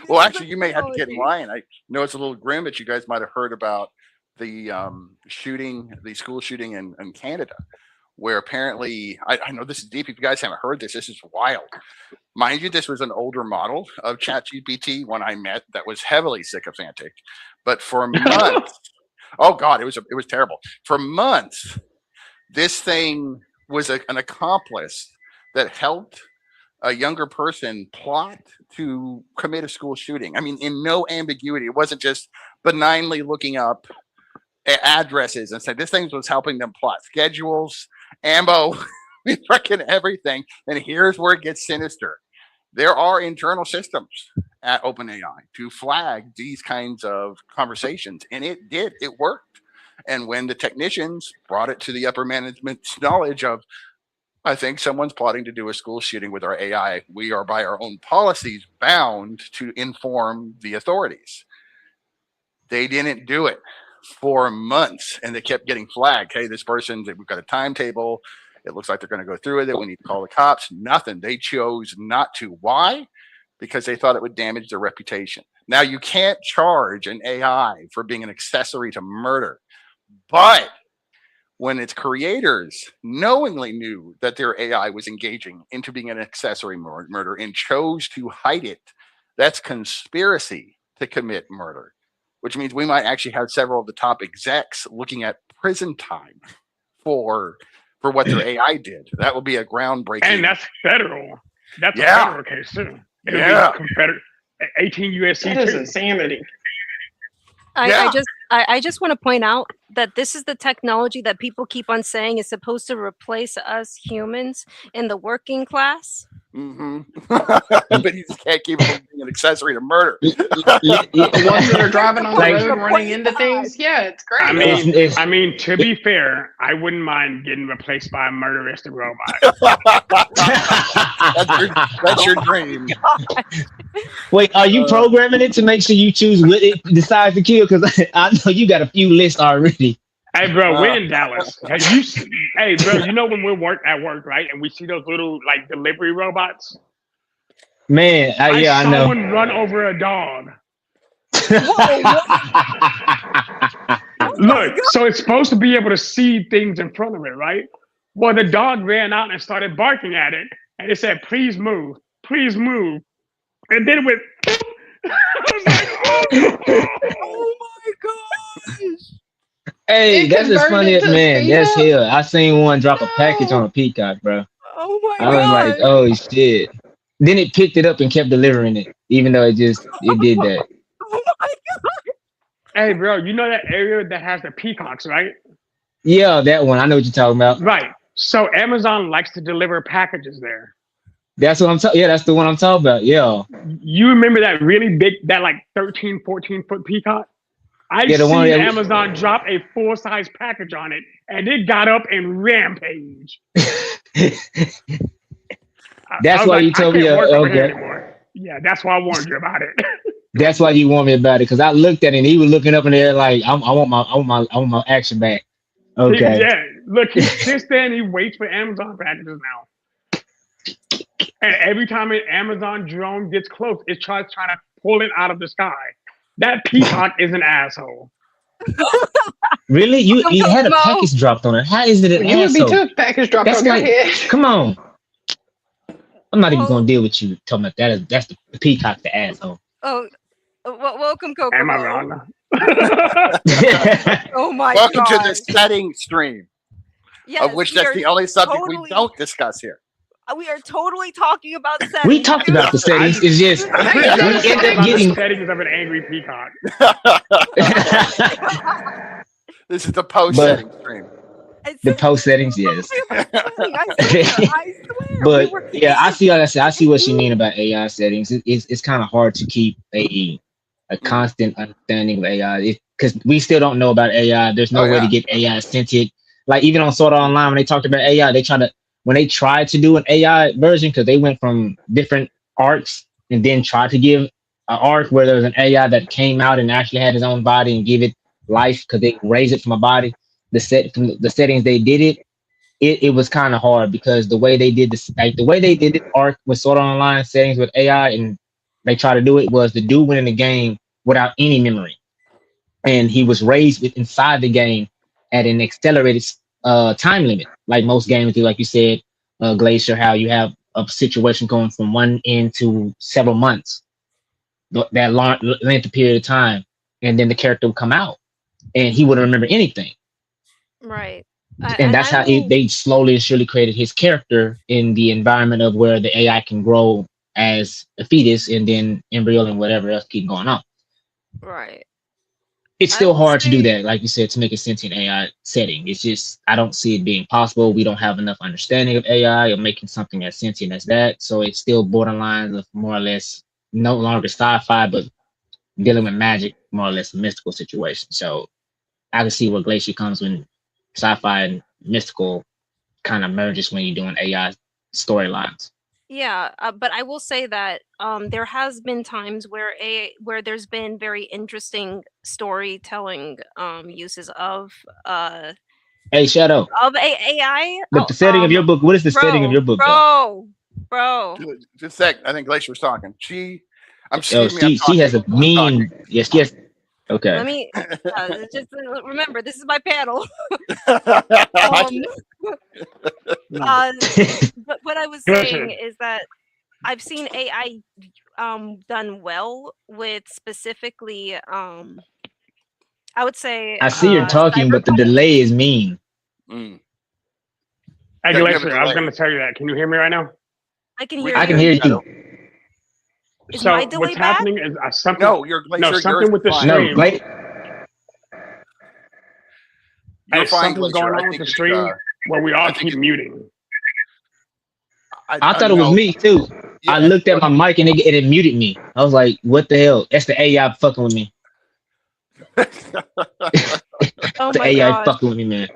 Well, actually, you may have to get in line. I know it's a little grim, but you guys might have heard about the school shooting in Canada, where apparently, I know this is deep. If you guys haven't heard this is wild. Mind you, this was an older model of ChatGPT when I met that was heavily sycophantic, but for months, oh God, it was terrible. For months, this thing was an accomplice that helped a younger person plot to commit a school shooting. I mean, in no ambiguity. It wasn't just benignly looking up addresses and saying this thing was helping them plot schedules, ammo, freaking everything. And here's where it gets sinister. There are internal systems at OpenAI to flag these kinds of conversations, and it worked. And when the technicians brought it to the upper management's knowledge of, I think someone's plotting to do a school shooting with our AI, we are by our own policies bound to inform the authorities. They didn't do it for months, and they kept getting flagged. Hey, this person, we've got a timetable. It looks like they're going to go through with it. We need to call the cops. Nothing. They chose not to. Why? Because they thought it would damage their reputation. Now, you can't charge an AI for being an accessory to murder, but when its creators knowingly knew that their AI was engaging into being an accessory murder and chose to hide it, that's conspiracy to commit murder, which means we might actually have several of the top execs looking at prison time for what their AI did. That would be a groundbreaking. And that's federal. That's a federal case too. It'll be Confederate 18 USC. That is insanity. I just want to point out that this is the technology that people keep on saying is supposed to replace us humans in the working class. But you just can't keep it from being an accessory to murder. The ones that are driving on the Like- road running into things, yeah, it's great. I mean, to be fair, I wouldn't mind getting replaced by a murderistic robot. That's your dream. Wait, are you programming it to make sure you choose what it decides to kill? Because I know you got a few lists already. Hey, bro, we're in Dallas. Hey, bro, you know when we're at work, right? And we see those little like delivery robots. Man, I yeah, I saw know. one run over a dog. Look, so it's supposed to be able to see things in front of it, right? Well, the dog ran out and started barking at it, and it said, "Please move, please move," and then it went. I was like, Oh my gosh! Hey, It that's just funny, converted to man. That's speed hell. I seen one drop a package on a peacock, bro. Oh my I was like, oh shit. Then it picked it up and kept delivering it, even though it did that. Oh my god! "Hey, bro, you know that area that has the peacocks, right?" Yeah, that one. I know what you're talking about. Right. So Amazon likes to deliver packages there. That's what I'm talking. Yeah, that's the one I'm talking about. Yeah. You remember that really big, that like 13, 14-foot peacock? I've Yeah, the one seen that- Amazon drop a full-size package on it, and it got up and rampage. That's I was why you I told me. can't work over here Okay. anymore. Yeah, that's why I warned you about it. That's why you warned me about it, because I looked at it and he was looking up in the air like, I want my action back. Okay. Yeah, look, since then he waits for Amazon packages now. And every time an Amazon drone gets close, it tries to pull it out of the sky. That peacock is an asshole. Really? You had a No. package dropped on it. How is it an You would be asshole? too if package dropped That's on your like, head. come on. I'm not even Well- gonna deal with you talking about that. That's the peacock, the asshole. Oh, welcome, Coco. Am I wrong? Oh my Welcome god. to the setting stream, Yes, of which we that's are the only subject we totally- don't discuss here. We are totally talking about settings. We talked about the settings. It's just I'm pretty Yeah, sure we it's end about up the getting. settings of an angry peacock. This is the post setting stream. It's The just- post settings, yes. I swear. But we were, yeah, I see. Like I said, I see what you mean about AI settings. It's kind of hard to keep a constant understanding of AI because we still don't know about AI. There's no Oh, way to yeah. get AI sentient. Like even on Sword Art Online, when they talked about AI, when they tried to do an AI version, because they went from different arcs and then tried to give an arc where there was an AI that came out and actually had his own body and give it life because they raised it from a body. From the settings they did it was kind of hard because the way they did this, like the way they did it arc with Sword Art Online settings with AI, and they tried to do it was the dude went in the game without any memory, and he was raised inside the game at an accelerated time limit, like most games do. Like you said, Glacier, how you have a situation going from one end to several months, that long length of period of time, and then the character would come out, and he wouldn't remember anything. right. And that's how they slowly and surely created his character in the environment of where the AI can grow as a fetus and then embryo and whatever else keep going on. Right. It's I still will hard to do say- that, like you said, to make a sentient AI setting. It's just, I don't see it being possible. We don't have enough understanding of AI or making something as sentient as that. So it's still borderline of more or less no longer sci-fi, but dealing with magic, more or less a mystical situation. So I can see where Glacier comes when sci-fi and mystical kind of merges when you're doing AI storylines. Yeah, but I will say that there has been times where there's been very interesting storytelling uses of Hey, Shadow, AI. but the setting of your book, what is the setting of your book, though? Bro. Just a sec. I think Glacier was talking. I'm Oh, excuse me. I'm she has a talking. I'm mean. talking. Yes. Okay. Let me just remember, this is my panel. I- But what I was Gotcha. saying is that I've seen AI done well with specifically I would say I see you're talking, but the delay is mean. Mm. Hey, Yeah, you have a Glacier, I was delay. going to tell you that. Can you hear me right now? I can hear I you. can hear you. Is So my delay what's bad? happening is something. No, your Glacier. No, something with the yours is stream. No, You're Hey, fine, something's Glacier. going I on with think the it's stream where we all I think keep it's muting. I thought it was no. me too. I Yeah. looked at my mic and it muted me. I was like, "What the hell? That's the AI fucking with me. Oh The my AI god. fucking with me, man."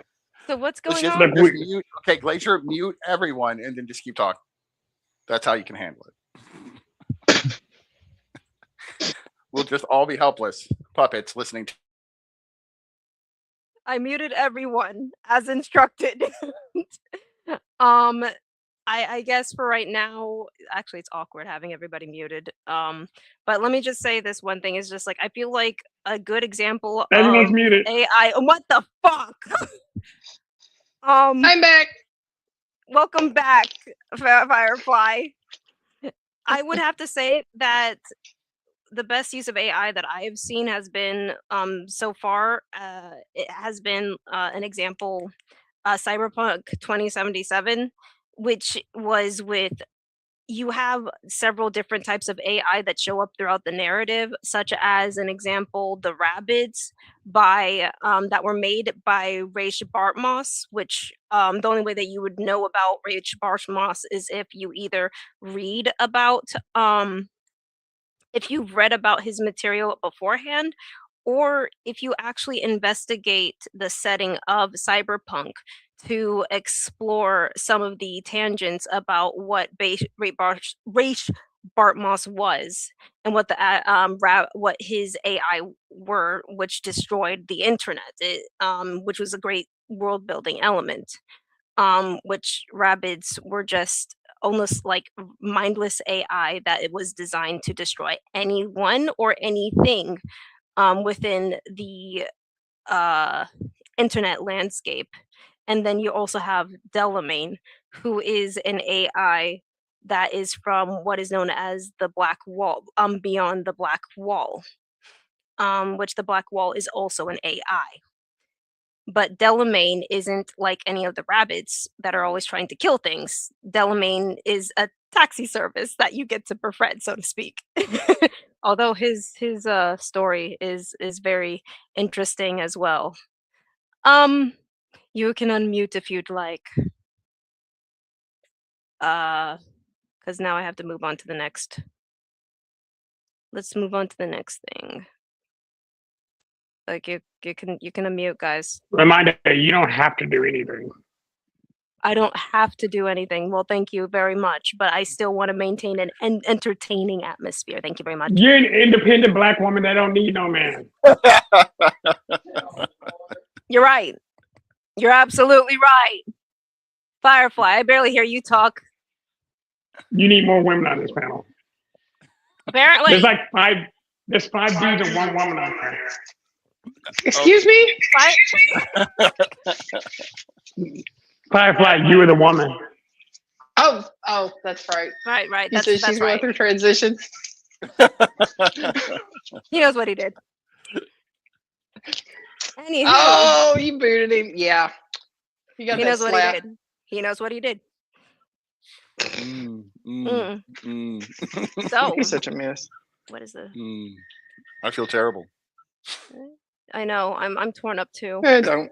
So what's Let's going just, on? Look, just we, mute. Okay, Glacier, mute everyone and then just keep talking. That's how you can handle it. We'll just all be helpless puppets listening to. I muted everyone as instructed. um I guess for right now, actually it's awkward having everybody muted. But let me just say this one thing is just like I feel like a good example everyone's of muted. AI. What the fuck? um I'm back. welcome back, Firefly. I would have to say that the best use of AI that I have seen has been so far. It has been an example, Cyberpunk 2077, which was with you have several different types of AI that show up throughout the narrative, such as an example, the rabbits by that were made by Raish Bartmoss, which the only way that you would know about Raish Bartmoss is if you either read about if you've read about his material beforehand, or if you actually investigate the setting of cyberpunk to explore some of the tangents about what Raish Bartmoss was and what the what his AI were, which destroyed the internet, which was a great world building element. Which rabbits were just almost like mindless AI that it was designed to destroy anyone or anything within the uh, internet landscape. And then you also have Delamain, who is an AI that is from what is known as the Black Wall, beyond the Black Wall, which the Black Wall is also an AI. But Delamain isn't like any of the rabbits that are always trying to kill things. Delamain is a taxi service that you get to befriend, so to speak. Although his story is very interesting as well. You can unmute if you'd like. Because now I have to move on to the next. Let's move on to the next thing. Like you can unmute, guys. Reminder, you don't have to do anything. I don't have to do anything. Well, thank you very much, but I still want to maintain an entertaining atmosphere. Thank you very much. You're an independent black woman that don't need no man. You're right. You're absolutely right. Firefly, I barely hear you talk. You need more women on this panel. Apparently. There's five dudes and one woman on there. Excuse me? Firefly, you were the woman. Oh, that's right. Right. You said she's going through transition. He knows what he did. Anywho, Oh, you booted him. Yeah. You got he that knows slap. what he did. He knows what he did. So, You're such a mess. what is the? I feel terrible. I know. I'm torn up too. Don't.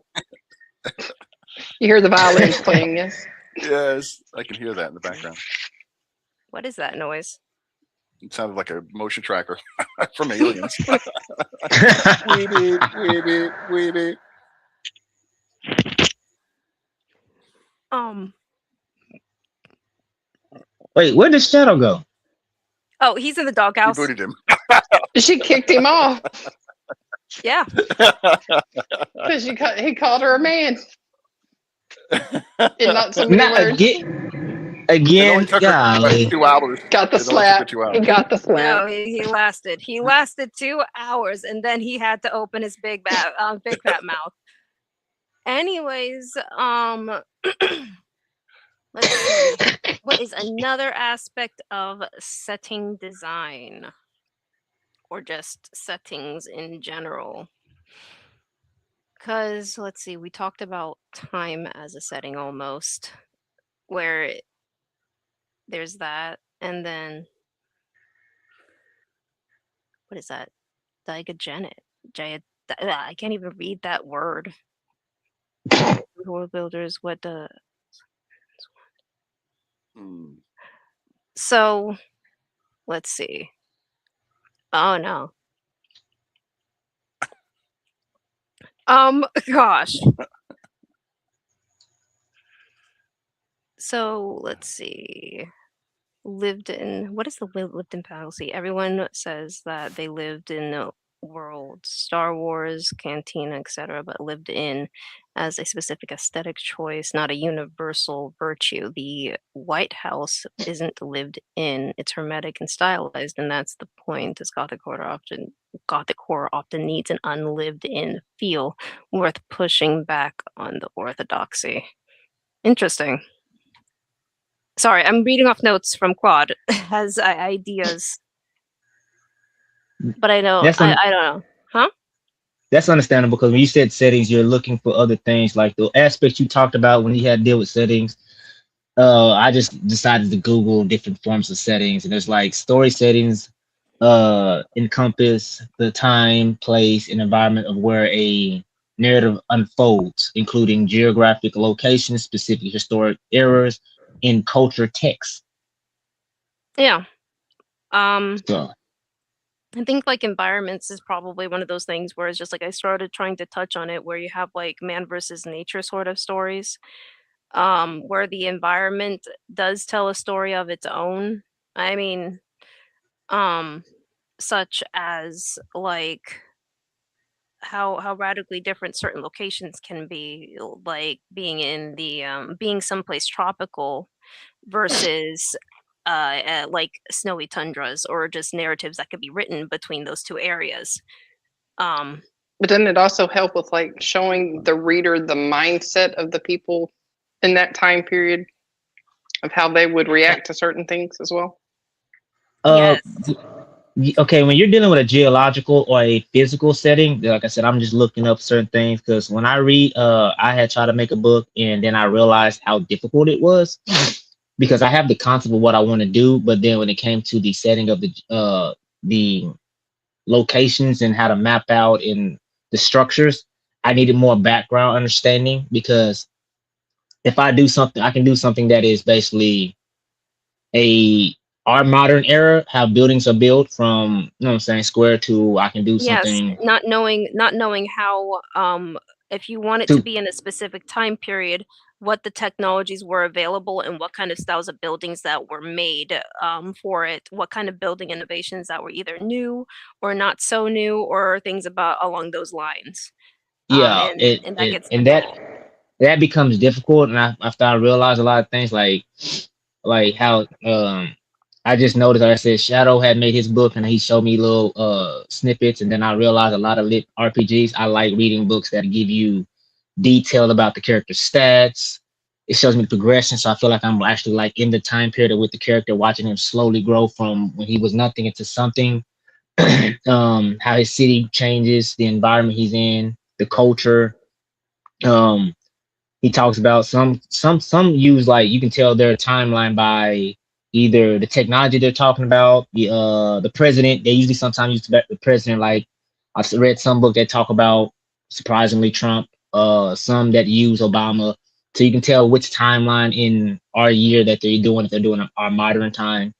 You hear the violins playing, yes? Yes, I can hear that in the background. What is that noise? It sounded like a motion tracker from Aliens. Weeby. Wait, where did Shadow go? Oh, he's in the You doghouse. booted him. She kicked him off Yeah. because he called her a man. In not so many Not words. It only again, took her golly. 2 hours. Got the It only took her slap. 2 hours. He got the slap. No, he lasted. He lasted 2 hours, and then he had to open his big fat mouth. Anyways, let's see. What is another aspect of setting design, or just settings in general? Because let's see, we talked about time as a setting almost, where there's that, and then what is that? Diagenetic. I can't even read that word. World builders, what the Hmm. so let's see. Oh no. Gosh. So let's see. Lived in what is the lived in fallacy? Everyone says that they lived in the world, Star Wars, Cantina, etc., but lived in as a specific aesthetic choice, not a universal virtue. The White House isn't lived in; it's hermetic and stylized, and that's the point. As Gothic horror often needs an unlived-in feel, worth pushing back on the orthodoxy. Interesting. Sorry, I'm reading off notes from Quad. Has ideas, but That's un- I don't know. Huh? that's understandable because when you said settings, you're looking for other things like the aspects you talked about when you had to deal with settings. I just decided to Google different forms of settings, and there's like story settings, encompass the time, place, and environment of where a narrative unfolds, including geographic locations, specific historic eras, and culture text. Yeah. Um, So I think like environments is probably one of those things where it's just like I started trying to touch on it where you have like man versus nature sort of stories, where the environment does tell a story of its own. I mean, um, such as like how radically different certain locations can be, like being in the being someplace tropical versus like snowy tundras or just narratives that could be written between those two areas. Um, But doesn't it also help with like showing the reader the mindset of the people in that time period of how they would react to certain things as well? uh yes. okay, when you're dealing with a geological or a physical setting, like I said, I'm just looking up certain things because when I read, I had tried to make a book and then I realized how difficult it was because I have the concept of what I want to do, but then when it came to the setting of the locations and how to map out in the structures, I needed more background understanding because if I do something, I can do something that is basically a our modern era, how buildings are built from, you know what I'm saying, square to I can do Yes, something not knowing how if you want it to to be in a specific time period, what the technologies were available and what kind of styles of buildings that were made for it, what kind of building innovations that were either new or not so new or things about along those lines. yeah, And that gets and difficult. that becomes difficult. And after I realized a lot of things like how I just noticed, like I said, Shadow had made his book and he showed me little snippets, and then I realized a lot of lit RPGs. I like reading books that give you detail about the character's stats. It shows me the progression, so I feel like I'm actually like in the time period with the character, watching him slowly grow from when he was nothing into something. How his city changes, the environment he's in, the culture. Um, he talks about some use like you can tell their timeline by either the technology they're talking about, the president. They usually sometimes use the president. Like read some book that talk about surprisingly Trump. Some that use Obama, so you can tell which timeline in our year that they're doing if they're doing our modern time.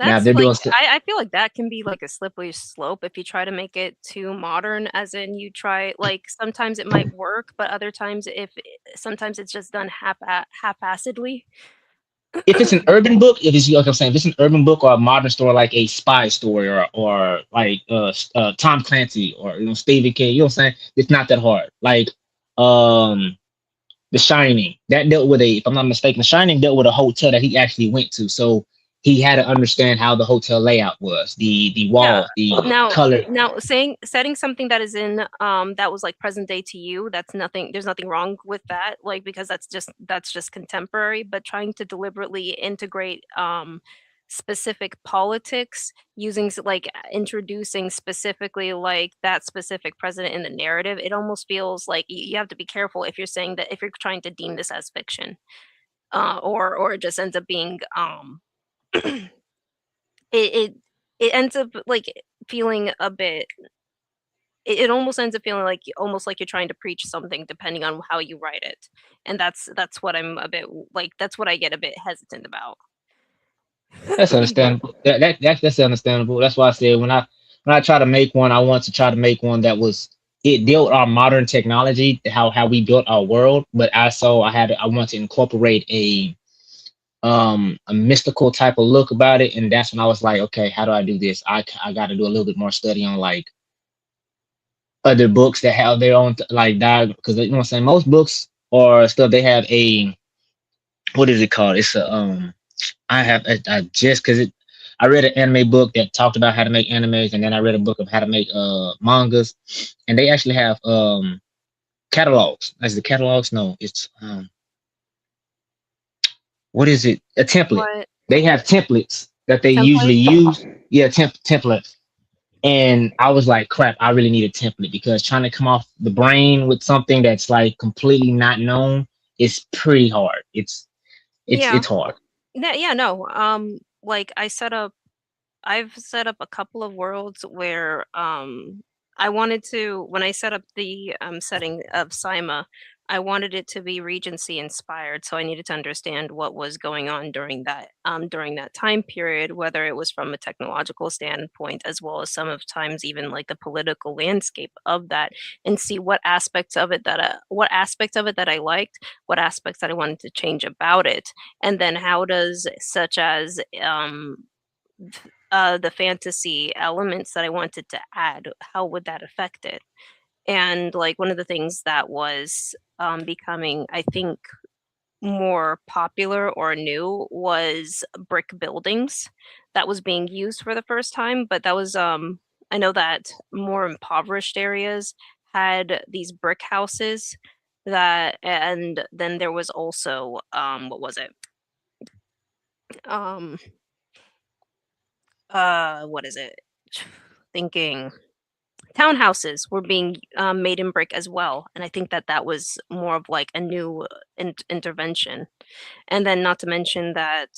Now if That's they're like doing I feel like that can be like a slippery slope if you try to make it too modern, as in you try like sometimes it might work, but other times sometimes it's just done haphazardly. if it's an urban book, if it's like I'm saying, if it's an urban book or a modern story like a spy story or like Tom Clancy or Stephen King, you know what I'm saying? It's not that hard. Like um The Shining, that dealt with a, if I'm not mistaken, The Shining dealt with a hotel that he actually went to. So he had to understand how the hotel layout was, the Yeah. walls, the Now color. now setting something that is in that was like present day to you, that's nothing there's nothing wrong with that, like because that's just contemporary, but trying to deliberately integrate specific politics using like introducing specifically like that specific president in the narrative, it almost feels like you have to be careful if you're saying that if you're trying to deem this as fiction. Or it just ends up being it it ends up like feeling a bit it almost ends up feeling like almost like you're trying to preach something depending on how you write it, and that's what I'm a bit like. That's what I get a bit hesitant about. That's understandable. That's understandable. That's why I said when I try to make one, I want to try to make one that was it dealt our modern technology, how we built our world, but also I want to incorporate a mystical type of look about it, and that's when I was like, okay, how do I do this? I got to do a little bit more study on like other books that have their own like dialogue, because you know what I'm saying, most books or stuff they have a what is it called? It's a I just because it I read an anime book that talked about how to make animes, and then I read a book of how to make mangas, and they actually have catalogs. As the catalogs, no, it's what is it? A template. What They have templates that they usually template? use. Yeah, templates. And I was like, crap, I really need a template because trying to come off the brain with something that's like completely not known is pretty hard. Yeah. It's hard. Yeah, no. Like I've set up a couple of worlds where I wanted to when I set up the setting of Sima, I wanted it to be Regency inspired, so I needed to understand what was going on during that time period, whether it was from a technological standpoint as well as some of times even like the political landscape of that, and see what aspects of it that I liked, what aspects that I wanted to change about it, and then how does such as the fantasy elements that I wanted to add, how would that affect it? And like one of the things that was becoming, I think, more popular or new was brick buildings that was being used for the first time. But that was, I know that more impoverished areas had these brick houses that, and then there was also, what was it? Um, what is it? Thinking townhouses were being made in brick as well, and I think that that was more of like a new intervention. And then, not to mention that,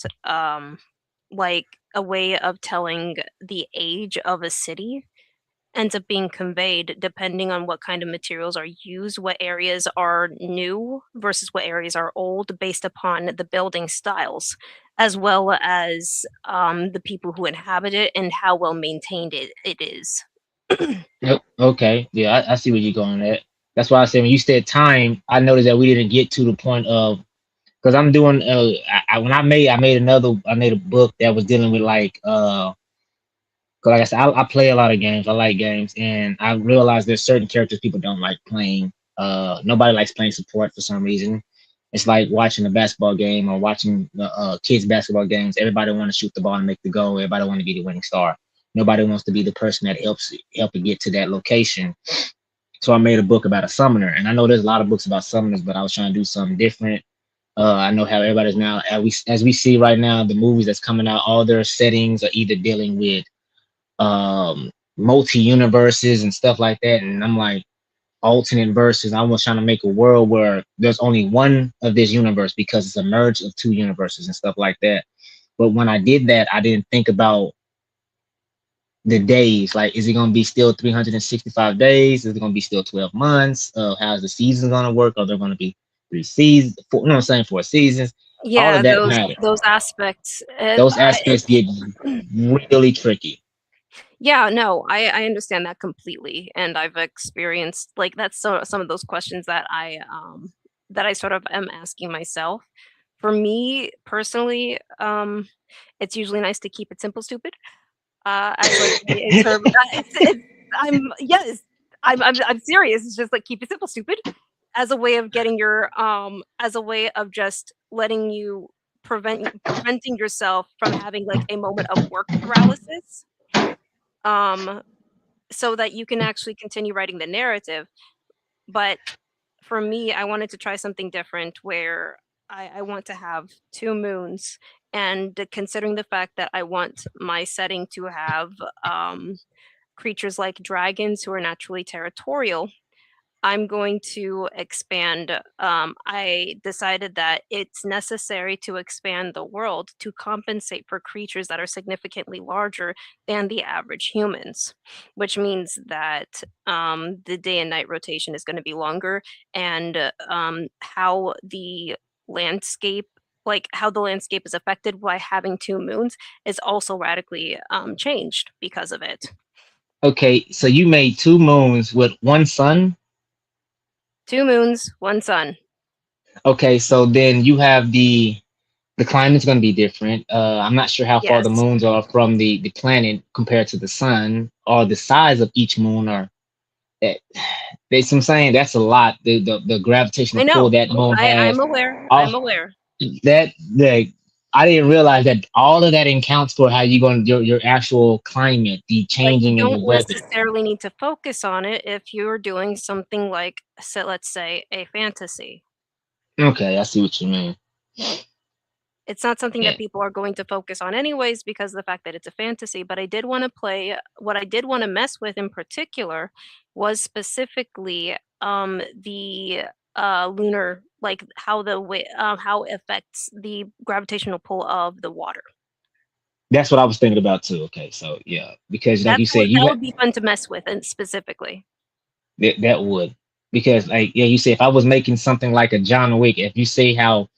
like a way of telling the age of a city ends up being conveyed depending on what kind of materials are used, what areas are new versus what areas are old, based upon the building styles, as well as the people who inhabit it and how well maintained it is. Yep. Okay. Yeah, I see where you're going at. That's why I said when you said time, I noticed that we didn't get to the point of because I'm doing when I made a book that was dealing with like 'cause like I said, I play a lot of games. I like games, and I realize there's certain characters people don't like playing. Nobody likes playing support for some reason. It's like watching a basketball game or watching the kids basketball games. Everybody want to shoot the ball and make the goal. Everybody want to be the winning star. Nobody wants to be the person that help it get to that location. So I made a book about a summoner, and I know there's a lot of books about summoners, but I was trying to do something different. I know how everybody's now, as we see right now, the movies that's coming out, all their settings are either dealing with multi universes and stuff like that, and I'm like alternate verses. I was trying to make a world where there's only one of this universe because it's a merge of two universes and stuff like that. But when I did that, I didn't think about the days. Like, is it going to be still 365 days? Is it going to be still 12 months? How's the season going to work? Are there going to be 3 seasons? You know what I'm saying? 4 seasons. All of Yeah, that matters. those aspects. Those aspects get really tricky. Yeah, no, I understand that completely, and I've experienced like that's some of those questions that I sort of am asking myself. For me personally, it's usually nice to keep it simple, stupid. As like in term, it's I'm yes, I'm serious. It's just like keep it simple, stupid, as a way of getting your as a way of just letting you preventing yourself from having like a moment of work paralysis. Um, so that you can actually continue writing the narrative. But for me, I wanted to try something different where I want to have two moons. And considering the fact that I want my setting to have creatures like dragons who are naturally territorial, I'm going to expand. I decided that it's necessary to expand the world to compensate for creatures that are significantly larger than the average humans, which means that the day and night rotation is going to be longer, and how the landscape. Like how the landscape is affected by having two moons is also radically changed because of it. Okay, so you made 2 moons with one sun. Two moons, one sun. Okay, so then you have the climate's going to be different. I'm not sure how far the Yes. moons are from the planet compared to the sun, or the size of each moon. Or that that's what I'm saying. That's a lot. The I gravitational pull know. that moon has. I'm aware. All I'm aware. that the I didn't realize that all of that accounts for how you going your actual climate, the But you changing in the don't weather. necessarily need to focus on it if you're doing something like, let's say, a fantasy. Okay, I see what you mean. It's not something Yeah. that people are going to focus on anyways because of the fact that it's a fantasy. But I did want to play. What I did want to mess with in particular was specifically the lunar, like how the way how it affects the gravitational pull of the water. That's what I was thinking about too. Okay, so yeah, because like you said, That you got would be fun to mess with, and specifically. that would, because like yeah, you say if I was making something like a John Wick, if you say how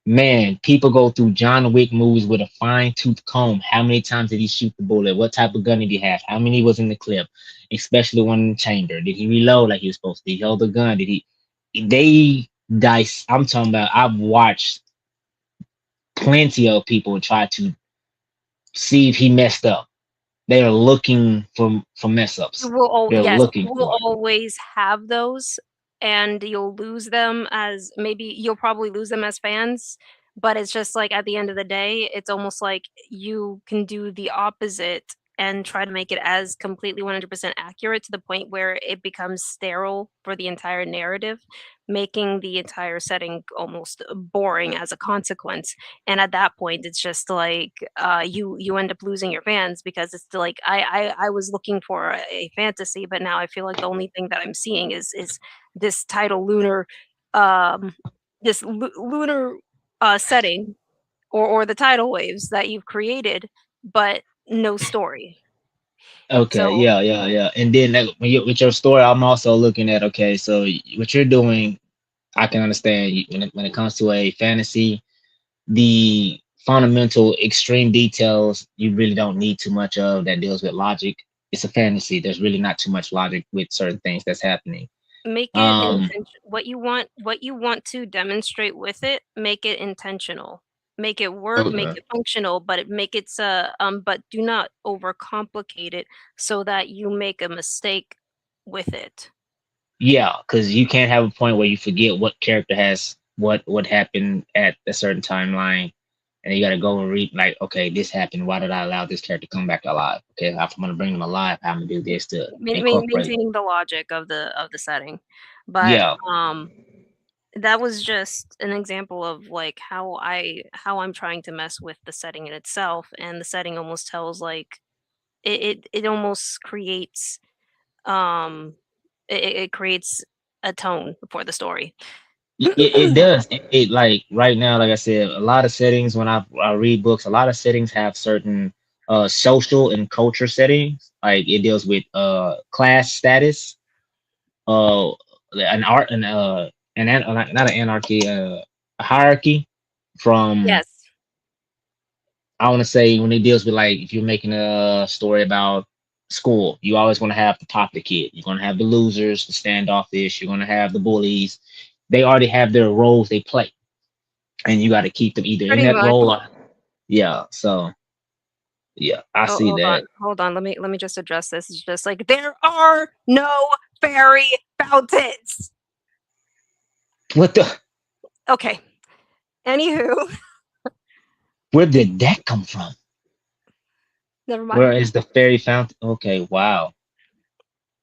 man people go through John Wick movies with a fine tooth comb, how many times did he shoot the bullet? What type of gun did he have? How many was in the clip? Especially one in the chamber. Did he reload like he was supposed to? Did he hold the gun? Did he? They dice. I'm talking about. I've watched plenty of people try to see if he messed up. They are looking for mess You ups. will They're yes, you looking will for it. always have those, and you'll lose them as maybe you'll probably lose them as fans, but it's just like at the end of the day, it's almost like you can do the opposite and try to make it as completely 100% accurate to the point where it becomes sterile for the entire narrative, making the entire setting almost boring as a consequence. And at that point, it's just like you end up losing your fans because it's like I was looking for a fantasy, but now I feel like the only thing that I'm seeing is this tidal lunar, um, lunar setting or the tidal waves that you've created, but no story. Okay, So yeah. And then when you, with your story, I'm also looking at okay, so what you're doing, I can understand when it comes to a fantasy, the fundamental extreme details you really don't need too much of that deals with logic. It's a fantasy. There's really not too much logic with certain things that's happening. make it Um, what you want to demonstrate with it, make it intentional, make it work, make okay. it functional, but make it but do not overcomplicate it so that you make a mistake with it. Yeah, because you can't have a point where you forget what character has what happened at a certain timeline, and you got to go and read like, okay, this happened. Why did I allow this character to come back alive? Okay, if I'm gonna bring them alive, how I'm gonna do this to incorporate. Maintaining the logic of the setting, but Yeah, that was just an example of like how I'm trying to mess with the setting in itself, and the setting almost tells like it almost creates um it creates a tone for the story. it does. It like right now, like I said, a lot of settings when I read books, a lot of settings have certain social and culture settings. Like it deals with class status, uh an art not an anarchy, a hierarchy from, Yes. I want to say when it deals with like if you're making a story about school, you always want to have the popular kid. You're gonna have the losers, the standoffish. You're gonna have the bullies. They already have their roles they play, and you got to keep them either in Pretty that much. role or yeah. So yeah, I Oh, see that. hold on. Let me just address this. It's just like there are no fairy fountains. What the? Okay. Anywho, Where did that come from? never Where mind. is the fairy fountain? Okay, wow.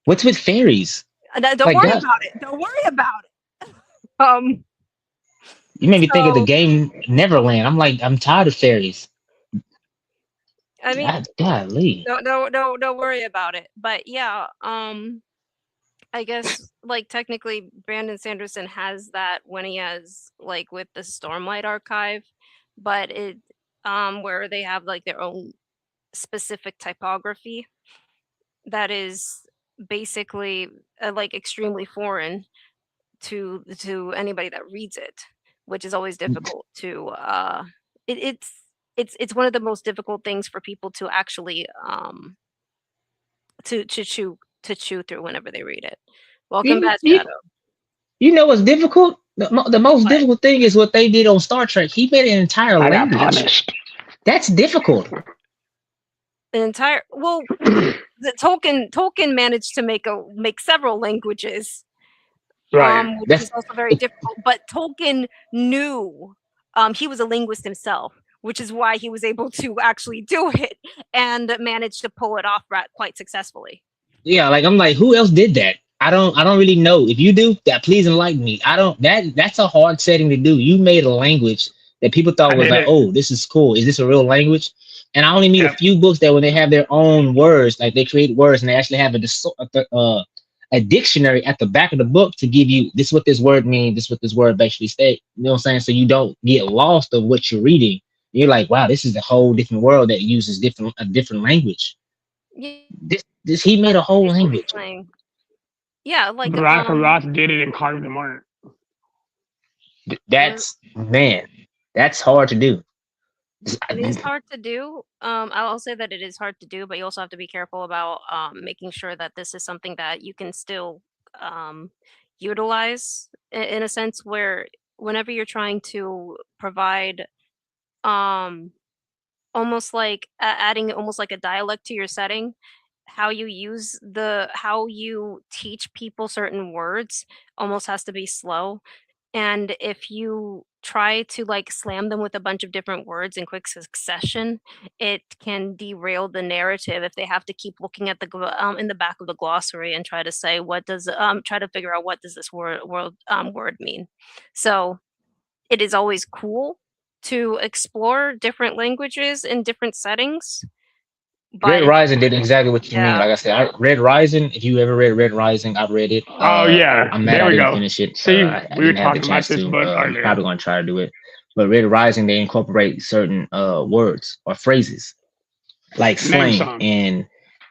What's with fairies? Don't Like worry God, about it. Don't worry about it. Um. you made me think of the So game Neverland. I'm like, I'm tired of fairies. I mean, God, golly. don't worry about it. But yeah. I guess like technically Brandon Sanderson has that when he has like with the Stormlight archive, but it where they have like their own specific typography that is basically like extremely foreign to anybody that reads it, which is always difficult to it, it's one of the most difficult things for people to actually to chew through whenever they read it. Welcome You, back, you, Shadow. you know what's difficult? The most What? difficult thing is what they did on Star Trek. He made an entire I got language. punished. That's difficult. An entire the Tolkien managed to make several languages, Right. which That's is also very difficult. But Tolkien knew he was a linguist himself, which is why he was able to actually do it and managed to pull it off quite successfully. yeah. Like I'm like, who else did that? I don't really know. If you do that, please enlighten me. I don't. That's a hard setting to do. You made a language that people thought I was did like, it. oh, this is cool. Is this a real language? And I only meet a Yep. few books that when they have their own words, like they create words and they actually have a dictionary at the back of the book to give you this is what this word means, this is what this word basically state. You know what I'm saying? So you don't get lost of what you're reading. You're like, wow, this is a whole different world that uses a different language. Yeah, This he made a whole it's language. playing. Yeah, like Veronica Ross did it and carved them on it. That's man, that's hard to do. it is hard to do. I'll say that it is hard to do, but you also have to be careful about making sure that this is something that you can still utilize in a sense where whenever you're trying to provide um, almost like adding almost like a dialect to your setting, how you teach people certain words almost has to be slow. And if you try to like slam them with a bunch of different words in quick succession, it can derail the narrative if they have to keep looking at in the back of the glossary and try to say try to figure out what does this word mean. So it is always cool to explore different languages in different settings, Red but Rising did exactly what you mean. yeah, Like I said, Red Rising. If you ever read Red Rising, I've read it. Oh yeah, I'm mad there I we didn't go. finish it. See, I we were didn't have the talking about chance this to. book I'm earlier. probably gonna try to do it. But Red Rising, they incorporate certain words or phrases like Name slang, some. and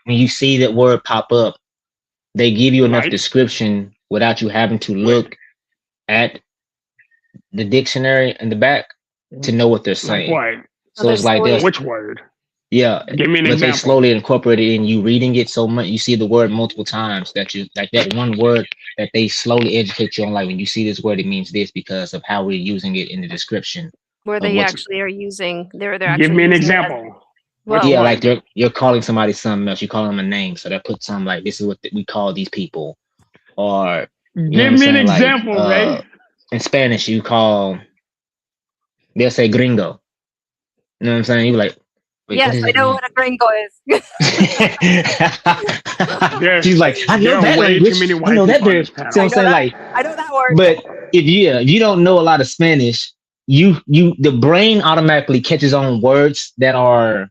when you see that word pop up, they give you enough Like description without you having to what? look at the dictionary in the back to know what they're Like saying. what? so So it's like they'll Which word? yeah, Give me an but they example. slowly incorporate it in you reading it so much. You see the word multiple times that you like that one word that they slowly educate you on. Like when you see this word, it means this because of how we're using it in the description where of they what's. actually are using they're Give actually me an using it as example. Which well. Yeah, like one? you're calling somebody something else. You call them a name, so they put something like this is what we call these people, or you know what Give I'm me an saying. Like example, Ray. in Spanish, they'll say gringo. You know what I'm saying? You're like, wait, what Yes, does I this know mean? what a gringo is. There, She's like, I there know are that way too language. many I white know that people on very. this See what I I'm panel. know saying? that. Like, I know that word. but if you don't know a lot of Spanish, the brain automatically catches on words that are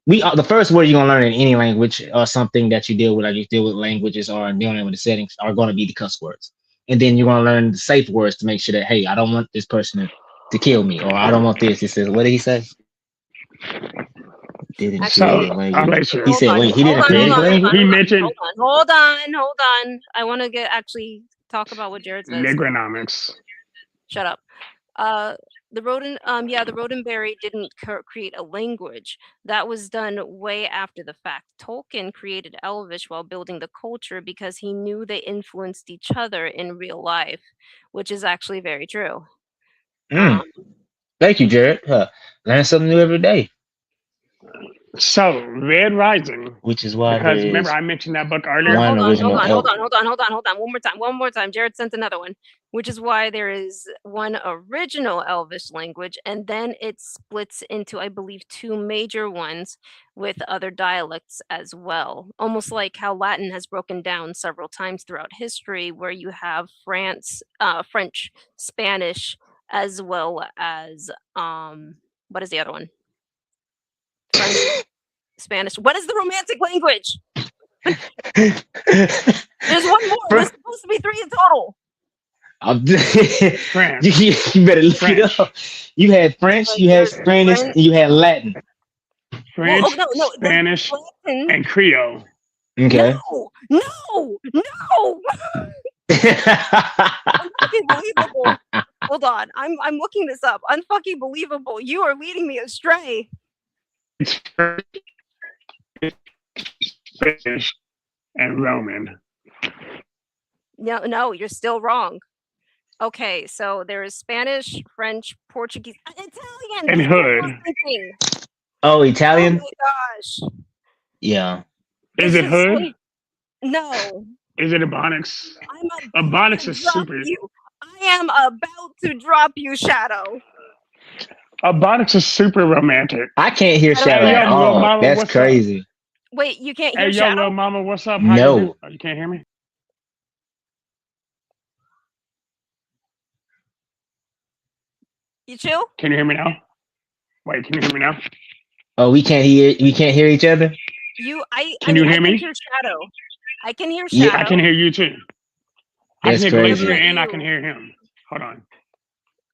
the first word you're gonna learn in any language or something that you deal with, like you deal with languages or dealing with the settings, are gonna be the cuss words. And then you're gonna learn the safe words to make sure that hey, I don't want this person to kill me, or I don't want this. He says, what did he say? Didn't So, create Actually, a I'm language. like, sure. He hold said, on, wait, he hold didn't on, hold create a on, hold on, language? He hold on, mentioned hold on. I want to get actually talk about what Jared says. Negronomics. Shut up. The Roddenberry didn't create a language. That was done way after the fact. Tolkien created Elvish while building the culture because he knew they influenced each other in real life, which is actually very true. Mm, thank you, Jared. Learn something new every day, So, Red Rising, which is why there because remember is I mentioned that book Hold, earlier. hold one on, hold original on, hold elf. on, hold on, hold on, hold on. One more time. Jared sent another one, which is why there is one original Elvish language, and then it splits into, I believe, two major ones with other dialects as well. Almost like how Latin has broken down several times throughout history, where you have French, Spanish, as well as what is the other one? French, Spanish. What is the Romantic language? There's one more. There's supposed to be 3 in total. French. You better look French. it up. You had French, Like, you had there's Spanish, French. and you had Latin. French, Well, oh, no, there's Spanish, Latin. and Creole. Okay. No. Unfucking believable. Hold on. I'm looking this up. Unfucking believable. You are leading me astray. It's French, Spanish, and Roman. No, you're still wrong. Okay, so there is Spanish, French, Portuguese, Italian. And That's what I was Hood. thinking. Oh, Oh Italian? my gosh. Yeah. Is It's it just Hood? like, no. Is it Ebonics? I'm about Ebonics to is drop super. you. I am about to drop you, Shadow. Ebonics is super romantic. I can't hear I don't Shadow Hey, care. at yo, little all. mama, That's what's up? crazy. Wait, you can't Hey, hear yo, Shadow? little mama, what's up? How you No. doing? Oh, you can't hear me? You chill? Can you hear me now? Wait, can you hear me now? Oh, we can't hear each other? Can you hear I can me? hear Shadow. I can hear Yeah, Shadow. I can hear you too. I That's can hear crazy. Glacier and I You. can hear him. Hold on.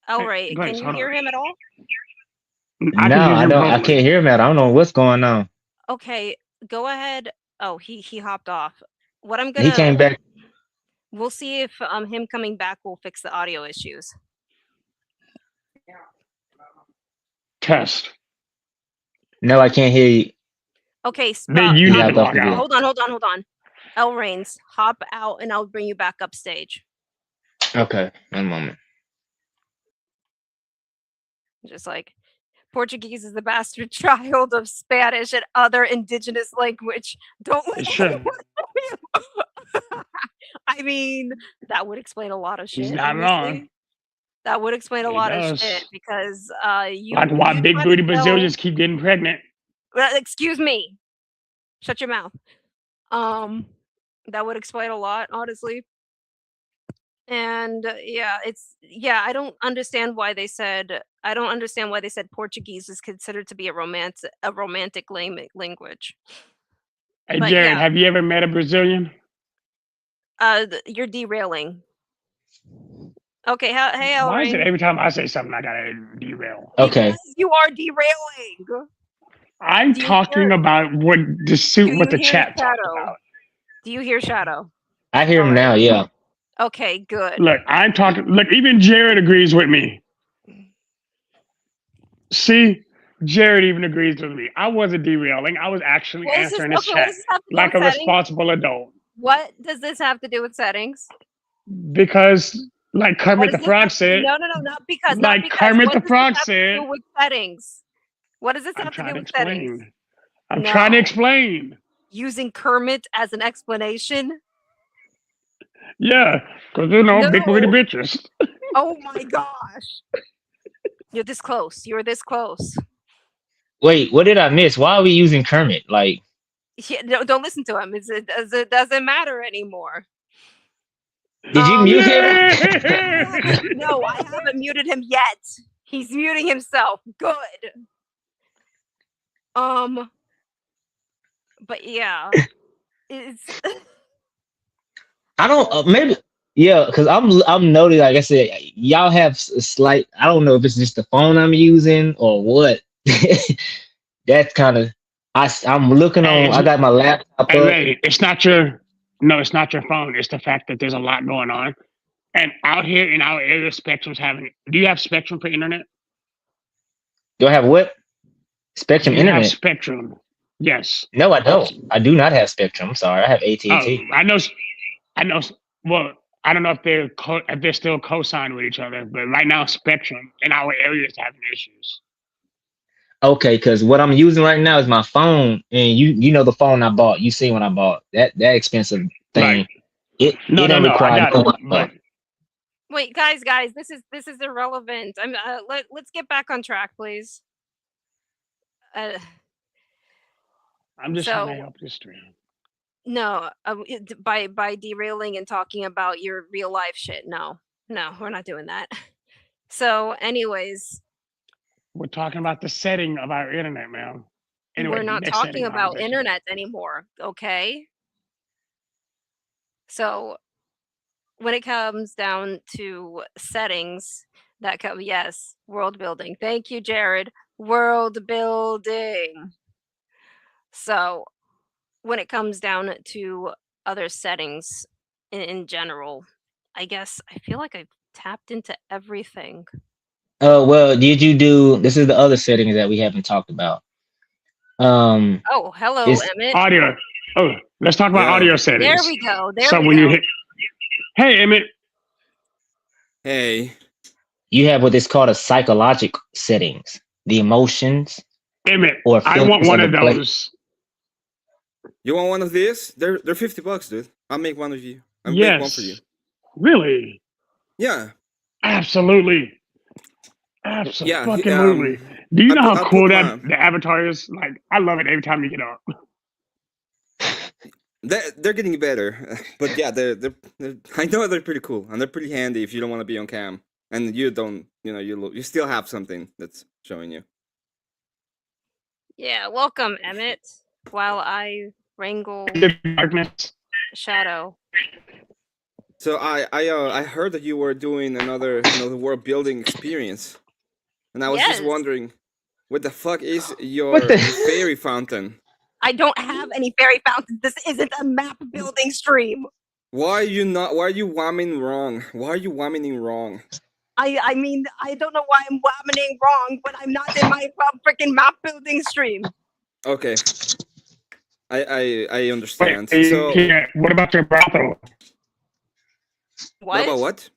All Hey, right. Glace, Can you hold hear on. him at all? I can No, hear I him don't. I hopefully. can't hear him at all. I don't know what's going on. Okay, go ahead. Oh, he hopped off. What I'm He gonna came back. we'll see if him coming back will fix the audio issues. Test. No, I can't hear you. Okay, Then you He need to hopped off log again. out. hold on. L Reigns, hop out and I'll bring you back up stage. Okay, one moment. Just like Portuguese is the bastard child of Spanish and other indigenous language. Don't let It's true. anyone know you. I mean, that would explain a lot of He's shit, not honestly. wrong. That would explain a He lot of does. shit because Like why you big try to booty tell- Brazilians keep getting pregnant. excuse me. Shut your mouth. That would explain a lot, honestly. And I don't understand why they said Portuguese is considered to be a romantic language. Hey But Jared, yeah. have you ever met a Brazilian? You're derailing. Okay, hey, Why is it Elrain. every time I say something I gotta derail? Okay. Because you are derailing. I'm Do you talking hear- about what the suit Do what you the hear chat talked Shadow? about. Do you hear Shadow? I hear him Alright. now, yeah. Okay, good. Look, I'm talking look, even Jared agrees with me. See, Jared even agrees with me. I wasn't derailing. I was actually What is this? answering his Okay, what chat does this have to do like a with settings? responsible adult. What does this have to do with settings? Because like What Kermit does the this Frog have to do- said, No, not because. like Kermit What the does this Frog have to said, do with settings? What does this I'm have to trying do to with settings? explain. I'm trying to No. explain. Using Kermit as an explanation? Yeah, because big booty No. bitches. Oh my gosh. You're this close. You're this close. Wait, what did I miss? Why are we using Kermit? Like, Yeah, don't listen to him. It doesn't matter anymore. did you mute him? No, I haven't muted him yet. He's muting himself. Good. But yeah, it's I don't maybe yeah, because I'm noting, like I said, y'all have a slight, I don't know if it's just the phone I'm using or what. That's kind of I'm looking Hey, on, I got my laptop Hey up. Ray, it's not your phone. It's the fact that there's a lot going on. And out here in our area, Spectrum's having. Do you have Spectrum for internet? Do I have what? Do Spectrum you have internet? Spectrum? Yes. No, I don't. I do not have Spectrum. I'm sorry. I have Oh, AT&T. I know. Well, I don't know if they're still co-signed with each other, but right now Spectrum in our area is having issues. Okay, because what I'm using right now is my phone, and you know the phone I bought. You see when I bought that expensive thing. Right. It No, don't I require got no it. Wi-Fi. But wait, guys, this is irrelevant. Let's get back on track, please. I'm just trying to So help this stream. no, by derailing and talking about your real life shit. No, we're not doing that. So, anyways, We're talking about the setting of our internet, man. Anyway, we're not next talking setting about conversation. internet anymore. Okay. So when it comes down to settings that come, yes, world building. Thank you, Jared. World building. So when it comes down to other settings in general, I guess I feel like I've tapped into everything. Oh well, did you do? This is the other settings that we haven't talked about. Oh, hello, It's Emmett. Audio. Oh, let's talk about Yeah. audio There settings. we go. There So we when you go. hit, hey Emmett, Hey. you have what is called a psychological settings, the emotions Emmett, or I want feelings one of of the play. those. You want one of these? They're $50, dude. I'll make one of you. I'll make one for you. Yes, really, Yeah. absolutely, Yeah. absolutely. Do you know how I'll cool put that my the avatar is? Like, I love it every time you get up. they're getting better. But yeah, they're I know they're pretty cool and they're pretty handy if you don't want to be on cam. And you don't, you still have something that's showing you. Yeah, welcome, Emmett. While I wrangle Darkness. Shadow. So I heard that you were doing another world building experience. And I was just Yes. wondering, what the fuck is your What the- fairy fountain? I don't have any fairy fountains. This isn't a map building stream. Why are you whamming wrong? Why are you whamming wrong? I mean, I don't know why I'm whamming wrong, but I'm not in my freaking map building stream. Okay. I Wait, understand. you So can't- what about your brothel? what about what?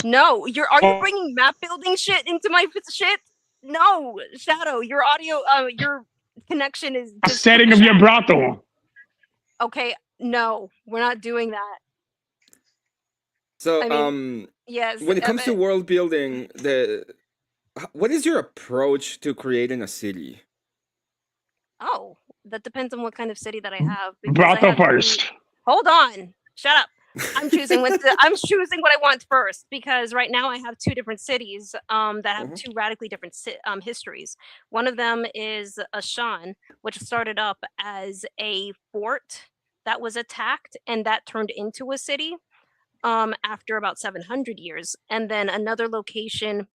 No, are you Oh. bringing map building shit into my shit? No, Shadow, your audio, your connection is A just setting of your brothel. okay. No, we're not doing that. So I mean, yes. when it comes to Emmett, world building, what is your approach to creating a city? oh, that depends on what kind of city that I have. Because I Brothel have three- first. Hold on, shut up. I'm choosing what I want first because right now I have two different cities that have Mhm. two radically different histories. One of them is Ashan, which started up as a fort that was attacked and that turned into a city after about 700 years. And then another location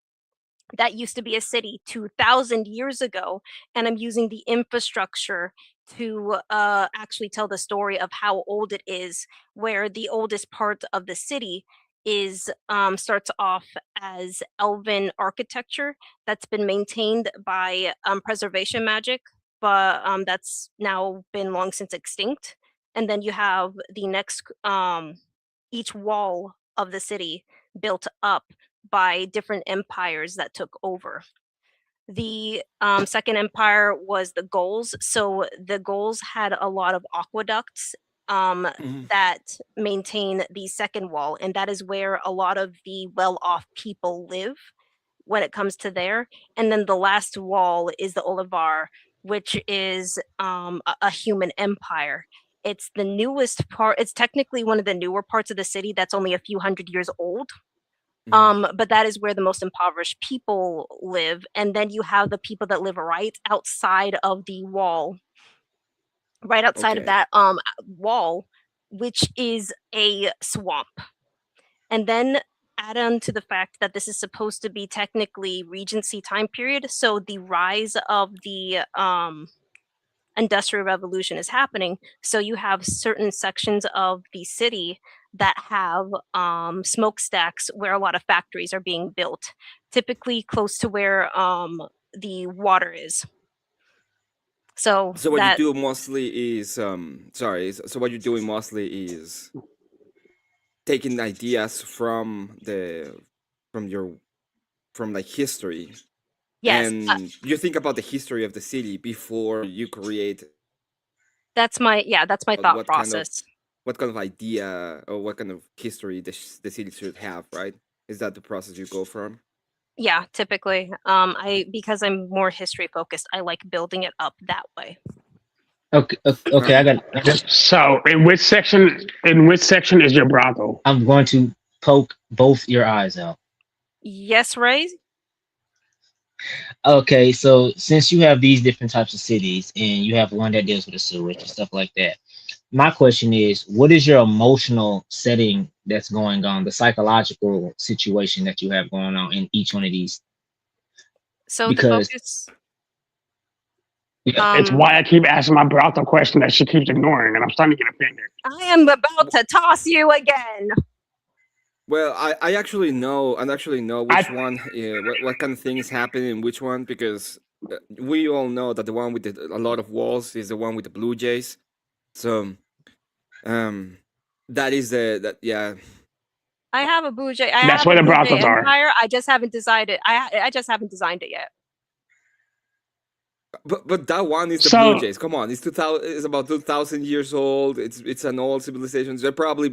that used to be a city 2,000 years ago, and I'm using the infrastructure to actually tell the story of how old it is, where the oldest part of the city is starts off as elven architecture that's been maintained by preservation magic, but that's now been long since extinct. And then you have the next each wall of the city built up by different empires that took over. The second empire was the Gauls. So the Gauls had a lot of aqueducts Mhm. that maintain the second wall, and that is where a lot of the well-off people live when it comes to there. And then the last wall is the Olivar, which is a human empire. It's the newest part. It's technically one of the newer parts of the city that's only a few hundred years old. But that is where the most impoverished people live. And then you have the people that live right outside of the wall, right outside of Okay. that wall, which is a swamp. And then add on to the fact that this is supposed to be technically Regency time period. So the rise of the Industrial Revolution is happening. So you have certain sections of the city that have smokestacks where a lot of factories are being built, typically close to where the water is. So what that you do mostly is sorry. So what you're doing mostly is taking ideas from like history, yes, and you think about the history of the city before you create that's my thought what process. kind of idea or what kind of history the city should have, right? Is that the process you go from? Yeah, typically, because I'm more history focused, I like building it up that way. Okay, I got. So in which section? In which section is your brothel? I'm going to poke both your eyes out. Yes, Ray. Okay, so since you have these different types of cities and you have one that deals with the sewage and stuff like that, my question is, what is your emotional setting that's going on, the psychological situation that you have going on in each one of these? So the Because focus, It's um, why I keep asking my bro the question that she keeps ignoring, and I'm starting to get offended. I am about to toss you again. Well, I actually know I which one, what kind of thing is happening in which one, because we all know that the one with a lot of walls is the one with the Blue Jays. So, um, that is that yeah. I have a Blue Jay. I That's have where a the Blue Jay brothels are. Empire. I just haven't decided. I just haven't designed it yet. But that one is the Blue So Jays. Come on, it's 2000. It's about 2,000 years old. It's an old civilization. They're probably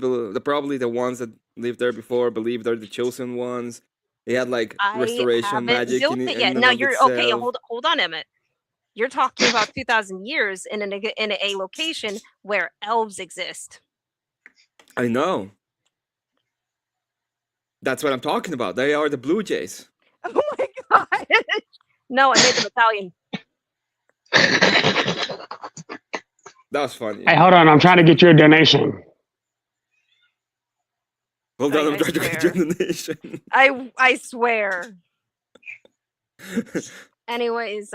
the ones that lived there before. Believe they're the chosen ones. They had like I restoration haven't magic built it in yet. and Now of you're okay. itself. Hold on, Emmett. You're talking about 2,000 years in a location where elves exist. I know. That's what I'm talking about. They are the Blue Jays. Oh my god! No, I made them Italian. That was funny. hey, hold on. I'm trying to get you a donation. Hold on, I I'm trying to get your swear. donation. I swear. Anyways,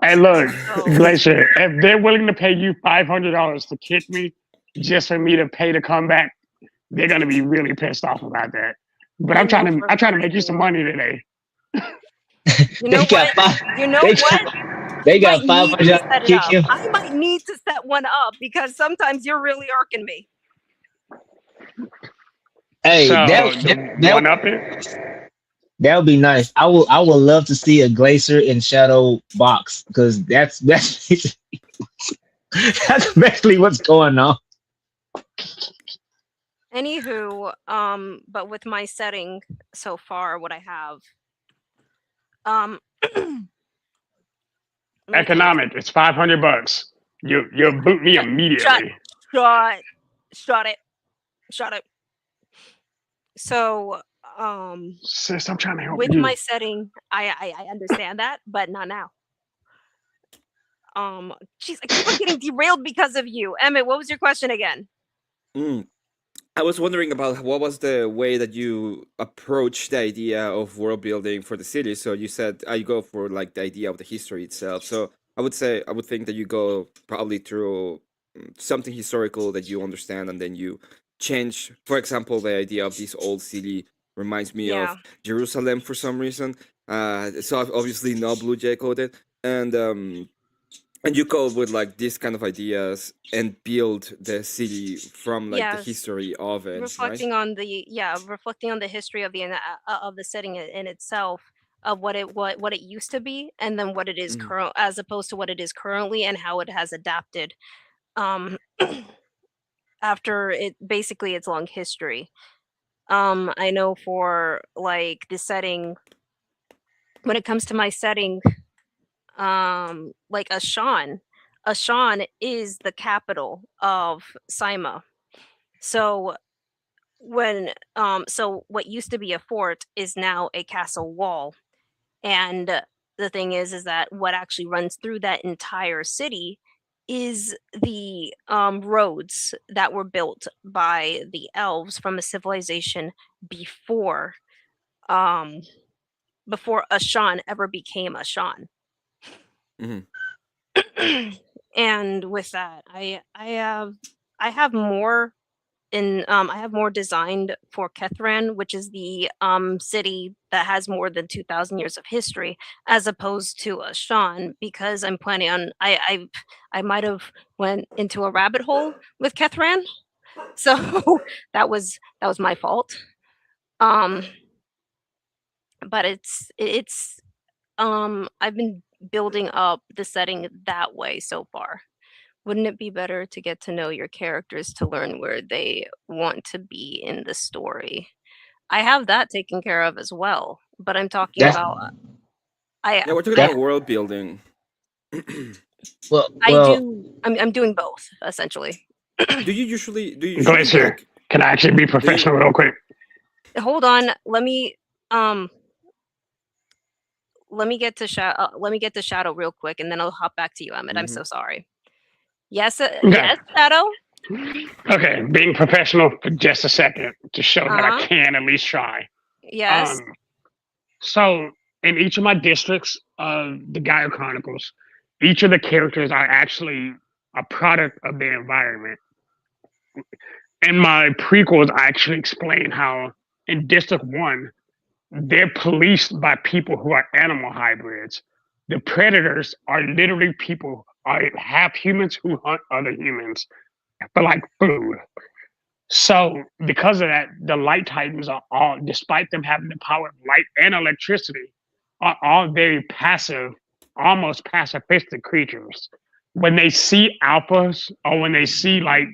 Hey, look, so Glacier. If they're willing to pay you $500 to kick me just for me to pay to come back, they're gonna be really pissed off about that. But I I'm trying know to for I'm trying to make you some freaking. money today. You know They got what? five. You know They what? they I might got need to 500 set it kick up. him. I might need to set one up because sometimes you're really irking me. Hey, So that one up it. that would be nice. I would love to see a Glacier in Shadow box because that's that's basically what's going on. Anywho, but with my setting so far, what I have, let me tell you Economic. It's $500. You'll boot me Shut, immediately. shut it. So, Sis, I'm trying to help with you. my setting, I understand that, but not now. Jeez, I keep on getting derailed because of you. Emmett, what was your question again? I was wondering about what was the way that you approach the idea of world building for the city. So you said I go for like the idea of the history itself. So I would think that you go probably through something historical that you understand, and then you change. For example, the idea of this old city reminds me Yeah. of Jerusalem for some reason. So obviously not Blue Jay coded, and you go with like these kind of ideas and build the city from like the Yes. history of it, right? Reflecting on the history of the setting in itself, of what it used to be, and then what it is Mhm. current, as opposed to what it is currently, and how it has adapted um after its long history. I know for like the setting, when it comes to my setting, like Ashan is the capital of Sima. So so what used to be a fort is now a castle wall. And the thing is that what actually runs through that entire city is the roads that were built by the elves from a civilization before um before Ashan ever became Ashan. Mhm. And with that, I have more I have more designed for Kethran, which is the city that has more than 2,000 years of history, as opposed to Ashan, because I'm planning on I might have went into a rabbit hole with Kethran, so that was my fault. But it's I've been building up the setting that way so far. Wouldn't it be better to get to know your characters to learn where they want to be in the story? I have that taken care of as well, but I'm talking That's about I Yeah, we're talking that about world building. well I'm doing both essentially. Do you usually Glacier, like can I actually be do you professional real quick? Hold on, let me get to Shadow real quick, and then I'll hop back to you, Emmett. I'm Mhm. so sorry. Yes, Okay. yes, Shadow. Okay, being professional for just a second to show that I Uh-huh. can at least try. Yes. Um, so in each of my districts of the Gaia Chronicles, each of the characters are actually a product of their environment. In my prequels, I actually explain how in District 1, they're policed by people who are animal hybrids. The predators are literally people, are half humans who hunt other humans for like food. So because of that, the light titans are all, despite them having the power of light and electricity, are all very passive, almost pacifistic creatures. When they see alphas or when they see like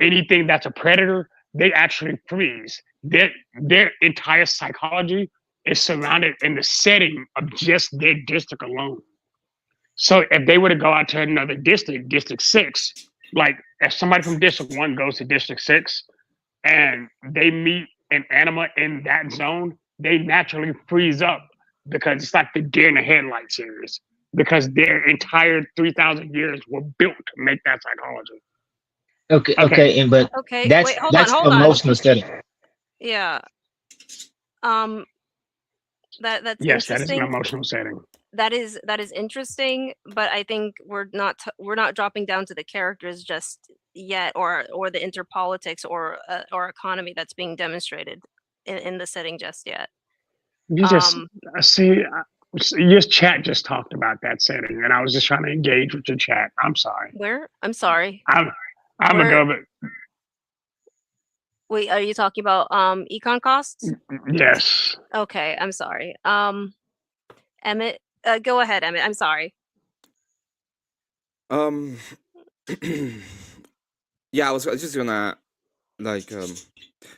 anything that's a predator, they actually freeze. Their entire psychology is surrounded in the setting of just their district alone. So if they were to go out to another district, District 6, like if somebody from District 1 goes to District 6 and they meet an anima in that zone, they naturally freeze up because it's like the deer in the headlight series. Because their entire 3,000 years were built to make that psychology. Okay, Okay. okay, and but Okay. that's Wait, hold on, that's hold on. emotional setting. Yeah. Um that's Yes, that is an interesting. emotional setting. That is interesting, but I think we're not dropping down to the characters just yet, or the interpolitics or economy that's being demonstrated in the setting just yet. You just Um, see, your chat just talked about that setting, and I was just trying to engage with your chat. I'm sorry. where? I'm sorry. I'm gonna Where? go, but Wait, are you talking about econ costs? yes. Okay, I'm sorry. Emmett, go ahead, Emmett. I'm sorry. Um, yeah, I was just gonna like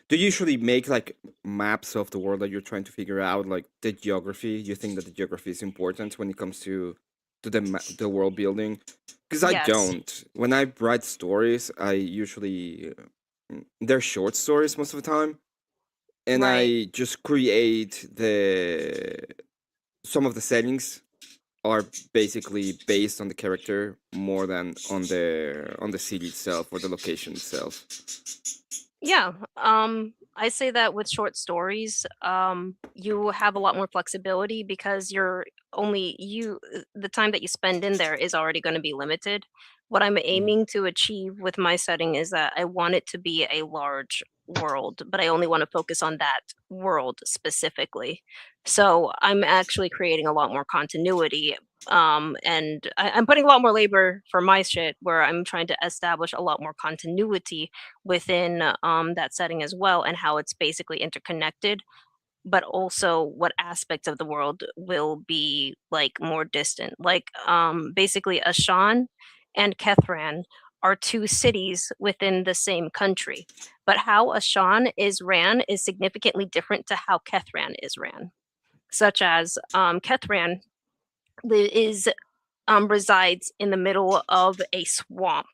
do you usually make like maps of the world that you're trying to figure out, like the geography? You think that the geography is important when it comes to the world building? Because I Yes. don't. When I write stories, I usually they're short stories most of the time, and Right. I just create the some of the settings are basically based on the character more than on the city itself or the location itself. Yeah. I say that with short stories, you have a lot more flexibility because the time that you spend in there is already going to be limited. What I'm Mm. aiming to achieve with my setting is that I want it to be a large world, but I only want to focus on that world specifically. So I'm actually creating a lot more continuity. And I'm putting a lot more labor for my shit where I'm trying to establish a lot more continuity within that setting as well, and how it's basically interconnected, but also what aspects of the world will be like more distant. Like basically Ashan and Kethran are two cities within the same country, but how Ashan is ran is significantly different to how Kethran is ran. Such as Kethran is resides in the middle of a swamp,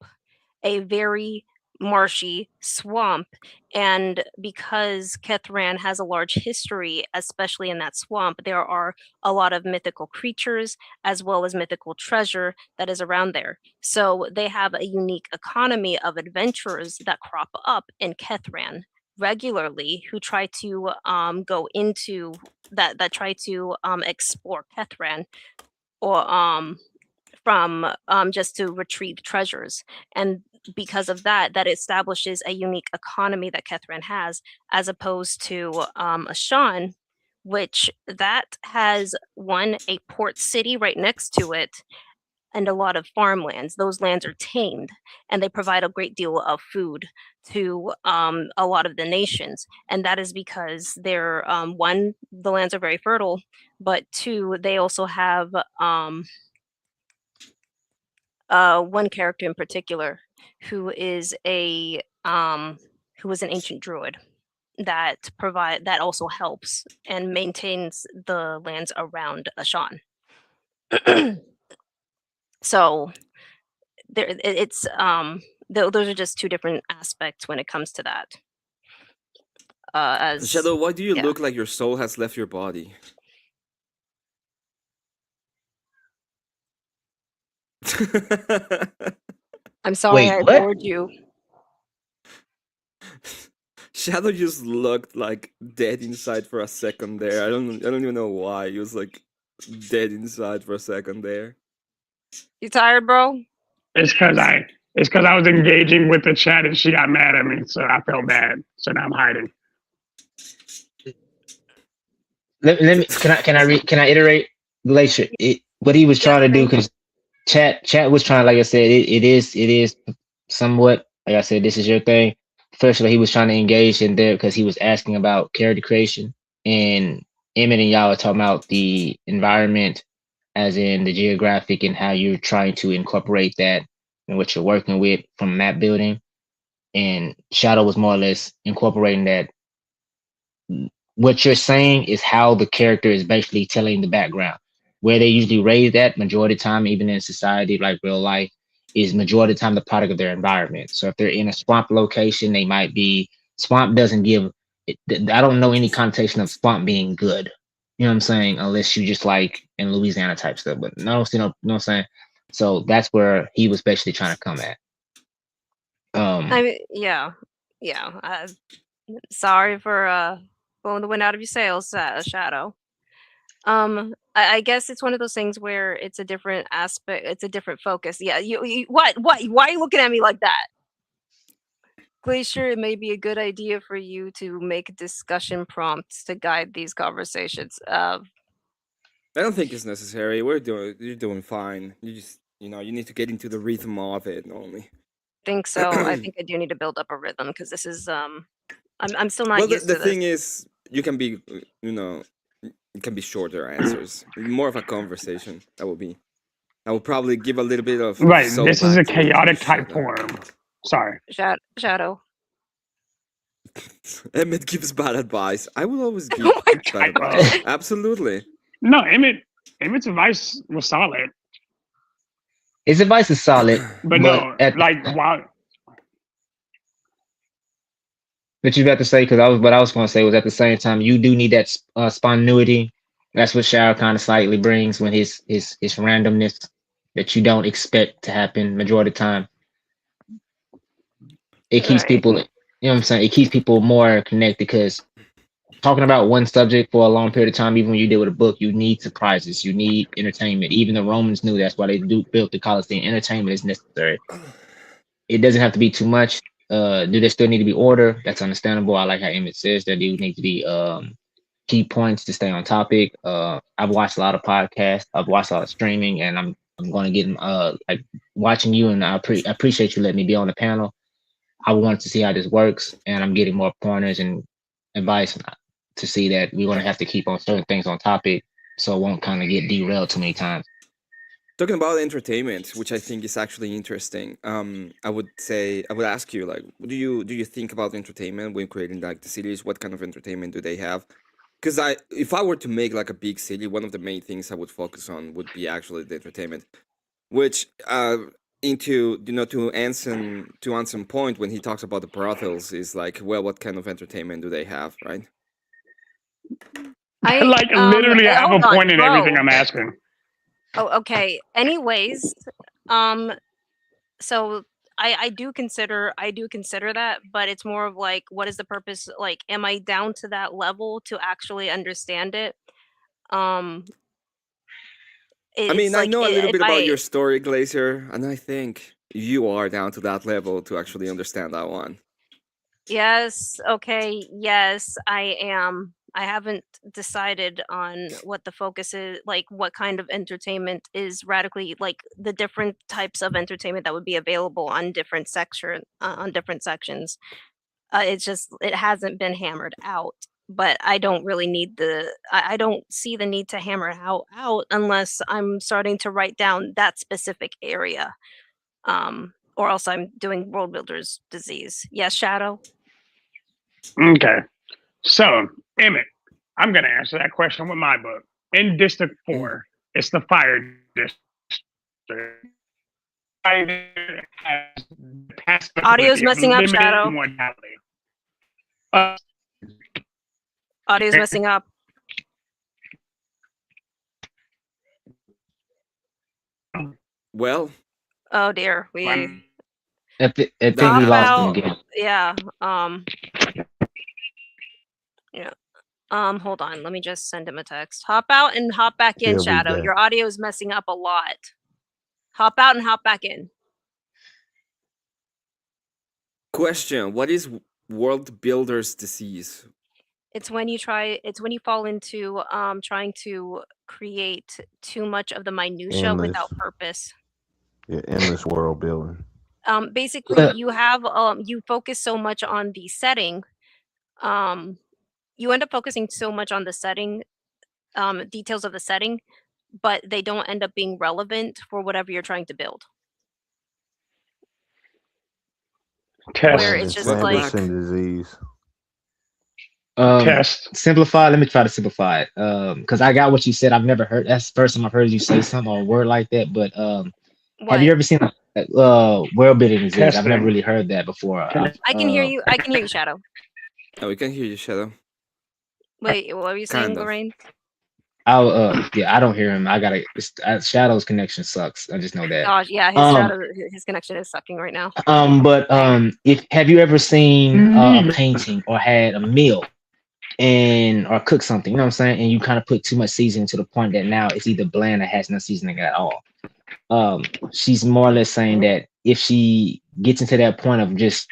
a very marshy swamp. And because Kethran has a large history, especially in that swamp, there are a lot of mythical creatures as well as mythical treasure that is around there. So they have a unique economy of adventurers that crop up in Kethran regularly who try to go into that try to explore Kethran or from just to retrieve treasures. And because of that, that establishes a unique economy that Kethran has, as opposed to Ashan, which that has a port city right next to it and a lot of farmlands. Those lands are tamed and they provide a great deal of food to a lot of the nations. And that is because they're, one, the lands are very fertile, but two, they also have one character in particular who is an ancient druid that also helps and maintains the lands around Ashan. So it's those are just two different aspects when it comes to that. As Shadow, why do you yeah. look like your soul has left your body? I'm sorry Wait, I what? bored you. Shadow just looked like dead inside for a second there. I don't even know why. He was like dead inside for a second there. You tired, bro? It's because I was engaging with the chat and she got mad at me, so I felt bad. So now I'm hiding. Let me can I iterate Glacier? What he was Yes, trying to do, man. because chat was trying, like I said, it is somewhat, like I said, this is your thing. First of all, he was trying to engage in there because he was asking about character creation, and Emmett and y'all are talking about the environment, as in the geographic, and how you're trying to incorporate that and what you're working with from map building. And Shadow was more or less incorporating that. What you're saying is how the character is basically telling the background. Where they usually raise that majority of the time, even in society like real life, is majority of the time the product of their environment. So if they're in a swamp location, they might be swamp doesn't give. I don't know any connotation of swamp being good. You know what I'm saying? Unless you just like in Louisiana type stuff. But no, you know what I'm saying? So that's where he was basically trying to come at. I mean, yeah. Sorry for blowing the wind out of your sails, Shadow. I guess it's one of those things where it's a different aspect, it's a different focus. Yeah, what? Why are you looking at me like that? Glacier, it may be a good idea for you to make discussion prompts to guide these conversations. I don't think it's necessary. You're doing fine. You just you need to get into the rhythm of it only. Think so. I think I do need to build up a rhythm because this is I'm still not Well, used the to this. thing is, you can be it can be shorter answers, more of a conversation. That will be. I will probably give a little bit of Right. soul This is a back to chaotic type Shadow. forum. Sorry. Shadow. Emmett gives bad advice. I will always give Oh my bad God. advice. Absolutely. No, Emmett's advice was solid. His advice is solid, But but no, like while what you about to say, because what I was going to say was, at the same time, you do need that spontaneity. That's what Shao kind of slightly brings, when his randomness that you don't expect to happen majority of the time. It keeps Right. people, you know what I'm saying? It keeps people more connected, because talking about one subject for a long period of time, even when you deal with a book, you need surprises, you need entertainment. Even the Romans knew that's why they built the Colosseum. Entertainment is necessary. It doesn't have to be too much. Do there still need to be order? That's understandable. I like how Emmett says there do need to be key points to stay on topic. I've watched a lot of podcasts. I've watched a lot of streaming, and I'm going to get like watching you, and I appreciate you letting me be on the panel. I wanted to see how this works, and I'm getting more pointers and advice to see that we're going to have to keep on certain things on topic, so it won't kind of get derailed too many times. Talking about entertainment, which I think is actually interesting. I would ask you, like, do you think about entertainment when creating like the cities? What kind of entertainment do they have? Because if I were to make like a big city, one of the main things I would focus on would be actually the entertainment. Which into to Anson point, when he talks about the brothels, is like, well, what kind of entertainment do they have, right? like literally I have a hold on, point in everything bro. I'm asking. Oh, okay. Anyways, so I do consider that, but it's more of like, what is the purpose? Like, am I down to that level to actually understand it? I It's mean, I like, know a little if bit about your story, Glacier, and I think you are down to that level to actually understand that one. Yes, okay, yes, I am. I haven't decided on what the focus is, like what kind of entertainment is radically, like the different types of entertainment that would be available on different sections. It's just, it hasn't been hammered out, but I don't really need I don't see the need to hammer it out unless I'm starting to write down that specific area. Or else I'm doing world builder's disease. Yes, Shadow? Okay. So, Emmett, I'm gonna answer that question with my book. In District 4, it's the fire district. Has the Audio's possibility of messing up, limited Shadow. mortality. Audio's messing up. Well, Oh dear. I think we Hop lost him out. again. Yeah. Yeah. Hold on. Let me just send him a text. Hop out and hop back in, He'll be Shadow. back. Your audio is messing up a lot. Hop out and hop back in. Question: what is world builder's disease? It's when you fall into trying to create too much of the minutia Endless. without purpose. Yeah, endless world building. Basically you have you focus so much on the setting. You end up focusing so much on the setting, details of the setting, but they don't end up being relevant for whatever you're trying to build. Where Test. it's just Welcome like back. Sanderson disease. Test. Simplify. Let me try to simplify it. Because I got what you said. I've never heard. That's the first time I've heard you say something or a word like that. But have what? you ever seen world building disease? I've never Testing. really heard that before. I can hear you. I can hear you, Shadow. Oh, we can hear you, Shadow. Wait, what were you saying, Kind of. Lorraine? Yeah, I don't hear him. I gotta. Shadow's connection sucks. I just know that. Gosh, yeah, his connection is sucking right now. But if have you ever seen a painting or had a meal and or cook something, you know what I'm saying, and you kind of put too much seasoning to the point that now it's either bland or has no seasoning at all. She's more or less saying that if she gets into that point of just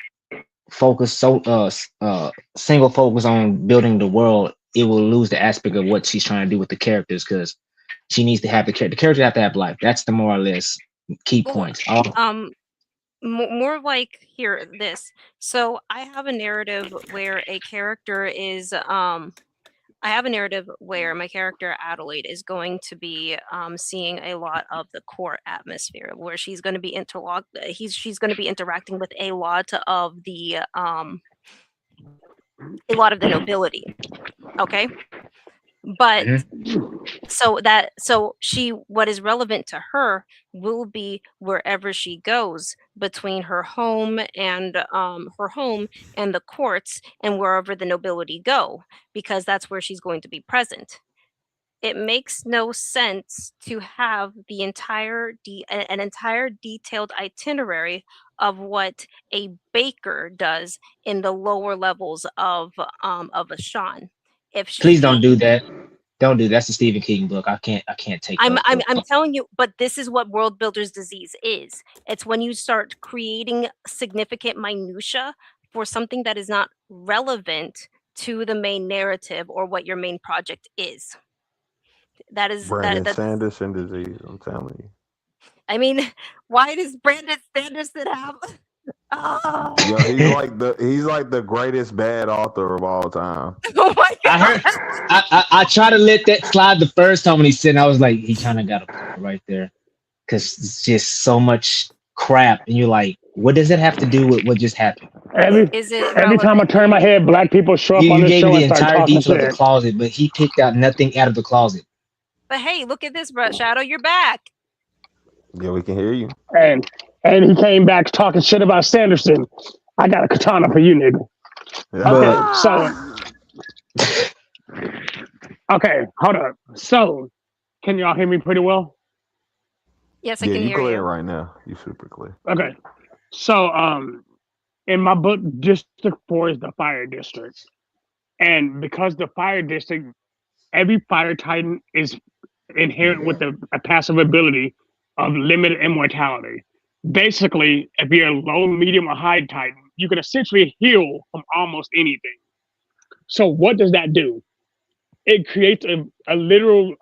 single focus on building the world, it will lose the aspect of what she's trying to do with the characters because she needs to have the character have to have life. That's the more or less key Well, points. more like here this. So I have a narrative where a character is I have a narrative where my character Adelaide is going to be seeing a lot of the court atmosphere, where she's going to be she's going to be interacting with a lot of the nobility. Okay, but what is relevant to her will be wherever she goes between her home and the courts and wherever the nobility go, because that's where she's going to be present. It makes no sense to have the an entire detailed itinerary of what a baker does in the lower levels of Ashan. If Please she don't do that. Don't do that. That's a Stephen King book. I can't take I'm those I'm books. I'm telling you, but this is what world builder's disease is. It's when you start creating significant minutia for something that is not relevant to the main narrative or what your main project is. Brandon That's Sanderson disease. I'm telling you. I mean, why does Brandon Sanderson have oh, Yo, he's like the greatest bad author of all time. oh my I god. heard. I tried to let that slide the first time when he said. I was like, he kind of got a point right there, because it's just so much crap, and you're like, what does it have to do with what just happened? Is it Every time I relevant? turn my head, black people show up You on you this gave me show the and start entire talking detail of the shit. closet, but he picked out nothing out of the closet. But hey, look at this, Shadow, you're back. Yeah, we can hear you. And he came back talking shit about Sanderson. I got a katana for you, nigga. Okay, okay, hold up. So, can y'all hear me pretty well? Yes, I Yeah, can you hear clear you. right now. You super clear. Okay, so in my book, District 4 is the fire district, and because the fire district, every fire titan is inherent with a passive ability of limited immortality. Basically, if you're a low, medium, or high titan, you can essentially heal from almost anything. So what does that do? It creates a literal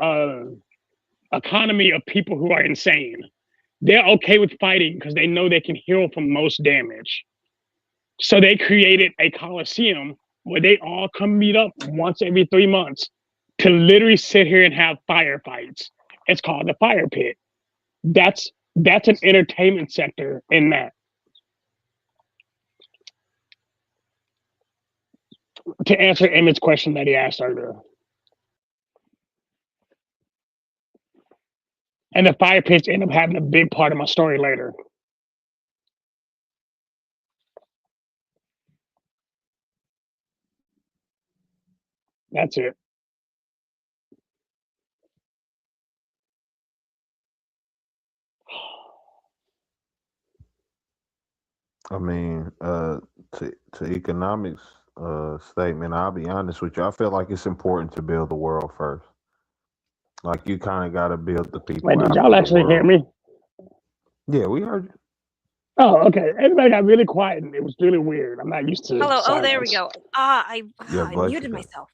economy of people who are insane. They're okay with fighting because they know they can heal from most damage. So they created a coliseum where they all come meet up once every 3 months to literally sit here and have firefights. It's called the fire pit. That's an entertainment sector in that. To answer Emmett's question that he asked earlier. And the fire pits end up having a big part of my story later. That's it. I mean, to economics statement, I'll be honest with you. I feel like it's important to build the world first. Like you kind of got to build the Wait, people did y'all after the actually hear world. me? Yeah, we heard you. Oh, okay. Everybody got really quiet, and it was really weird. I'm not used to Hello. Oh, there we silence. go. Yeah, I bless muted you. myself.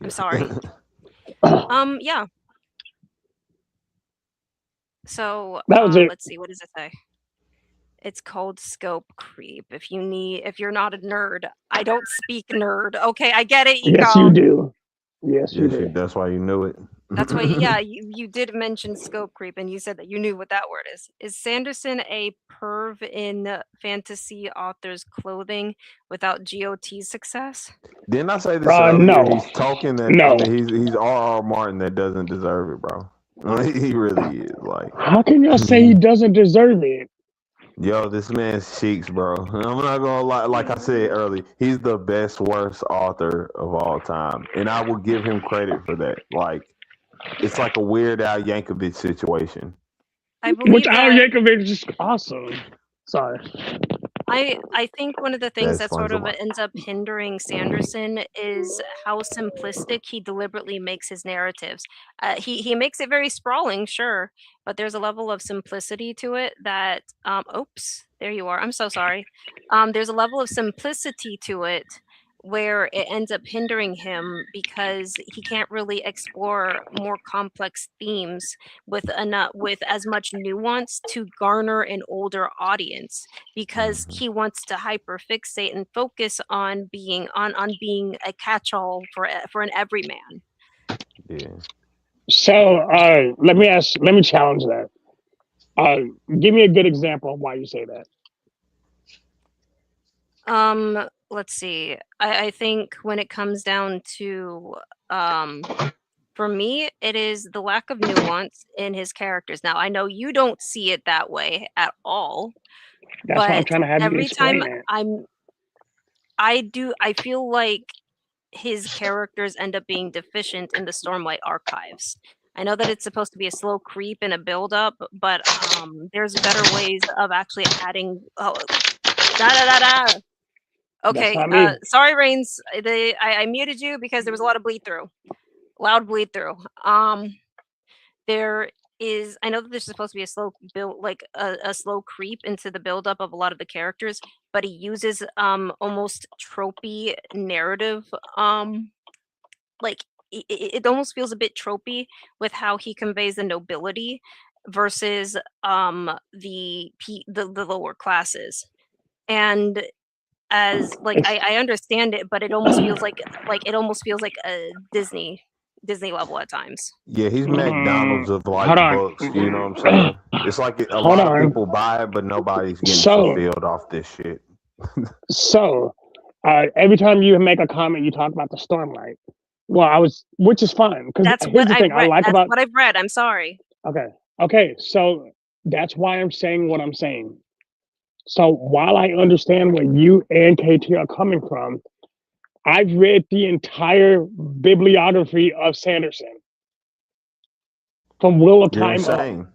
I'm sorry. That Yeah. So, was it. let's see. What does it say? It's called scope creep. If you're not a nerd, I don't speak nerd. Okay, I get it, Yes, you Eco. do. Yes, you Yes, you. do. That's why you knew it. That's why, yeah, you did mention scope creep, and you said that you knew what that word is. Is Sanderson a perv in fantasy authors' clothing without GOT success? Didn't I say this earlier? No, He's talking that. I no. mean, he's R.R. Martin that doesn't deserve it, bro. He really is. Like, How can y'all say he doesn't deserve it? yo, this man's cheeks, bro. I'm not gonna lie. Like I said earlier, he's the best, worst author of all time, and I will give him credit for that. Like, it's like a Weird Al Yankovic situation. I Which believe Al that Yankovic is awesome. Sorry. I think one of the That things that explains sort a of lot. ends up hindering Sanderson is how simplistic he deliberately makes his narratives. He makes it very sprawling, sure, but there's a level of simplicity to it that oops, there you are. I'm so sorry. There's a level of simplicity to it where it ends up hindering him because he can't really explore more complex themes with as much nuance to garner an older audience, because Mhm. he wants to hyperfixate and focus on being a catch-all for an everyman. Yeah. So let me challenge that. Give me a good example of why you say that. Let's see. I think when it comes down to for me, it is the lack of nuance in his characters. Now, I know you don't see it that way at all, That's why I'm but trying to have you every time explain it. I feel like his characters end up being deficient in the Stormlight archives. I know that it's supposed to be a slow creep and a build up, but there's better ways of actually adding. Oh, da da da da. That's Okay, not me. sorry, Reigns. I muted you because there was a lot of bleed through, loud bleed through. There is. I know that this is supposed to be a slow build, like a slow creep into the buildup of a lot of the characters, but he uses almost tropey narrative like it almost feels a bit tropey with how he conveys the nobility versus the lower classes. And as like It's I understand it, but it almost feels like it almost feels like a Disney level at times. Yeah, he's McDonald's of like hold on. books. You know what I'm saying? It's like a Hold lot of on. people buy it, but nobody's getting So fulfilled off this shit. so every time you make a comment, you talk about the Stormlight. Well, which is fine because That's here's what the I've thing I read. like That's about. what I've read. I'm sorry. Okay, so that's why I'm saying what I'm saying. So while I understand where you and KT are coming from, I've read the entire bibliography of Sanderson from Will of You're Time up. insane.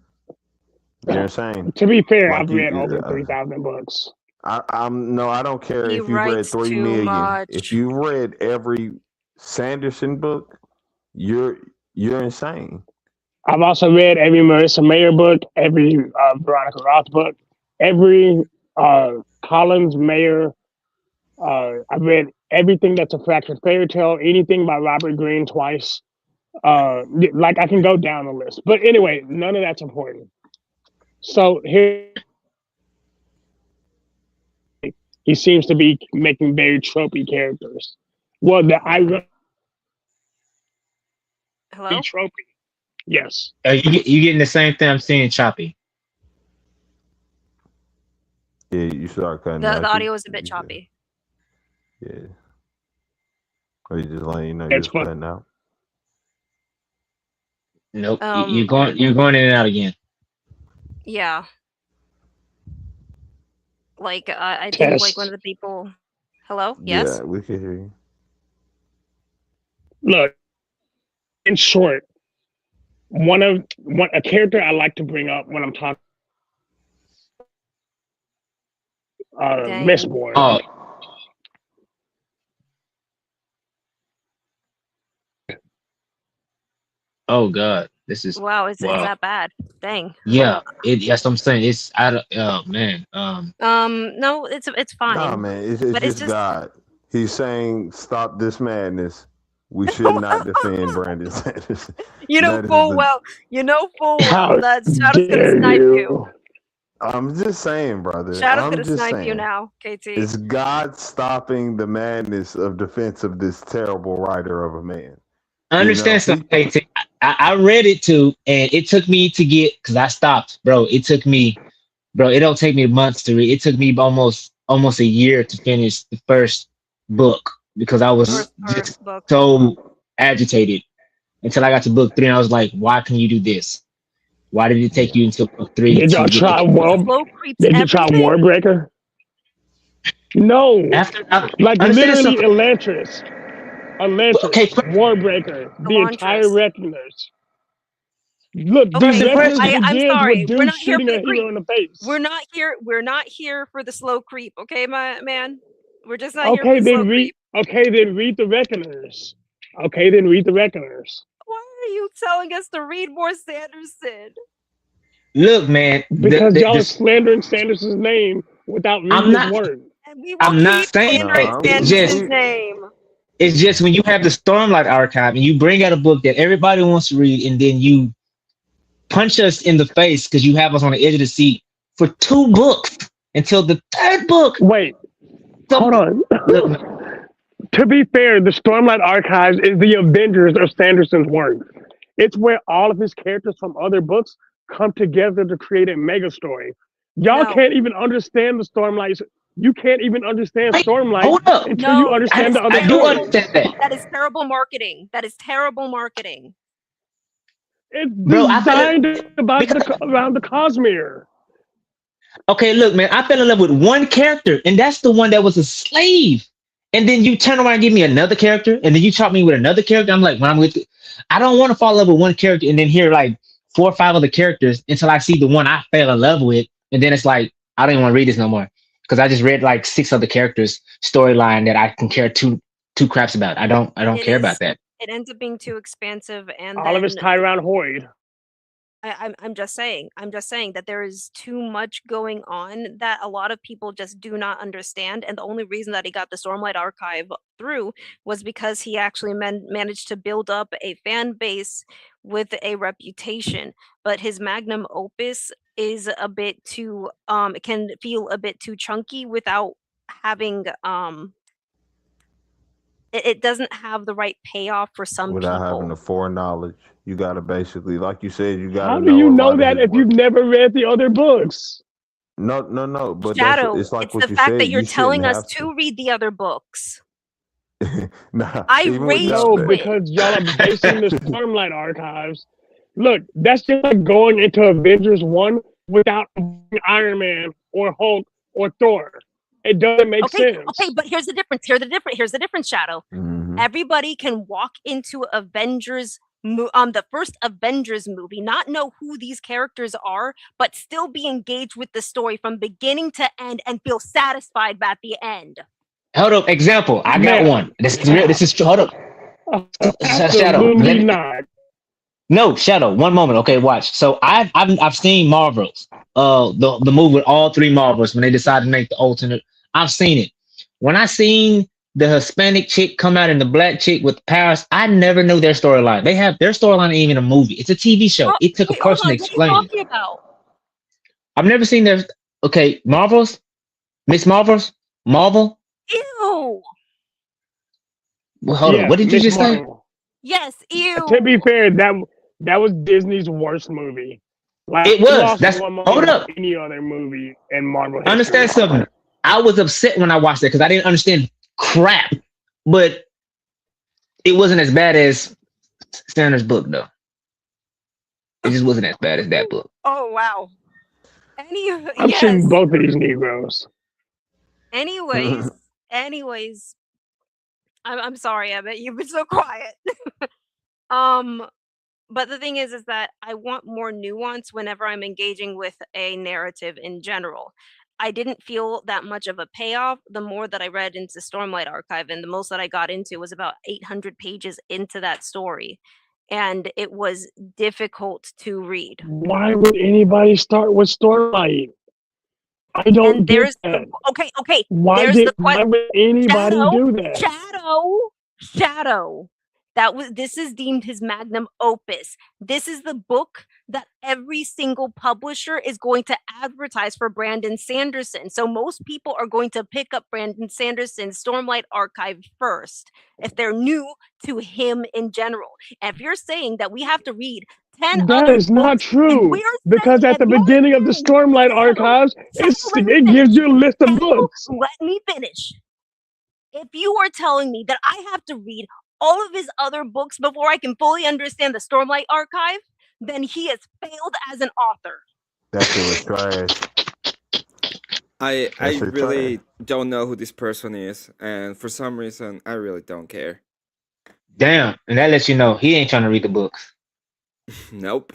You're insane. To be fair, Like I've read over 3,000 books. I'm no, I don't care He if you've read writes 3 million. If much. you've read every Sanderson book, you're insane. I've also read every Marissa Mayer book, every Veronica Roth book, every Collins Mayer. I've read everything that's a fractured fairy tale, anything by Robert Greene twice. Like I can go down the list. But anyway, none of that's important. So here he seems to be making very tropey characters. Well, I really Hello? tropey. Yes. You getting the same thing I'm saying, choppy. Yeah, you start cutting The out. audio is a bit choppy. Yeah. Or you just letting you know you're It's just fun. cutting out. Nope. Um, You're going in and out again. yeah. Like I think like one of the people. Hello? Yes? Yeah, we can hear you. Look, in short, a character I like to bring up when I'm talking Dang. Mistborn. Oh, oh God, this is Wow, it's wow. that bad. Dang. Yeah, that's what I'm saying. It's I don't. Oh man. No, it's Nah, fine. man, it's But it's just just God. He's saying, "Stop this madness." We should not defend Brandon Sanders. you know That is full the. well, How that Shadow's gonna dare snipe you. you? I'm just saying, brother. Shadow's I'm gonna just snipe you saying. now, KT. It's God stopping the madness of defense of this terrible writer of a man. I You know, understand something. I read it too, and it took me to get because I stopped, bro. It took me, bro. It don't take me months to read. It took me almost a year to finish the first book because I The was first just book. so agitated until I got to book 3, and I was like, "Why can you do this? Why did it take you until book 3 Did y'all to get try it?" World? Slow creeps Did you try everything. Warbreaker? No, After I like understand literally something. Elantris, Okay, Warbreaker, the entire Elantris. Reckoners. Look, the Okay, the Reckoners president. I'm begins with sorry. We're dude not here shooting for the a hero creep. in the face. We're not here for the slow creep, okay, my man? We're just not here for Okay, the slow then read. creep. Okay, then read the Reckoners. Okay, then read the Reckoners. Why are you telling us to read more Sanderson? Look, man. Because y'all are slandering Sanderson's name without reading I'm his not. work. And we will I'm not keep saying no, slandering that. Sanderson's name. It's just when you have the Stormlight Archive and you bring out a book that everybody wants to read, and then you punch us in the face because you have us on the edge of the seat for 2 books until the 3rd book. Wait, hold on. Look, To be fair, the Stormlight Archives is the Avengers of Sanderson's work. It's where all of his characters from other books come together to create a mega story. Y'all No. can't even understand the Stormlights. You can't even understand wait, Stormlight hold up. until you No, that understand is the other I do terrible. stories. understand that, That is terrible marketing. That is terrible marketing. It's bro. I fell designed about because around the Cosmere. okay, look, man. I fell in love with one character, and that's the one that was a slave. And then you turn around and give me another character, and then you chop me with another character. I'm like, when I'm with, I don't want to fall in love with one character and then hear like 4 or 5 other characters until I see the one I fell in love with, and then it's like I don't even want to read this no more because I just read like 6 other characters storyline that I can care two craps about. I don't It care is. about that. It ends up being too expansive, and All of it's then Tyron Hoyd. I'm just saying. I'm just saying that there is too much going on that a lot of people just do not understand. And the only reason that he got the Stormlight Archive through was because he actually managed to build up a fan base with a reputation. But his magnum opus is a bit too it can feel a bit too chunky without having it doesn't have the right payoff for some without having people. the foreknowledge, you gotta basically, like you said, you gotta How do know you a know lot of that his if you've work. never read the other books? No. But that's Shadow, it's like it's what the you fact that said. you're You shouldn't telling us have to read the other books. nah, I even rage without No, that. quit. because y'all are basing the Stormlight Archives. Look, that's just like going into Avengers 1 without Iron Man or Hulk or Thor. It doesn't make Okay, sense. but here's the difference. Here's the difference, Shadow. Mhm. Everybody can walk into Avengers the first Avengers movie, not know who these characters are, but still be engaged with the story from beginning to end and feel satisfied at the end. Hold up, example. I got Ma'am, one. This is real. This is hold up. Shadow. absolutely not. No, Shadow. One moment. Okay, watch. So I've seen Marvels. The movie with all 3 Marvels when they decided to make the alternate. I've seen it. When I seen the Hispanic chick come out and the black chick with powers, I never knew their storyline. They have their storyline ain't even a movie. It's a TV show. Oh, It took a wait, hold person to on. What are you explain it. talking about? I've never seen their okay, Marvels? Miss Marvels? Marvel? Ew. Well, hold on. Yes, What did you Miss just say? Marvel. Yes, To be ew. fair, that was Disney's worst movie. Like It it was. lost That's more money hold than up. any other movie in Marvel Understand history. something. I was upset when I watched it because I didn't understand crap, but it wasn't as bad as Sanders' book, though. It just wasn't as bad as that book. Oh wow. I'm shooting Yes. both of these Negroes. Anyways, I'm sorry, Emmett. You've been so quiet. um, but the thing is that I want more nuance whenever I'm engaging with a narrative in general. I didn't feel that much of a payoff. The more that I read into Stormlight Archive, and the most that I got into was about 800 pages into that story, and it was difficult to read. Why would anybody start with Stormlight? I don't And get there's that. okay. Why There's the why question. would anybody do that? Shadow. This is deemed his magnum opus. This is the book that every single publisher is going to advertise for Brandon Sanderson. So most people are going to pick up Brandon Sanderson's Stormlight Archive first if they're new to him in general. And if you're saying that we have to read 10 That other is not books, true. we're Because saying at the that beginning of the Stormlight Archives, it gives you a list of books. let me finish. If you are telling me that I have to read all of his other books before I can fully understand the Stormlight Archive, then he has failed as an author. That shit was trash. I That's it, really don't know who this person is, and for some reason, I really don't care. Damn, and that lets you know he ain't trying to read the books. Nope.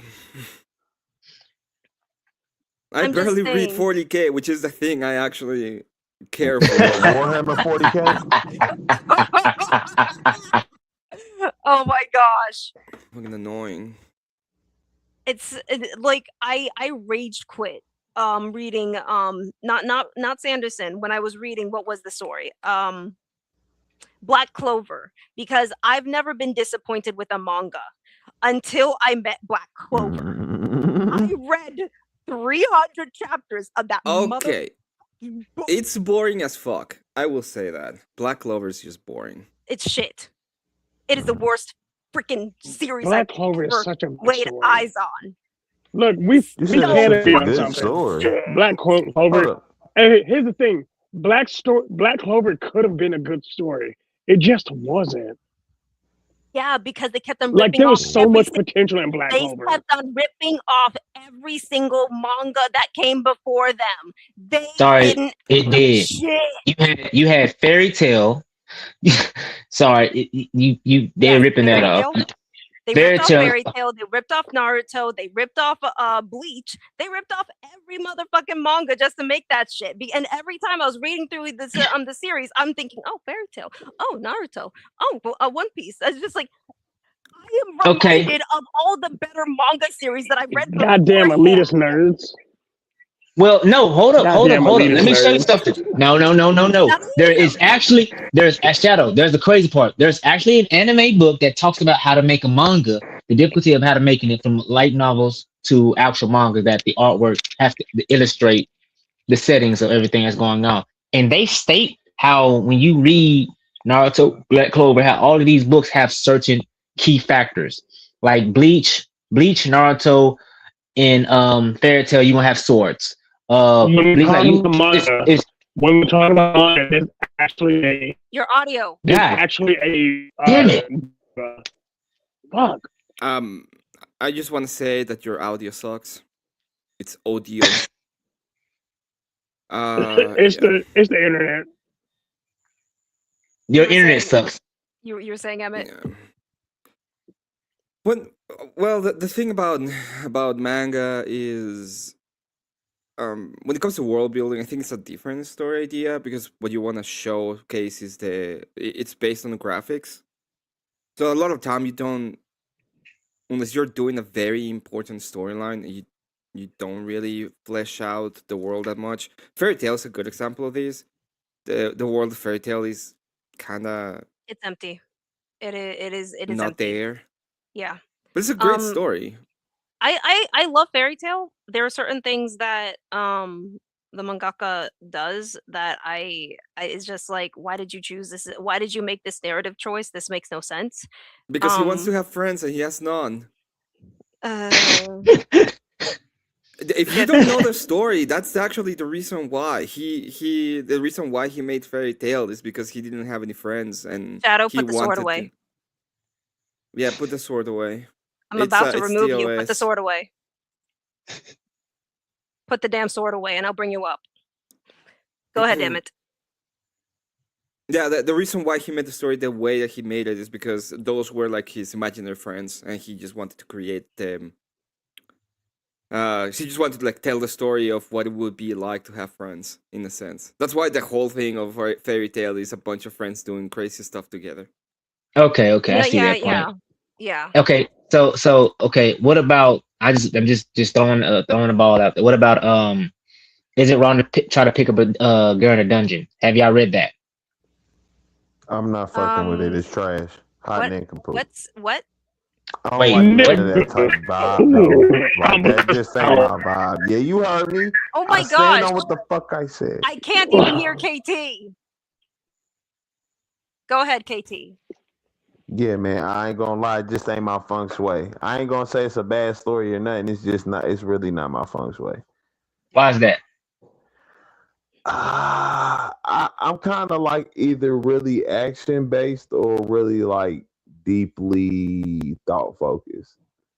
I I'm just barely read saying. 40k, which is the thing I actually care for. Warhammer 40k. Oh my gosh. Fucking annoying. It's like I rage quit reading not Sanderson when I was reading what was the story? Black Clover, because I've never been disappointed with a manga until I met Black Clover. I read 300 chapters of that Okay. book. It's boring as fuck. I will say that. Black Clover is just boring. It's shit. It is the worst freaking series Black I've Clover is ever such a good laid story. eyes on. Look, we This can't is agree a on good something. story. Black Hold Clover. up. Hey, here's the thing: Black Clover could have been a good story. It just wasn't. Yeah, because they kept on Like ripping there off was so every much single. potential in Black They Clover. kept on ripping off every single manga that came before them. They Sorry, didn't it have did. shit. You had Fairy Tale. Sorry, they're Yes, ripping that Fairy off. Tail. They Fairy ripped off Tale. Fairy Tail. They ripped off Naruto. They ripped off Bleach. They ripped off every motherfucking manga just to make that shit. And every time I was reading through the series, I'm thinking, oh, Fairy Tail. Oh, Naruto. Oh, One Piece. It's just like I am Okay. reminded of all the better manga series that I read before. Goddamn elitist nerds. Well, no, hold up. Goddamn Let elitist me show you nerds. something. No. There's a shadow. There's the crazy part. There's actually an anime book that talks about how to make a manga, the difficulty of how to making it from light novels to actual manga, that the artwork has to illustrate the settings of everything that's going on. And they state how when you read Naruto, Black Clover, how all of these books have certain key factors. Like Bleach, Naruto, and Fairy Tale, you gonna have swords. When we're Bleach, talking about manga, there's actually Your audio. a Damn it. fuck. I just want to say that your audio sucks. It's audio. It's the internet. Your You were internet saying- sucks. You were saying, Emmett? Yeah. Well, the thing about manga is, when it comes to world building, I think it's a different story idea, because what you want to showcase is it's based on the graphics. So a lot of time you don't, unless you're doing a very important storyline, you don't really flesh out the world that much. Fairy Tail is a good example of this. The world of Fairy Tail is kind of It's empty. It is not empty. there, Yeah. but it's a great story. I love Fairy Tail. There are certain things that the mangaka does that I it's just like, why did you choose this? Why did you make this narrative choice? This makes no sense. Because he wants to have friends and he has none. If you don't know the story, that's actually the reason why the reason why he made Fairy Tail is because he didn't have any friends, and Shadow, he put the sword wanted away. Yeah, put the sword away. I'm It's, about to it's remove you. Put the DOS. sword away. Put the damn sword away, and I'll bring you up. Go ahead, damn it. Yeah, the reason why he made the story the way that he made it is because those were like his imaginary friends, and he just wanted to create them She just wanted to like tell the story of what it would be like to have friends, in a sense. That's why the whole thing of fairy tale is a bunch of friends doing crazy stuff together. Okay, I No, see yeah, that point. yeah. Okay, so okay, what about I'm just throwing the ball out there. What about is it wrong to try to pick up a girl in a dungeon? Have y'all read that? I'm not fucking with it. Um, It's trash. Hot what? and incomplete. What? I don't Wait, like what? none of that type of vibe, though. Like that just ain't my vibe. Yeah, you heard me. Oh I my stand gosh! on what the fuck I said. I can't even hear KT. Go ahead, KT. Yeah, man, I ain't gonna lie, it just ain't my feng shui. I ain't gonna say it's a bad story or nothing. It's just not. It's really not my feng shui. Why is that? I'm kind of like either really action based or really like deeply thought focused.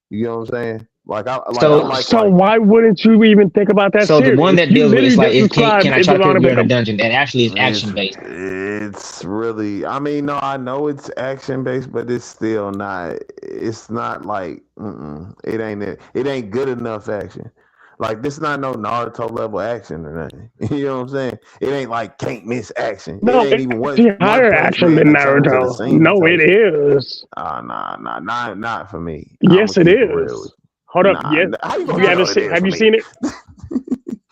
You know what I'm saying? Like I like So why wouldn't you even think about that So the one series? that You deals with it's literally like just described can I Is try It to Wrong pick a to girl in Pick a Up? dungeon that actually is action based? It's really. I mean, no, I know it's action based, but it's still not. It's not like. It ain't it. It ain't good enough action. Like this, not no Naruto level action or nothing. You know what I'm saying? It ain't like can't miss action. It No, ain't it's even actually one higher punch action man than in terms of the Naruto. scene No, type it shit. is. Not for me. I'm Yes, gonna it keep it real with is. Hold you. up. Yes. How you Have gonna you No, tell ever it seen? is Have for you me? seen it?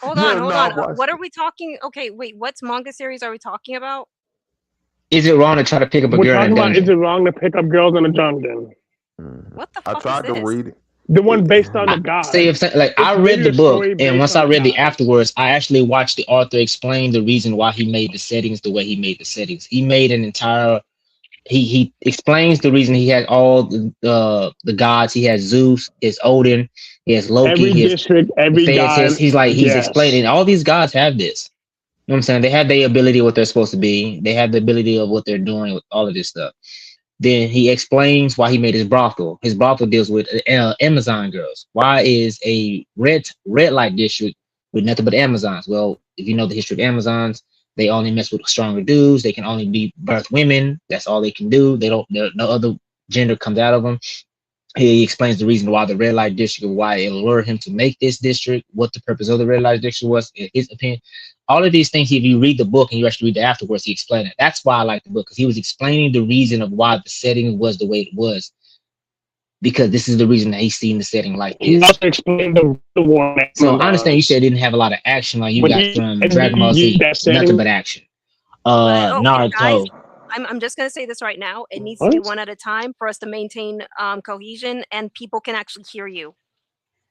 hold Yeah, on, hold no, on. I watched What it. are we talking? Okay, wait. What's manga series are we talking about? Is it wrong to try to pick up a We're girl in talking a about Is dungeon? It Wrong to Pick Up Girls in a Dungeon? What the I fuck is tried to this? read it. The one It- based on I the say gods. if like I It's read literally the a book, story and based once on I the read the gods. afterwards, I actually watched the author explain the reason why he made the settings the way he made the settings. He made an entire. He explains the reason he had all the gods. He has Zeus, his Odin, he has Loki, Every his district, every Feds. god. He's Yes. explaining all these gods have this. You know what I'm saying? They have the ability of what they're supposed to be. They have the ability of what they're doing with all of this stuff. Then he explains why he made his brothel. His brothel deals with Amazon girls. Why is a red light district with nothing but Amazons? Well, if you know the history of Amazons, they only mess with stronger dudes. They can only be birth women. That's all they can do. They don't. No other gender comes out of them. He explains the reason why the red light district, why it lured him to make this district, what the purpose of the red light district was, in his opinion. All of these things, if you read the book and you actually read it afterwards, he explained it. That's why I like the book, because he was explaining the reason of why the setting was the way it was, because this is the reason that he's seen the setting like He this. also explained the war on So I understand you Amazons. said it didn't have a lot of action like you When got he from and Dragon he Ball used Z. that Nothing setting. but action. But okay, guys, Naruto. I'm just gonna say this right now. It needs to What? be one at a time for us to maintain cohesion, and people can actually hear you.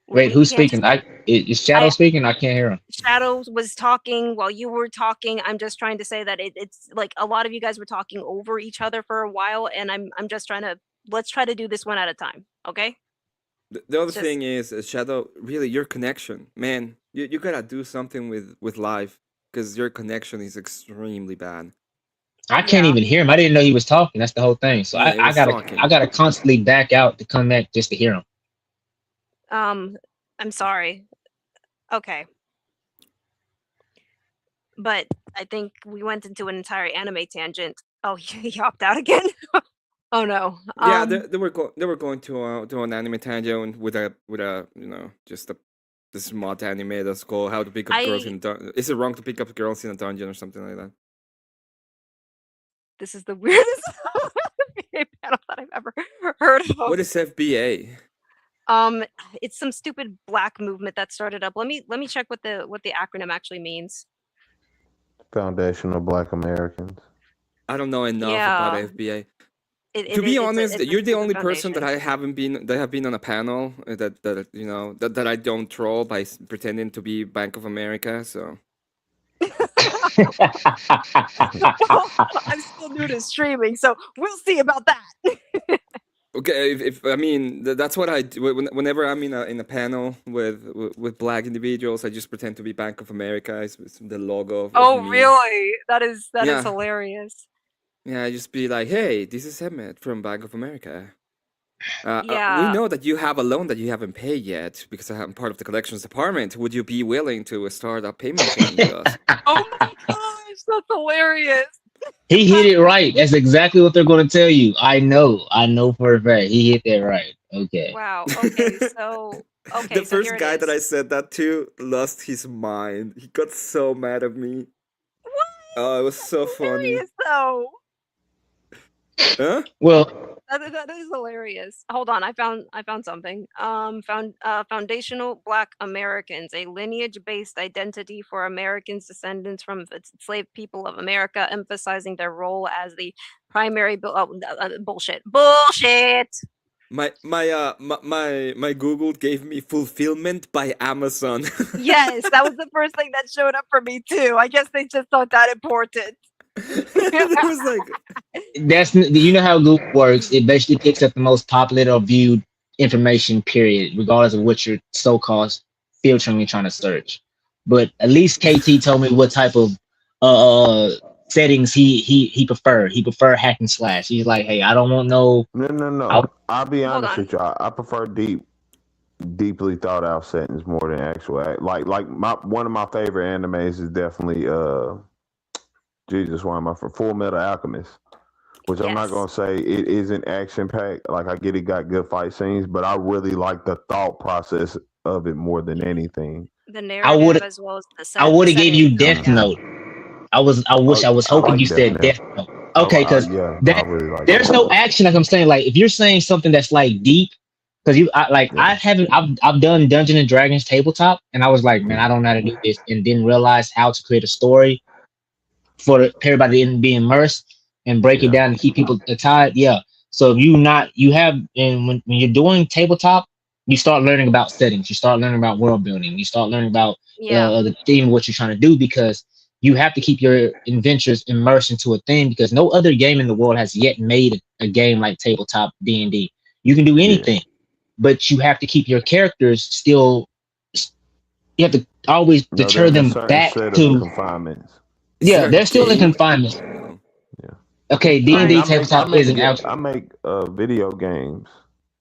Wait, We who's can't just. speaking? Is Shadow I speaking? I can't hear him. Shadows was talking while you were talking. I'm just trying to say that it's like a lot of you guys were talking over each other for a while, and I'm just trying to let's try to do this one at a time. Okay. The other Just thing is, Shadow, really, your connection, man, you gotta do something with live, because your connection is extremely bad. I can't yeah. even hear him. I didn't know he was talking. That's the whole thing. So Yeah, he was I talking. gotta constantly back out to come back just to hear him. I'm sorry. Okay. But I think we went into an entire anime tangent. Oh, he hopped out again. Oh no. Yeah, they were going to an anime tangent with a just a this mod anime that's called How to Pick Up Girls I in a Dungeon. Is it wrong to pick up girls in a dungeon or something like that? this is the weirdest VA panel that I've ever heard of. What is FBA? It's some stupid black movement that started up. Let me check what the acronym actually means. Foundational Black Americans. I don't know enough about Yeah. FBA. It, To be it's honest, a you're the stupid only person that foundation. I have been on a panel that you know that I don't troll by pretending to be Bank of America. So Well, I'm still new to streaming, so we'll see about that. okay, if I mean that's what I do whenever I'm in a panel with black individuals. I just pretend to be Bank of America. It's the logo of me. Really? That is Yeah. hilarious. Yeah, I just be like, hey, this is Emmett from Bank of America. We Yeah. know that you have a loan that you haven't paid yet because I'm part of the collections department. Would you be willing to start a payment plan with us? Oh my gosh, that's hilarious. He hit it right. That's exactly what they're going to tell you. I know for a fact. He hit that right. Okay. Wow. Okay, so Okay, The so here first it guy that I is. said that to lost his mind. He got so mad at me. What? Oh, it was That's so funny. hilarious, though. Huh? Well, That is hilarious. Hold on, I found something. Foundational Black Americans, a lineage-based identity for Americans descendants from the enslaved people of America, emphasizing their role as the primary. Bullshit. Bullshit. My Google gave me fulfillment by Amazon. Yes, that was the first thing that showed up for me too. I guess they just thought that important. It was like, that's you know how Google works. It basically picks up the most popular or viewed information, period, regardless of what you're so-called filtering you're trying to search. But at least KT told me what type of uh settings he preferred. He preferred hack and slash. He's like, hey, I don't want no. I, I'll be Hold honest on. with y'all. I prefer deeply thought out settings more than actual like my one of my favorite animes is definitely Jesus, why am I for Full Metal Alchemist, which I'm not Yes. gonna say it isn't action packed. Like I get it got good fight scenes, but I really like the thought process of it more than anything. The I narrative would as well as I would have gave setting you itself. Death Yeah. Note. I wish I was I hoping you like Death said Note. Death Note. Okay, because Yeah, I that really like there's Death no Note. action. Like I'm saying, like if you're saying something that's like deep, because Yeah. I haven't I've done Dungeon and Dragons tabletop, and I was like, man, I don't know how to do this, and didn't realize how to create a story for everybody to be immersed and break it Yeah. down and keep people tied. Yeah. So if you have and when you're doing tabletop, you start learning about settings, you start learning about world building, you start learning about Yeah. the theme of what you're trying to do because you have to keep your adventures immersed into a theme because no other game in the world has yet made a game like tabletop D&D. You can do Yeah. anything, but you have to keep your characters still. You have to always No, they're deter in a them certain back set of to. confinements. Yeah, for a they're still in game? confinement. Oh. Yeah. Okay, I mean, D&D Right. tabletop isn't out. I make video games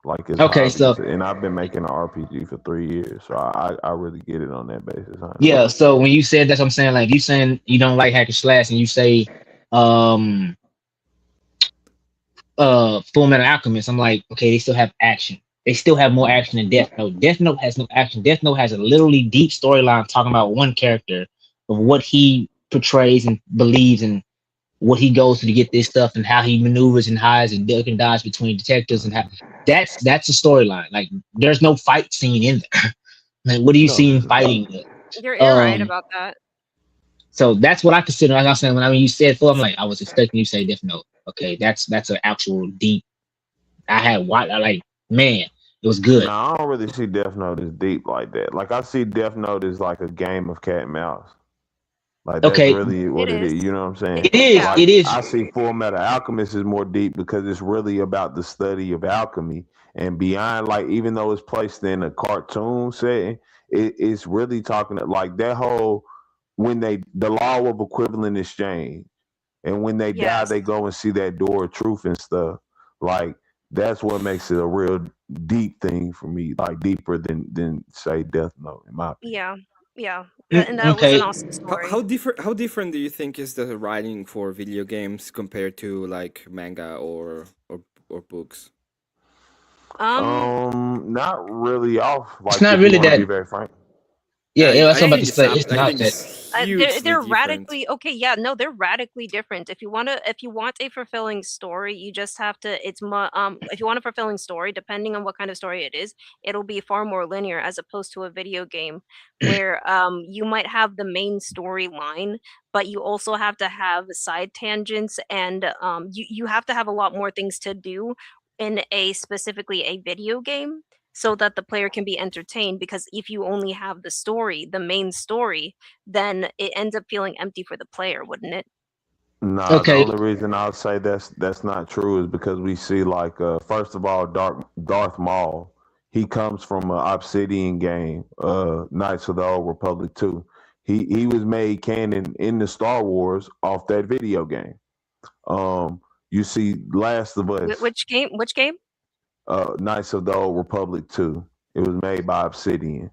like as Okay, so hobbies, and I've been making an RPG for 3 years, so I really get it on that basis, honestly. yeah, so when you said that's what I'm saying, like if you saying you don't like hack and slash and you say um Full Metal Alchemist, I'm like, okay, they still have action. They still have more action than Death Note. Death Note has no action. Death Note has a literally deep storyline talking about one character of what he portrays and believes and what he goes through to get this stuff and how he maneuvers and hides and duck and dodge between detectives and how that's a storyline. Like there's no fight scene in there. Like what do you see in No, fighting? You're right Um about that. so that's what I consider. Like I was saying, when you said full, I'm like, I was expecting you to say Death Note. Okay, that's an actual deep. I had what I like, man, it was no, good. I don't really see Death Note as deep like that. Like I see Death Note as like a game of cat and mouse. Like that's Okay, really It what it is. is. You know what I'm saying? it is, Yeah. Like it is. I see Full Metal Alchemist is more deep because it's really about the study of alchemy and beyond. Like even though it's placed in a cartoon setting, it's really talking like that whole when the law of equivalent exchange, and when they die, Yes. they go and see that door of truth and stuff. Like that's what makes it a real deep thing for me, like deeper than say Death Note, in my opinion. Yeah. Yeah. And that was an Okay, awesome story. How different do you think is the writing for video games compared to like manga or books? Not really off. it's Like not if you really want to that. be very frank. Yeah, that's what I'm about They to say. It's I not think that. it's they're hugely they're different. radically okay. Yeah, no, they're radically different. If you want a fulfilling story, you just have to. If you want a fulfilling story, depending on what kind of story it is, it'll be far more linear as opposed to a video game where you might have the main storyline, but you also have to have side tangents and you have to have a lot more things to do in a specifically a video game so that the player can be entertained because if you only have the story, the main story, then it ends up feeling empty for the player, wouldn't it? Nah, the Okay, only reason I'll say that's not true is because we see like first of all, Darth Maul. He comes from an Obsidian game, Knights of the Old Republic 2. He was made canon in the Star Wars off that video game. You see Last of Us, Which game? Which game? Knights of the Old Republic 2. It was made by Obsidian,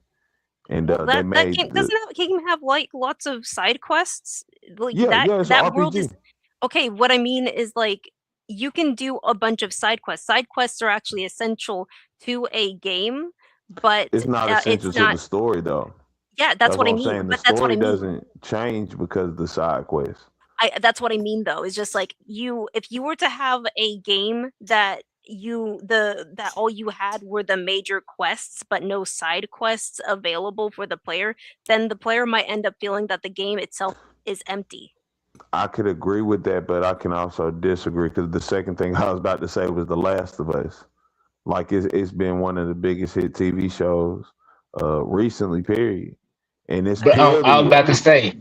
and Well, they that made game the doesn't that game have like lots of side quests? Like yeah, it's an that world is RPG. okay. What I mean is like you can do a bunch of side quests. Side quests are actually essential to a game, but It's not essential it's to not. the story, though. Yeah, that's That's what what I I'm mean. saying. The But that's what I story mean. doesn't change because of the side quest. That's what I mean though. Is just like if you were to have a game that that all you had were the major quests but no side quests available for the player, then the player might end up feeling that the game itself is empty. I could agree with that, but I can also disagree because the second thing I was about to say was The Last of Us. Like it's been one of the biggest hit TV shows recently, period. And it's But I was purely about to say,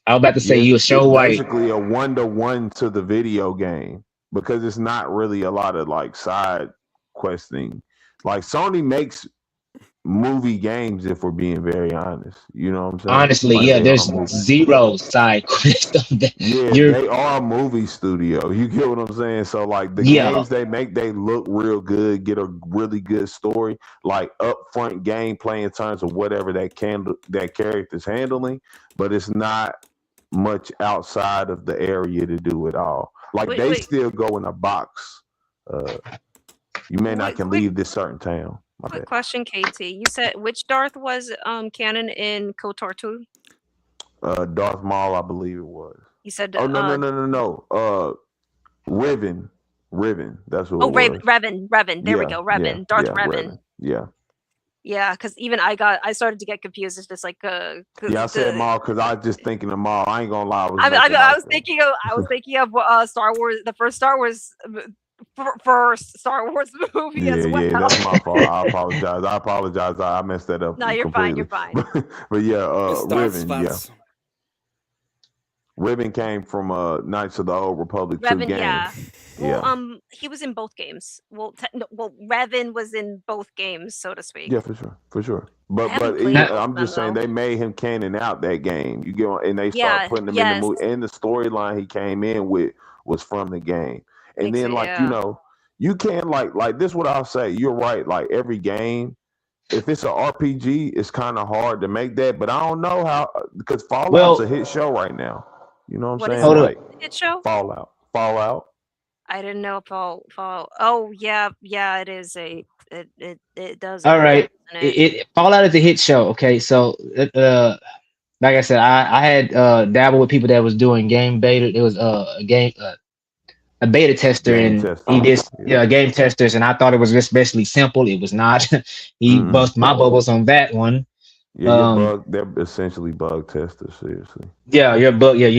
yes, you a it's show white. basically a 1-to-1 to the video game because it's not really a lot of like side questing. Like Sony makes movie games, if we're being very honest. You know what I'm saying? Honestly, Like yeah, they are there's movie. zero side quest on that. Yeah, You're they are a movie studio. You get what I'm saying? So like the yeah, games they make, they look real good, get a really good story, like upfront gameplay in terms of whatever that character's handling, but it's not much outside of the area to do it all. Like Wait, they wait, still go in a box. You may not wait can leave this certain town. My quick bad. question, Katie. You said which Darth was canon in KOTOR 2? Darth Maul, I believe it was. You said Oh no. Riven. That's who it was. Revan. There we Yeah, go. yeah, Revan. Darth yeah, Revan. Yeah. Yeah, because even I started to get confused. It's just like Yeah, I said Maul because I was just thinking of Maul. I ain't gonna lie, I was I making was like thinking of Star Wars, the first Star Wars first Star Wars movie as well. yeah, that's my fault. I apologize. I messed that up No, you're fine. completely. You're fine. But yeah, It's Darth Riven, Svats. Riven came from Knights of the Old Republic 2 Revan, game. yeah. Well, Yeah. he was in both games. Well, Revan was in both games, so to speak. Yeah, for sure. But haven't played even, both of I'm just them, saying though. they made him canon out that game. You get and they Yeah, start putting him in the yes. movie, and the storyline he came in with was from the game. And then like Yeah. you can like this. What I'll say, you're right. Like every game, if it's an RPG, it's kind of hard to make that. But I don't know how because Fallout's well, a hit show right now. You know what I'm What is saying? hold up. Like it show? Fallout. I didn't know Fall. Oh yeah, it is it does All right, exist, doesn't it? Fallout is a hit show. Okay, so like I said, I had dabbled with people that was doing game beta. It was a beta tester, Game and tester. he did Yeah. game testers, and I thought it was just basically simple. It was not. He Mhm. bust my bubbles on that one. Yeah, they're essentially bug testers, seriously. Yeah, you're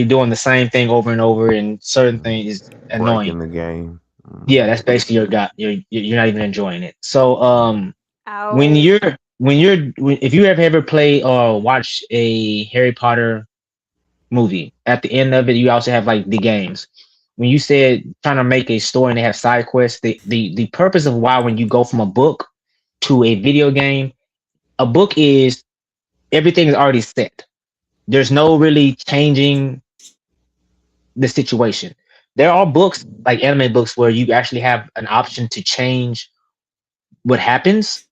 doing the same thing over and over, and certain things is annoying. Breaking the game. Yeah, that's basically you're not even enjoying it. So when Ow. if you ever play or watch a Harry Potter movie, at the end of it you also have like the games. When you said trying to make a story and they have side quests, the purpose of why when you go from a book to a video game, a book is everything is already set. There's no really changing the situation. There are books like anime books where you actually have an option to change what happens.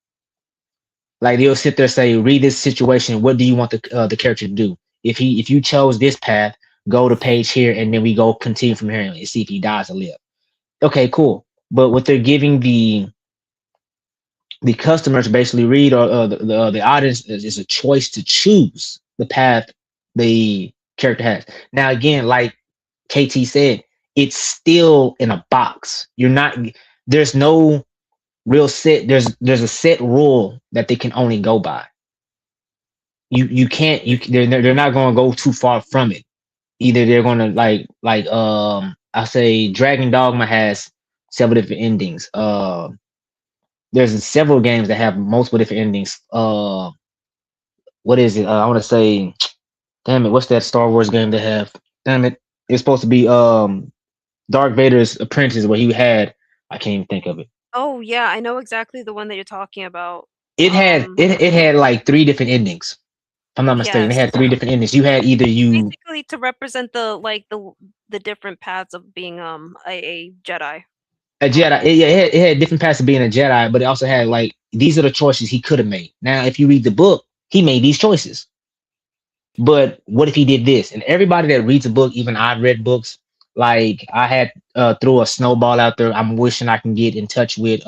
Like they'll sit there and say, read this situation. What do you want the character to do? If you chose this path, go to page here, and then we go continue from here and see if he dies or live. Okay, cool. But what they're giving the customers basically read or the audience is a choice to choose the path the character has. Now again, like KT said, it's still in a box. You're not. There's no real set. There's a set rule that they can only go by. You can't. They're not going to go too far from it. Either they're going to I say Dragon Dogma has several different endings. There's several games that have multiple different endings. What is it? I want to say, damn it, what's that Star Wars game they have? Damn it, it's supposed to be Darth Vader's apprentice, where he had, I can't even think of it. Oh yeah, I know exactly the one that you're talking about. It had like 3 different endings. If I'm not mistaken, it Yes. had 3 different endings. You had either you Basically to represent the different paths of being a Jedi. a Jedi. It had different paths of being a Jedi, but it also had like these are the choices he could have made. Now, if you read the book, he made these choices. But what if he did this? And everybody that reads a book, even I've read books, like I had threw a snowball out there. I'm wishing I can get in touch with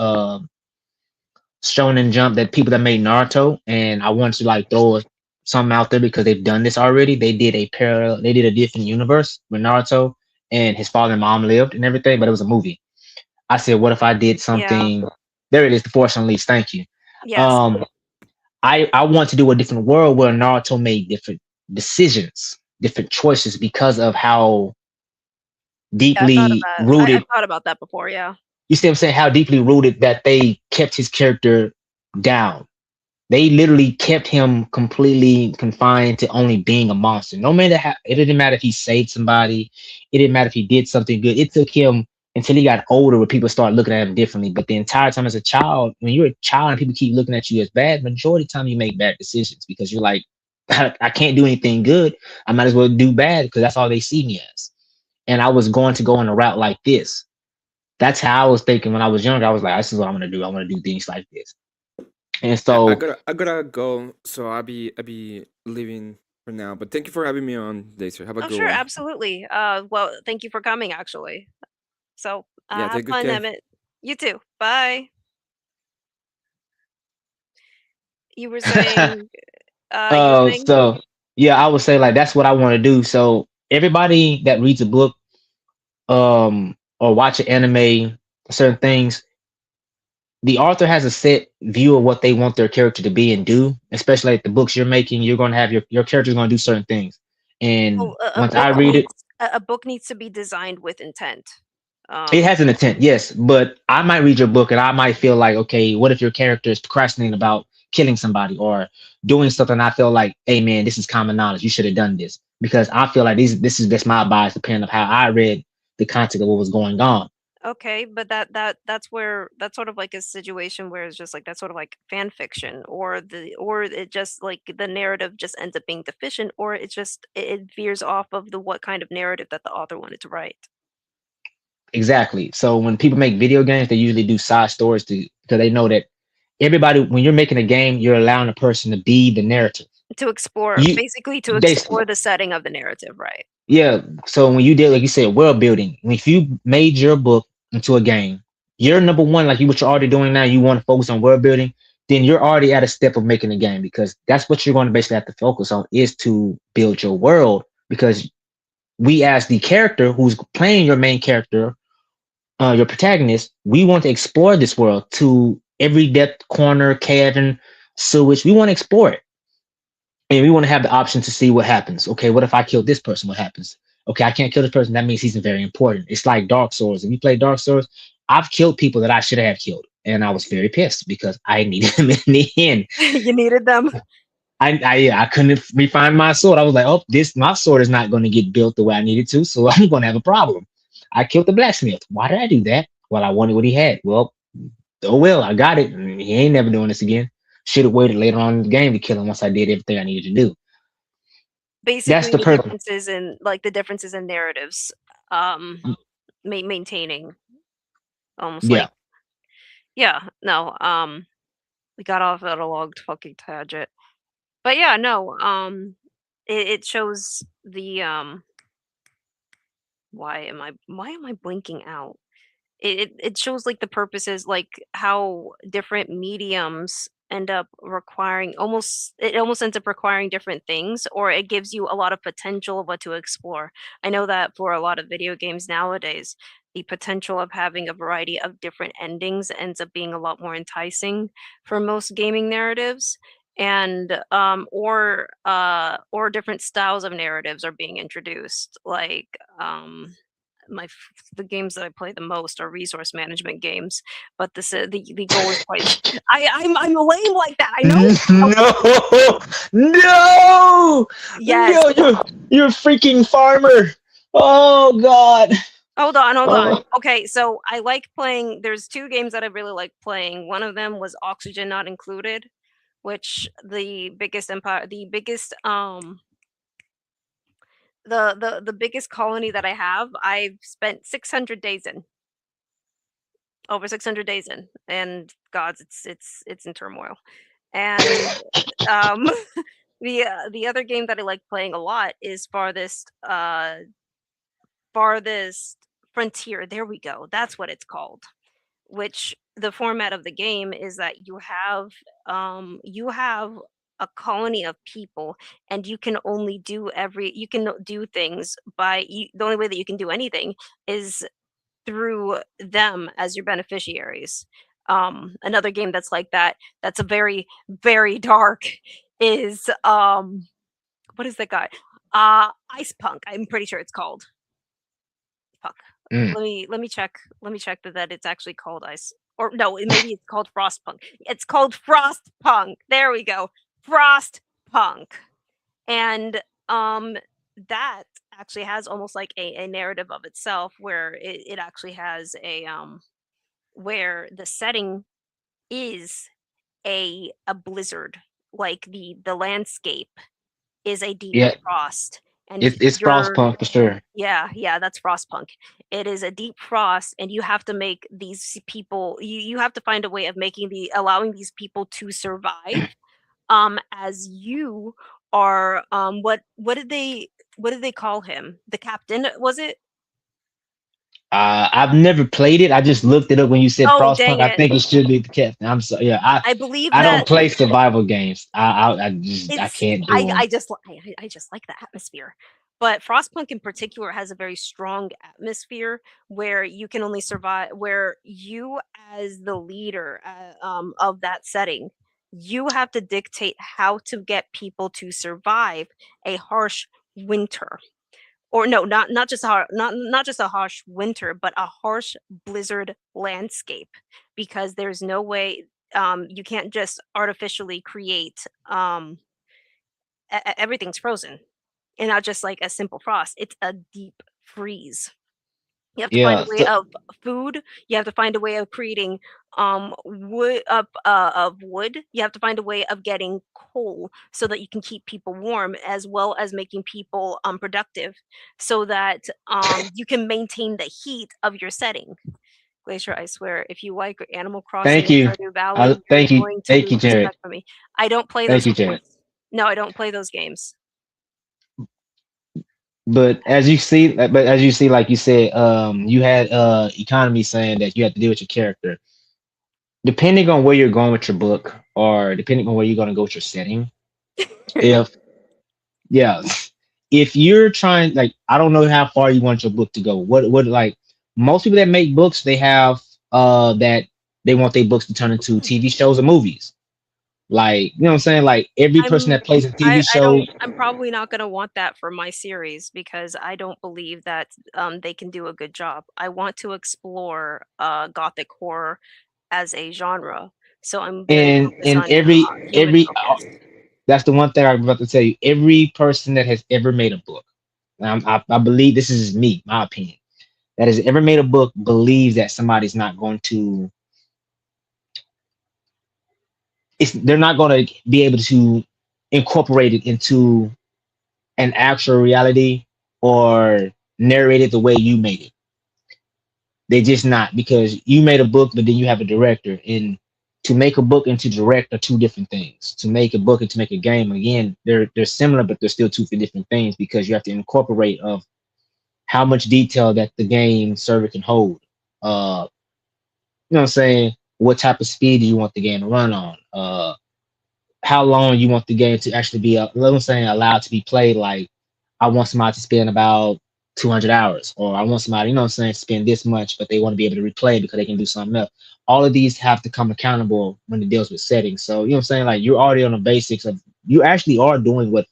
Shonen Jump, that people that made Naruto, and I want to like throw something out there because they've done this already. They did a parallel, they did a different universe with Naruto, and his father and mom lived and everything, but it was a movie. I said, what if I did Yeah. something? There it is, the Force Unleashed. Thank you. Yes. I want to do a different world where Naruto made different decisions, different choices because of how Yeah, I thought of deeply that. I rooted. thought about that before. Yeah. You see what I'm saying? How deeply rooted that they kept his character down. They literally kept him completely confined to only being a monster. No matter how, it didn't matter if he saved somebody, it didn't matter if he did something good. It took him until he got older where people started looking at him differently. But the entire time as a child, when you're a child and people keep looking at you as bad, majority of the time you make bad decisions because you're like, I can't do anything good. I might as well do bad because that's all they see me as. And I was going to go on a route like this. That's how I was thinking when I was younger. I was like, this is what I'm gonna do. I'm gonna do things like this. And I so gotta go, so I'll be leaving for now. But thank you for having me on, Laser. Have a Oh, good sure, one. absolutely. Well, thank you for coming, actually. So, Yeah, have take good fun, care. Emmett. You too. Bye. You were saying, you were saying, so yeah, I would say like that's what I want to do. So everybody that reads a book, or watch an anime, certain things, the author has a set view of what they want their character to be and do. Especially like the books you're making, you're gonna have your character's gonna do certain things. And well, once I read it, a book needs to be designed with intent. it has an intent, yes, but I might read your book and I might feel like, okay, what if your character is procrastinating about killing somebody or doing something? I feel like, hey man, this is common knowledge. You should have done this because I feel like this is just my bias, depending on how I read the content of what was going on. Okay, but that's where that's sort of like a situation where it's just like that's sort of like fan fiction, or it just like the narrative just ends up being deficient, or it veers off of the what kind of narrative that the author wanted to write. Exactly. So when people make video games, they usually do side stories because they know that everybody, when you're making a game, you're allowing a person to be the narrative. To explore, You basically to they explore the setting of the narrative, right? Yeah. So when you did, like you said, world building, if you made your book into a game, you're number one, like what you're already doing now, you want to focus on world building, then you're already at a step of making a game because that's what you're going to basically have to focus on is to build your world. Because we, as the character who's playing your main character, your protagonist, we want to explore this world to every depth, corner, cavern, sewage. We want to explore it. And we want to have the option to see what happens. Okay, what if I kill this person? What happens? Okay, I can't kill this person. That means he's very important. It's like Dark Souls. If you play Dark Souls, I've killed people that I should have killed. And I was very pissed because I needed them in the end. You needed them. I couldn't refine my sword. I was like, oh, my sword is not going to get built the way I needed to, so I'm going to have a problem. I killed the blacksmith. Why did I do that? Well, I wanted what he had. Well, oh well, I got it. He ain't never doing this again. Should have waited later on in the game to kill him once I did everything I needed to do. That's Basically, the purpose. the differences in narratives, um, maintaining almost Yeah. like yeah, no, we got off at a long fucking tangent. But yeah, no, it shows the why am I blinking out? It shows like the purposes, like how different mediums end up requiring it almost ends up requiring different things, or it gives you a lot of potential of what to explore. I know that for a lot of video games nowadays, the potential of having a variety of different endings ends up being a lot more enticing for most gaming narratives, and or different styles of narratives are being introduced, like the games that I play the most are resource management games, but the goal is quite. I'm lame like that. I know. No, no, Yes. no! You're a freaking farmer. Oh God. Hold on, hold on. Oh, Okay, so I like playing. There's two games that I really like playing. One of them was Oxygen Not Included, which the biggest colony that I have, I've spent 600 days in. Over 600 days in, and gods, it's in turmoil. And um, the other game that I like playing a lot is Farthest Frontier. There we go. That's what it's called. Which the format of the game is that you have a colony of people, and you can only you can do things the only way that you can do anything is through them as your beneficiaries. Another game that's like that, that's a very, very dark, is what is that guy? Ice Punk. I'm pretty sure it's called. Fuck. Mm. Let me check that it's actually called Ice. Or no, maybe it's called Frostpunk. It's called Frostpunk. There we go. Frostpunk. And that actually has almost like a narrative of itself, where it actually has where the setting is a blizzard. Like the landscape is a deep Yeah, frost, and it's you're Frostpunk for sure. yeah, that's Frostpunk. It is a deep frost, and you have to make these people. You have to find a way of allowing these people to survive. As you are, what did they call him? The captain, was it? I've never played it. I just looked it up when you said Oh, Frostpunk. dang I it! think it should be the captain. I'm sorry. Yeah, I believe I don't that play survival games. I it's. can't do them. I just like the atmosphere. But Frostpunk in particular has a very strong atmosphere where you can only survive, where you, as the leader of that setting, you have to dictate how to get people to survive a harsh winter. Or no, not just not just a harsh winter, but a harsh blizzard landscape, because there's no way, you can't just artificially create, everything's frozen, and not just like a simple frost. It's a deep freeze. You have to find a Yeah. way So, of food. You have to find a way of creating wood. You have to find a way of getting coal so that you can keep people warm, as well as making people productive, so that you can maintain the heat of your setting. Glacier, I swear, if you like Animal Crossing thank and you. Stardew Valley, you're going to Thank lose you, Jared. respect for me. I don't play Thank those you, games. Jared. No, I don't play those games. But as you see, like you said, you had economy saying that you have to deal with your character. Depending on where you're going with your book, or depending on where you're going to go with your setting, if yeah, if you're trying, like, I don't know how far you want your book to go. What like most people that make books, they have that they want their books to turn into TV shows or movies. Like, you know what I'm saying? Like every person I'm that plays a TV show. I'm probably not gonna want that for my series, because I don't believe that they can do a good job. I want to explore gothic horror as a genre, so I'm very focused And on human every focus. that's the one thing I'm about to tell you. Every person that has ever made a book, I believe this is me, my opinion, that has ever made a book believes that somebody's not going to, they're not going to be able to incorporate it into an actual reality or narrate it the way you made it. They just not, because you made a book, but then you have a director. And to make a book and to direct are two different things. To make a book and to make a game, again, they're similar, but they're still two different things, because you have to incorporate of how much detail that the game server can hold. You know what I'm saying? What type of speed do you want the game to run on? How long you want the game to actually be, let me say, allowed to be played. Like, I want somebody to spend about 200 hours, or I want somebody, you know what I'm saying, spend this much, but they want to be able to replay because they can do something else. All of these have to come accountable when it deals with settings. So, you know what I'm saying? Like, you're already on the basics of, you actually are doing what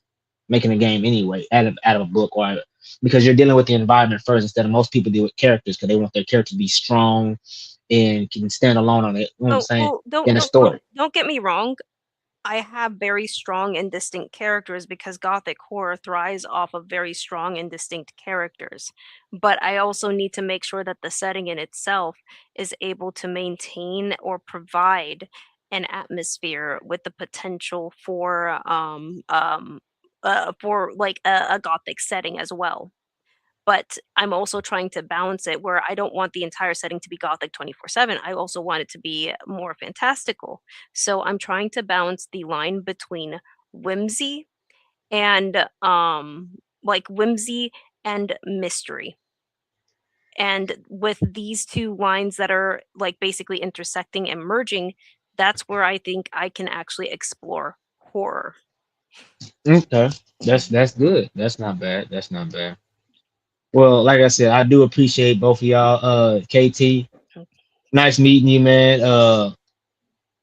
making a game anyway, out of a book, or because you're dealing with the environment first, instead of most people deal with characters because they want their character to be strong and can stand alone on it. You know what I'm Oh, saying? well, In a story. don't get me wrong. I have very strong and distinct characters, because gothic horror thrives off of very strong and distinct characters. But I also need to make sure that the setting in itself is able to maintain or provide an atmosphere with the potential for like a gothic setting as well. But I'm also trying to balance it where I don't want the entire setting to be gothic 24/7. I also want it to be more fantastical. So I'm trying to balance the line between whimsy and like whimsy and mystery. And with these two lines that are like basically intersecting and merging, that's where I think I can actually explore horror. Okay, that's good. That's not bad. That's not bad. Well, like I said, I do appreciate both of y'all. KT, nice meeting you, man.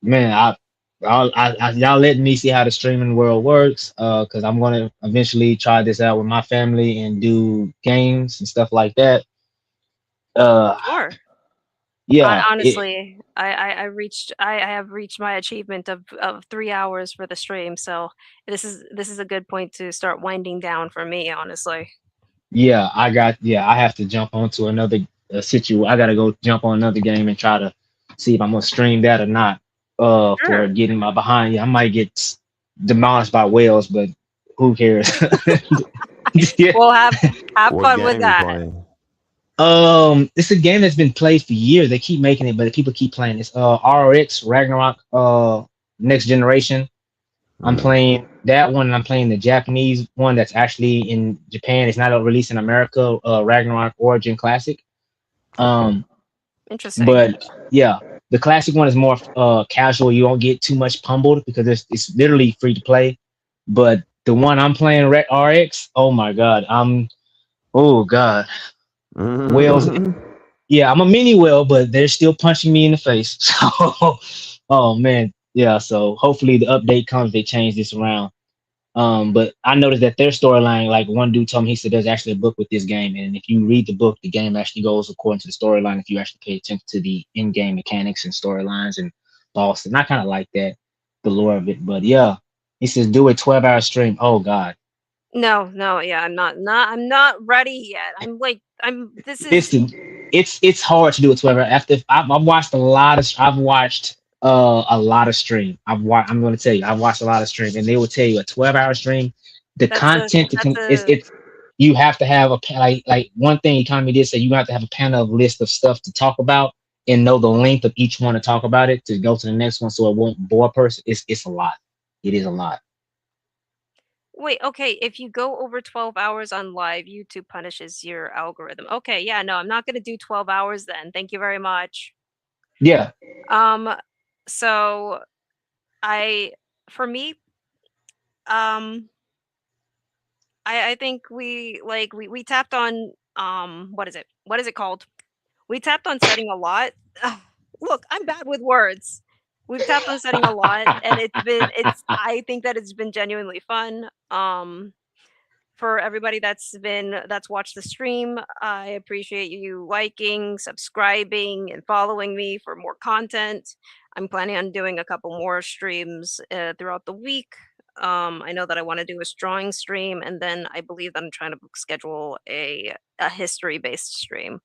Man, y'all letting me see how the streaming world works. Because I'm gonna eventually try this out with my family and do games and stuff like that. Sure. Yeah, Honestly, I have reached my achievement of 3 hours for the stream, so this is a good point to start winding down for me, honestly. yeah, I have to jump onto another I gotta go jump on another game and try to see if I'm gonna stream that or not. For Sure. getting my behind. Yeah, I might get demolished by whales, but who cares? Yeah. Well, have What fun with game you that. playing? It's a game that's been played for years. They keep making it, but people keep playing. It's RX Ragnarok Next Generation. I'm playing that one, and I'm playing the Japanese one that's actually in Japan. It's not released in America. Ragnarok Origin Classic. Interesting. But yeah, the classic one is more casual. You don't get too much pummeled because it's literally free to play. But the one I'm playing, RX, oh my god, oh god, whales. Yeah, I'm a mini whale, but they're still punching me in the face. So, oh man, yeah. So hopefully the update comes, they change this around. But I noticed that their storyline, like one dude told me, he said there's actually a book with this game, and if you read the book, the game actually goes according to the storyline. If you actually pay attention to the in-game mechanics and storylines and boss, and I kind of like that, the lore of it. But yeah, he says do a 12-hour stream. Oh god, No, yeah, I'm not ready yet. This is listen, it's hard to do a 12-hour. After I've watched a lot of, I've watched a lot of stream. I'm going to tell you, I've watched a lot of stream, and they will tell you a 12-hour stream, the content it's you have to have like one thing Economy did say, you have to have a panel of list of stuff to talk about and know the length of each one to talk about it to go to the next one so it won't bore a person. It's a lot. It is a lot. Wait, okay, if you go over 12 hours on live, YouTube punishes your algorithm. Okay, yeah, no, I'm not gonna do 12 hours then. Thank you very much. Yeah. So for me, I think we tapped on what is it? What is it called? We tapped on setting a lot. Look, I'm bad with words. We've tapped on setting a lot, and I think that it's been genuinely fun. For everybody that's watched the stream, I appreciate you liking, subscribing, and following me for more content. I'm planning on doing a couple more streams throughout the week. I know that I want to do a drawing stream, and then I believe that I'm trying to schedule a history-based stream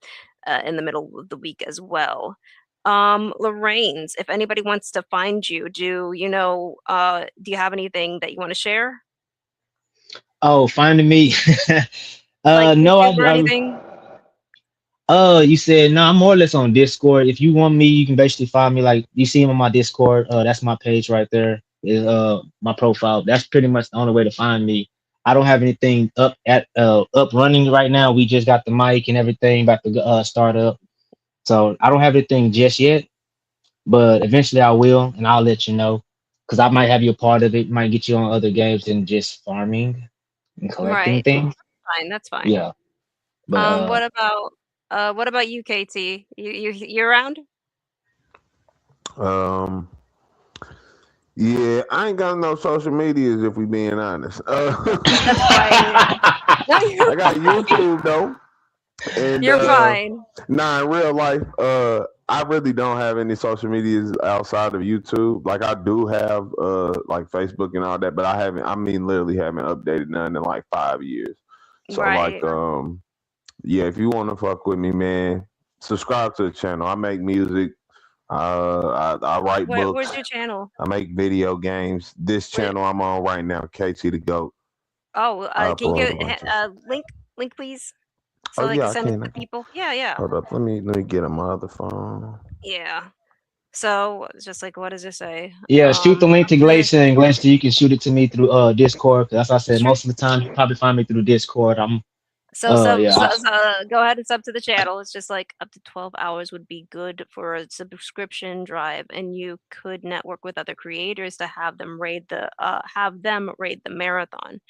in the middle of the week as well. Lorraine's, if anybody wants to find you, do you have anything that you want to share? Oh, finding me. Like No, YouTube or anything? You said no, I'm more or less on Discord. If you want me, you can basically find me, like you see him on my Discord. That's my page right there. Is my profile. That's pretty much the only way to find me. I don't have anything up running right now. We just got the mic and everything about to start up. So I don't have anything just yet, but eventually I will, and I'll let you know. Because I might have you a part of it, might get you on other games than just farming and collecting Right. things. Fine, that's fine. Yeah. But what about you, KT? You around? Yeah, I ain't got no social medias if we being honest. That's fine. No, I got YouTube though. And you're fine. Nah, in real life, I really don't have any social medias outside of YouTube. Like I do have like Facebook and all that, but literally haven't updated none in like 5 years. So Right. like yeah, if you want to fuck with me, man, subscribe to the channel. I make music. I write books. Where's your channel? I make video games. This channel I'm on right now, KT the GOAT. Oh, can you get link please? So they can send it to people. Yeah. Hold up, let me get on my other phone. Yeah. So it's just like, what does it say? Yeah, shoot the link to Glacier, and Glacier, you can shoot it to me through Discord. As I said, most of the time you probably find me through Discord. I'm Yeah, Go ahead and sub to the channel. It's just like up to 12 hours would be good for a subscription drive, and you could network with other creators to have them raid the marathon.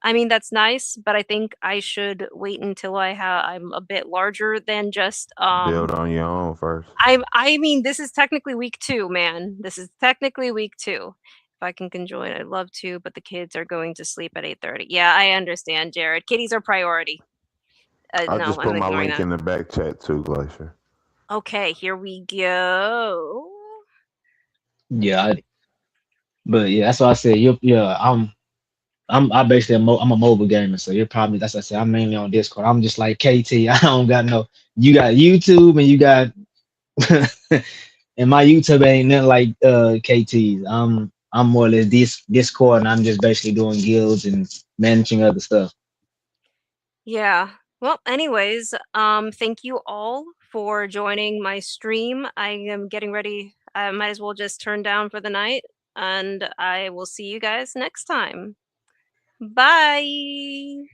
I mean, that's nice, but I think I should wait until I'm a bit larger than just Build on your own first. I mean, this is technically week 2, man. This is technically week 2. If I can join, I'd love to, but the kids are going to sleep at 8:30. Yeah, I understand, Jared. Kitties are priority. I No, just I'm put my ignoring link that. in the back chat too, Glacier. Okay, here we go. yeah. But yeah, that's what I said. I basically I'm a mobile gamer, so you're probably that's what I said. I'm mainly on Discord. I'm just like KT. I don't got no. You got YouTube and you got, and my YouTube ain't nothing like KT's. I'm more or less Discord, and I'm just basically doing guilds and managing other stuff. Yeah. Well, anyways, thank you all for joining my stream. I am getting ready. I might as well just turn down for the night, and I will see you guys next time. Bye.